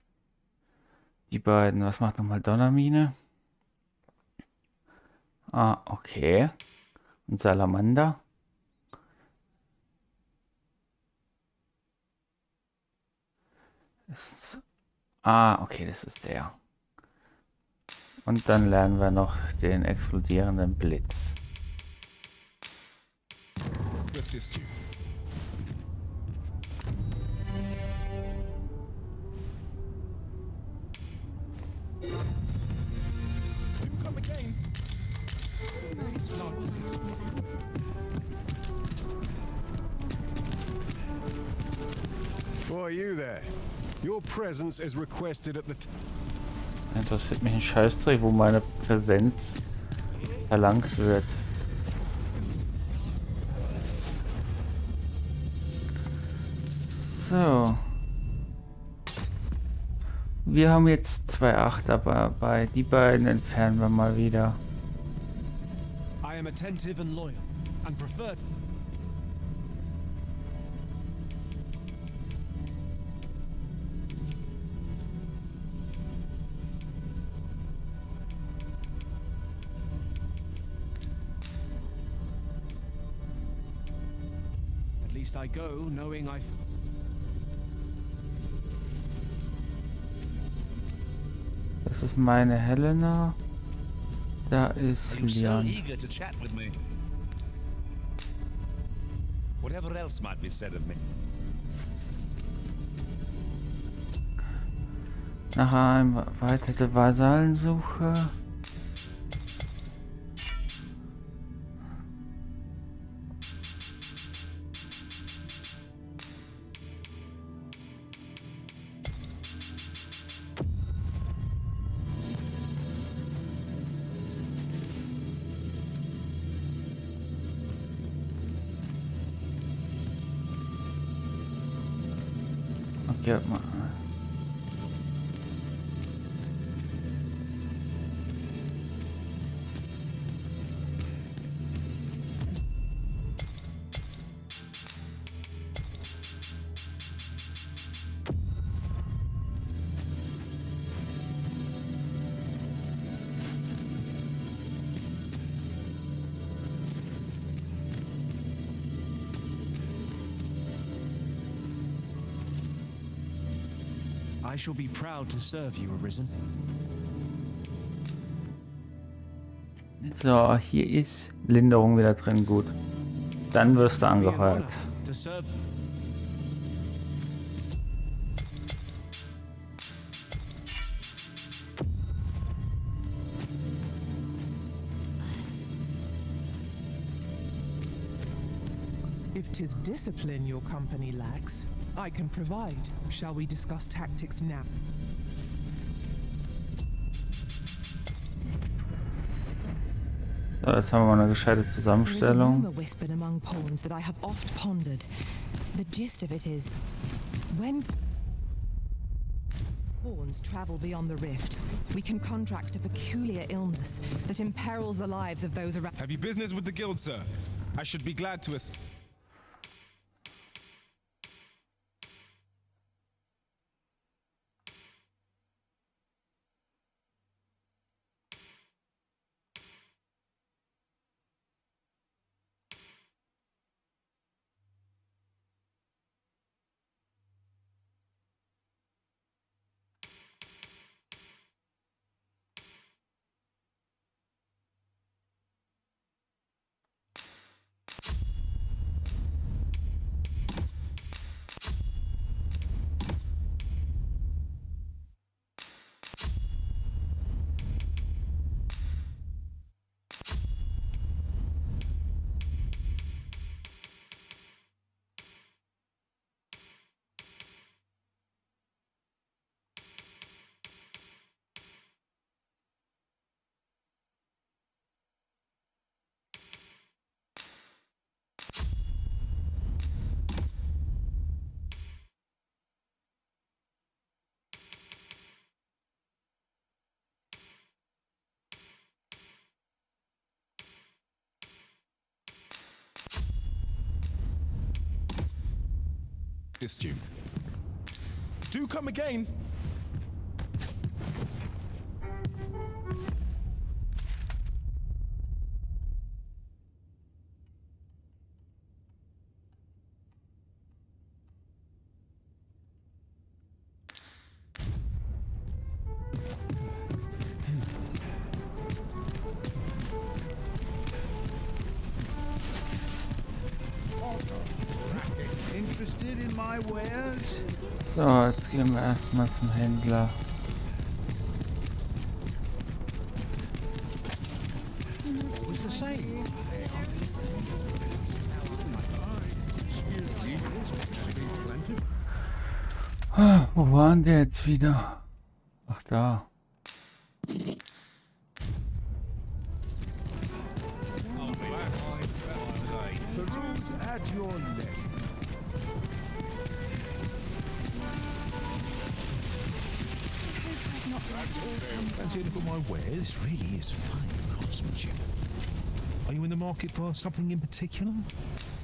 die beiden. Was macht nochmal Donnermine? Ah, okay. Und Salamander. Okay, das ist der. Und dann lernen wir noch den explodierenden Blitz. Assist you. You come again. Who are you there? Your presence is requested at the Interessiert mich ein Scheißdreck, wo meine Präsenz verlangt wird. So. Wir haben jetzt 2,8 dabei. Die beiden entfernen wir mal wieder. I am attentive and loyal, and prefer. At least I go knowing I. Das ist meine Helena. Da ist I'm so Leon. eager to chat with me. Whatever else might be said of me. Nach einer erweiterten Vasallensuche. Okay, mal. I shall be proud to serve you, Arisen. So, hier ist Linderung wieder drin. Gut. Dann wirst du Be an angeheuert. honor to serve. If 'tis discipline your company lacks, I can provide. Shall we discuss tactics now? So, jetzt haben wir mal eine gescheite There is a Zusammenstellung. rumor whispered among pawns that I have oft pondered. The gist of it is, when pawns travel beyond the rift, we can contract a peculiar illness that imperils the lives of those around. Have you business with the guild, sir? I should be glad to assist. Augustine. Do come again. Interested in my wares? So, jetzt gehen wir erstmal zum Händler. It's the same. Ah, wo waren der jetzt wieder? Ach, da. The room's at your left. Fancy a look at my wares? This really is fine craftsmanship. Are you in the market for something in particular?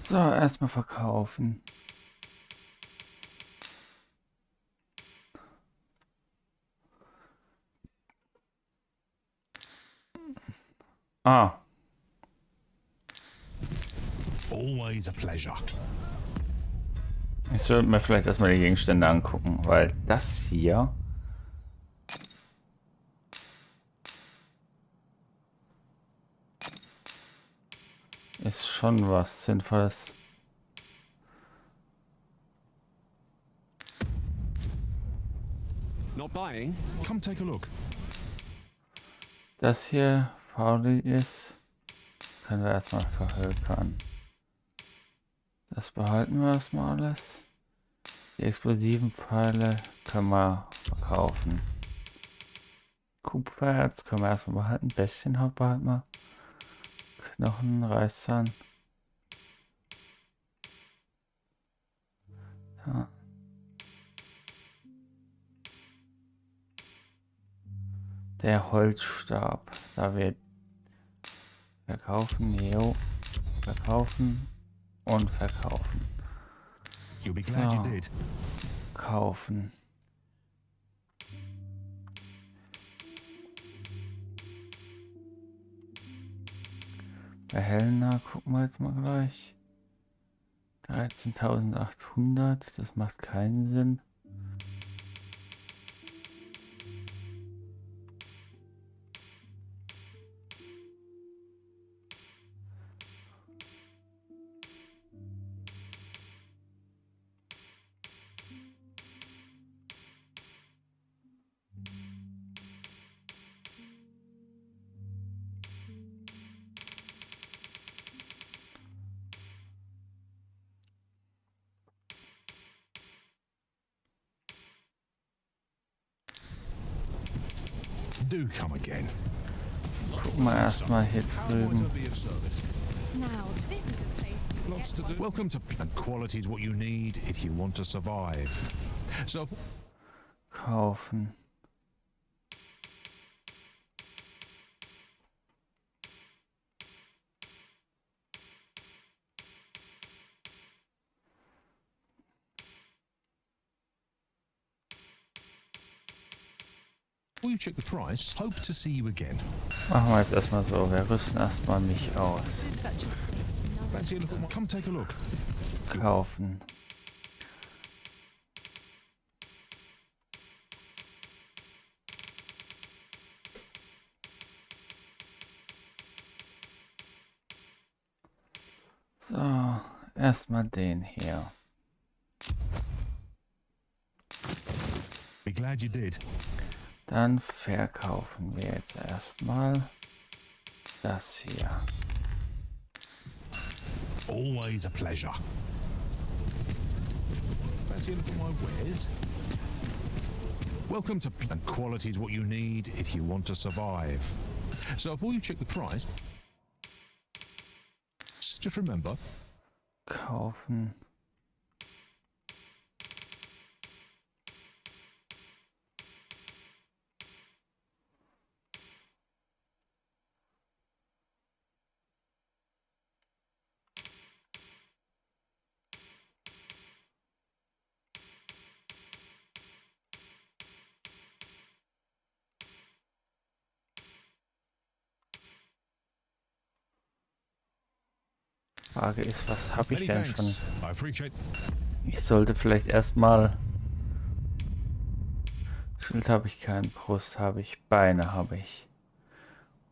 So, erstmal verkaufen. Ah. Always a pleasure. Ich sollte mir vielleicht erstmal die Gegenstände angucken, weil das hier ist schon was Sinnvolles. Not buying? Come take a look. Das hier faul ist, können wir erstmal verhökern. Das behalten wir erstmal alles. Die explosiven Pfeile können wir verkaufen. Kupfererz können wir erstmal behalten. Bestienhaut behalten wir. Knochen, Reißzahn. Ja. Der Holzstab. Da wird verkaufen, jo. Verkaufen und verkaufen. You'll be glad you did. Kaufen. Bei Helena gucken wir jetzt mal gleich. 13.800, das macht keinen Sinn. Do come again. Gucken wir erstmal hier drüben. Now, this is a place to Lots to do. Welcome to and quality is what you need if you want to survive. So Kaufen. will you check the price? Hope to see you again. Machen wir jetzt erstmal so. Wir rüsten erstmal mich aus. Fancy a look at my... Come take a look. Kaufen. So, erstmal den hier. Be glad you did. Dann verkaufen wir jetzt erstmal das hier. Always a pleasure. Fancy a look at my wares? Welcome to... And quality is what you need if you want to survive. So before you check the price, just remember... Kaufen. Frage ist, was habe ich denn schon? I appreciate. Ich sollte vielleicht erstmal... Schild habe ich keinen, Brust habe ich, Beine habe ich.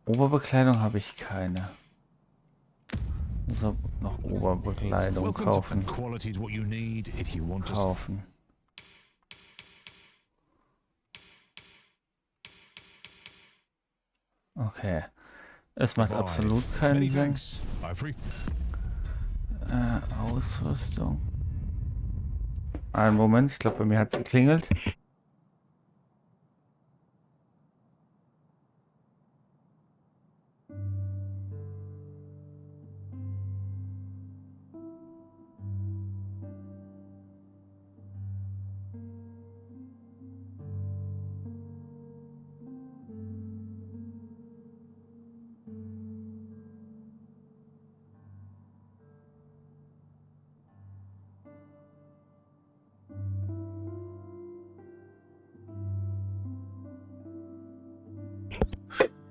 Oberbekleidung habe ich keine. So, noch Oberbekleidung kaufen. Kaufen. Okay. Es macht absolut keinen Sinn. Ausrüstung. Einen Moment, ich glaube, bei mir hat es geklingelt.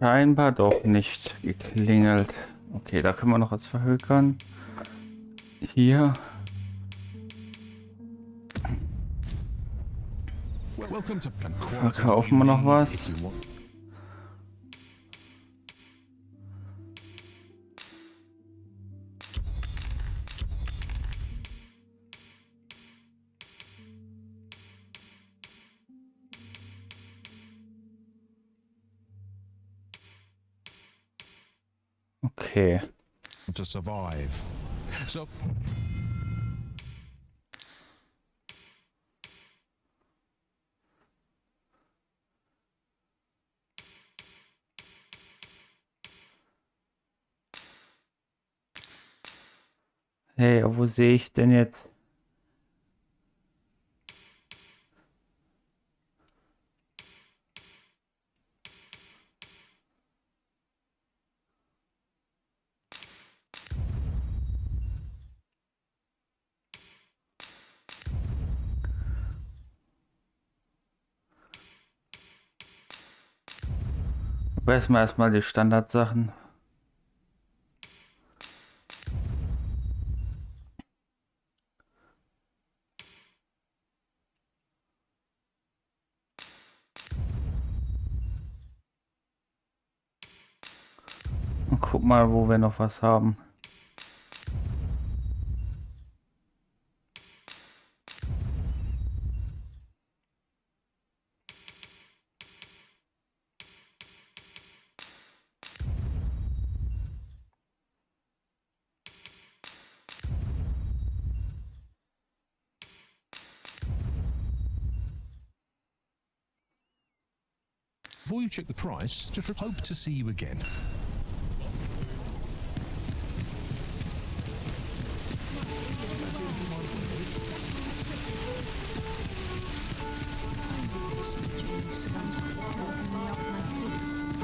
Scheinbar doch nicht geklingelt. Okay, da können wir noch was verhökern. Hier. Verkaufen wir noch was. Okay. To survive. So. Hey, wo sehe ich denn jetzt? Aber erstmal die Standardsachen. Und guck mal, wo wir noch was haben. Before you check the price, just hope to see you again.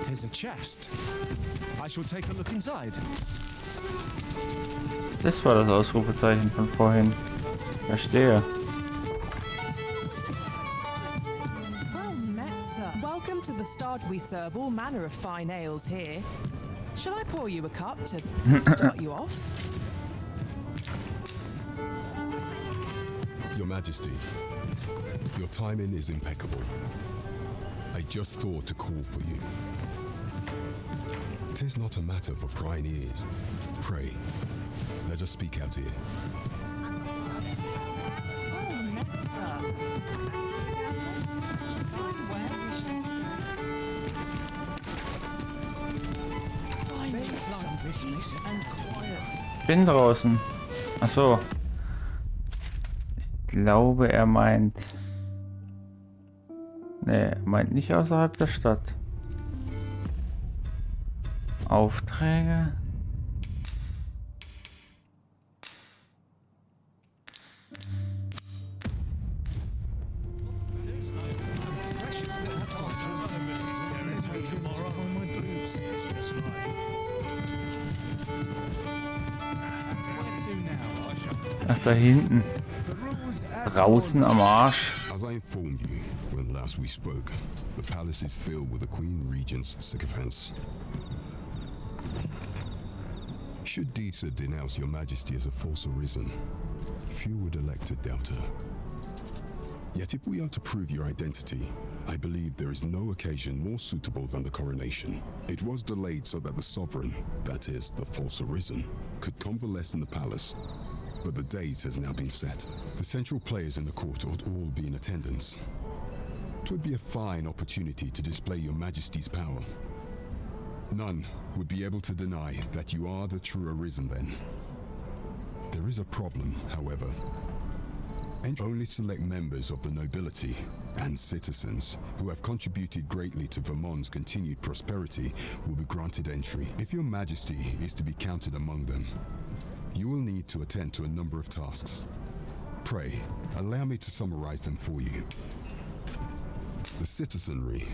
Tis a chest. I shall take a look inside. Das war das Ausrufezeichen von vorhin. Verstehe. Welcome to the start. We serve all manner of fine ales here. Shall I pour you a cup to start you off? Your Majesty, your timing is impeccable. I just thought to call for you. 'Tis not a matter for prying ears. Pray, let us speak out here. Bin draußen. Ach so. Ich glaube, er meint... Nee, er meint nicht außerhalb der Stadt. Aufträge. Ach, da hinten. Draußen am Arsch. As I informed you when last we spoke, the palace is filled with the Queen Regent's sycophants. Should Disa denounce your majesty as a false arisen, few would elect to doubt her. Yet if we are to prove your identity, I believe there is no occasion more suitable than the coronation. It was delayed so that the sovereign, that is, the false arisen, could convalesce in the palace, but the date has now been set. The central players in the court ought all be in attendance. It would be a fine opportunity to display your majesty's power. None would be able to deny that you are the true arisen then. There is a problem, however. And only select members of the nobility and citizens who have contributed greatly to Vermont's continued prosperity will be granted entry. If your majesty is to be counted among them, you will need to attend to a number of tasks. Pray, allow me to summarize them for you. The citizenry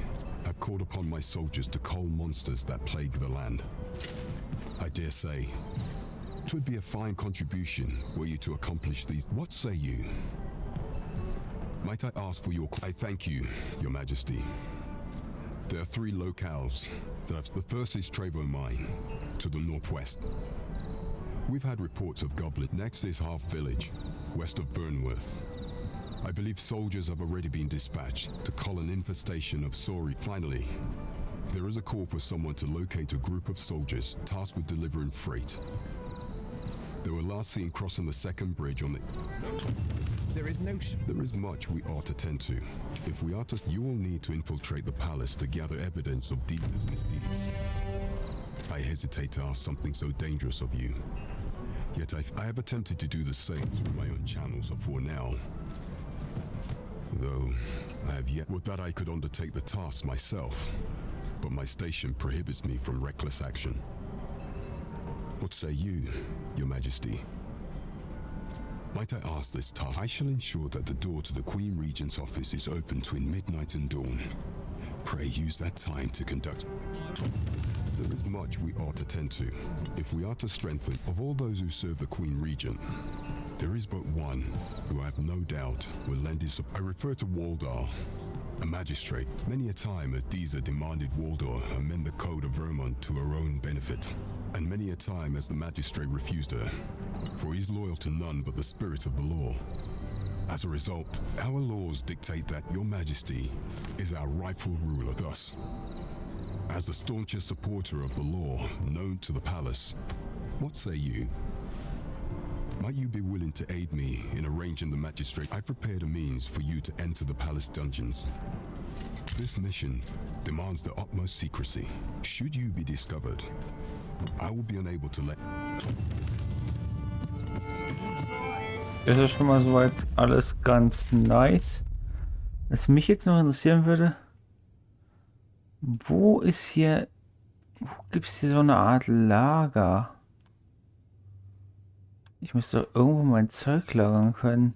have called upon my soldiers to cull monsters that plague the land. I dare say, 'twould be a fine contribution were you to accomplish these. What say you? Might I ask for your... I thank you, your majesty. There are 3 locales that I've... The first is Trevo Mine, to the northwest. We've had reports of goblin. Next is Half Village, west of Burnworth. I believe soldiers have already been dispatched to cull an infestation of Sori. Finally, there is a call for someone to locate a group of soldiers tasked with delivering freight. They were last seen crossing the second bridge on the... There is no... There is much we ought to tend to. If we are to... You will need to infiltrate the palace to gather evidence of Disa's misdeeds. I hesitate to ask something so dangerous of you. Yet I have attempted to do the same through my own channels afore now. Though I have yet... Would that I could undertake the task myself, but my station prohibits me from reckless action. What say you, your majesty? Might I ask this task? I shall ensure that the door to the Queen Regent's office is open between midnight and dawn. Pray use that time to conduct... There is much we ought to tend to. If we are to strengthen... Of all those who serve the Queen Regent, there is but one who I have no doubt will lend his... I refer to Waldar, a magistrate. Many a time has Disa demanded Waldar amend the code of Vermont to her own benefit. And many a time has the magistrate refused her, for he is loyal to none but the spirit of the law. As a result, our laws dictate that your majesty is our rightful ruler. Thus, as the staunchest supporter of the law known to the palace, what say you? Might you be willing to aid me in arranging the magistrate? I've prepared a means for you to enter the palace dungeons. This mission demands the utmost secrecy. Should you be discovered, I will be unable to let... Ist ja schon mal soweit alles ganz nice. Was mich jetzt noch interessieren würde, wo ist hier, wo gibt es hier so eine Art Lager? Ich müsste doch irgendwo mein Zeug lagern können.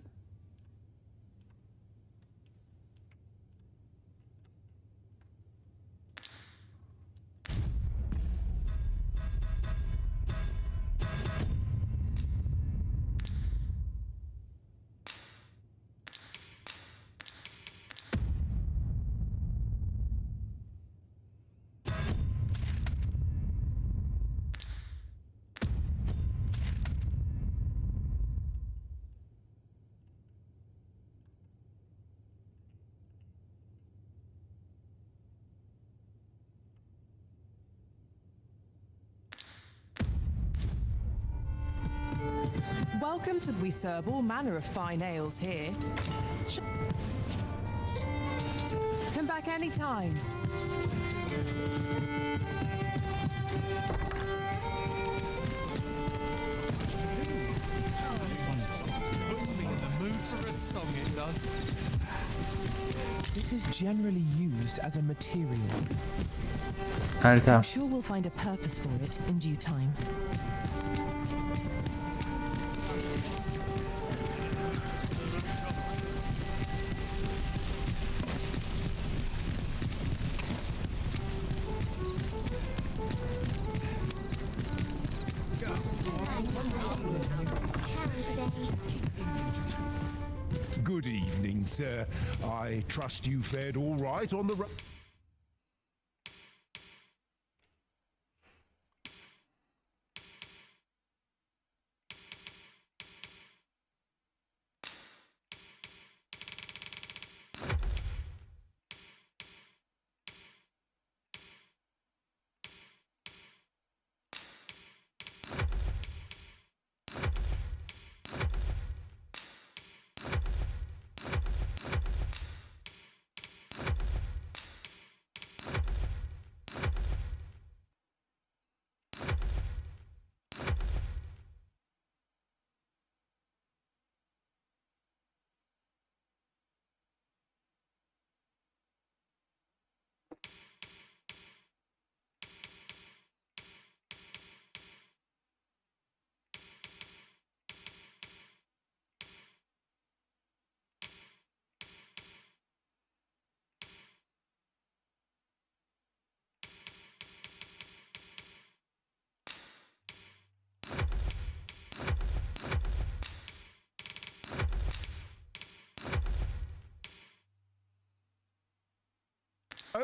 Welcome to... We serve all manner of fine ales here. Come back anytime. Puts me in the mood for a song, it does. It is generally used as a material. Alter. I'm sure we'll find a purpose for it in due time. Good evening, sir. I trust you fared all right on the...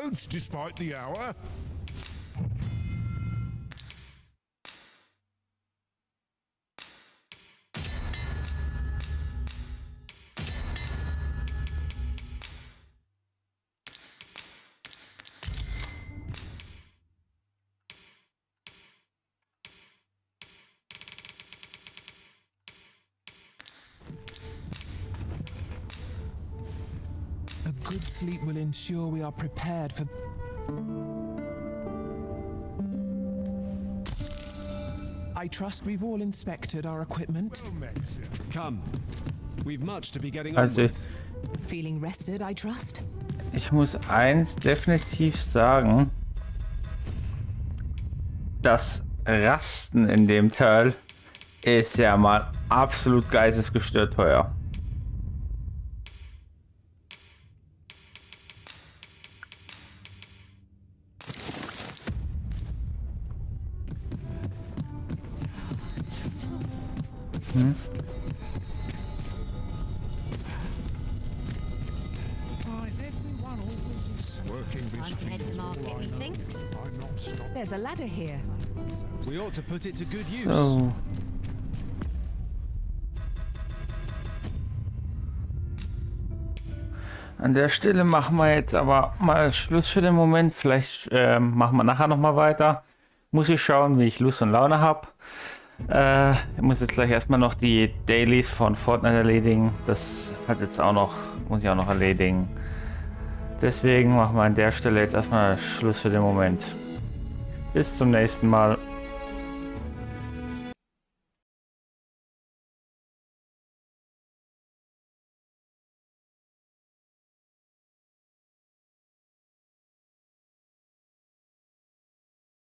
roads despite the hour. A good sleep will ensure we are prepared for... I trust we've all inspected our equipment. Come. We've much to be getting on Also, with. Feeling rested, I trust? ich muss eins definitiv sagen. Das Rasten in dem Teil ist ja mal absolut geistesgestört teuer. Hm? Time to head to market, methinks. There's a ladder here. We ought to put it to good use. So. An der Stelle machen wir jetzt aber mal Schluss für den Moment. Vielleicht machen wir nachher nochmal weiter. Muss ich schauen, wie ich Lust und Laune habe. Ich muss jetzt gleich erstmal noch die Dailies von Fortnite erledigen. Das hat jetzt auch noch, muss ich auch noch erledigen. Deswegen machen wir an der Stelle jetzt erstmal Schluss für den Moment. Bis zum nächsten Mal.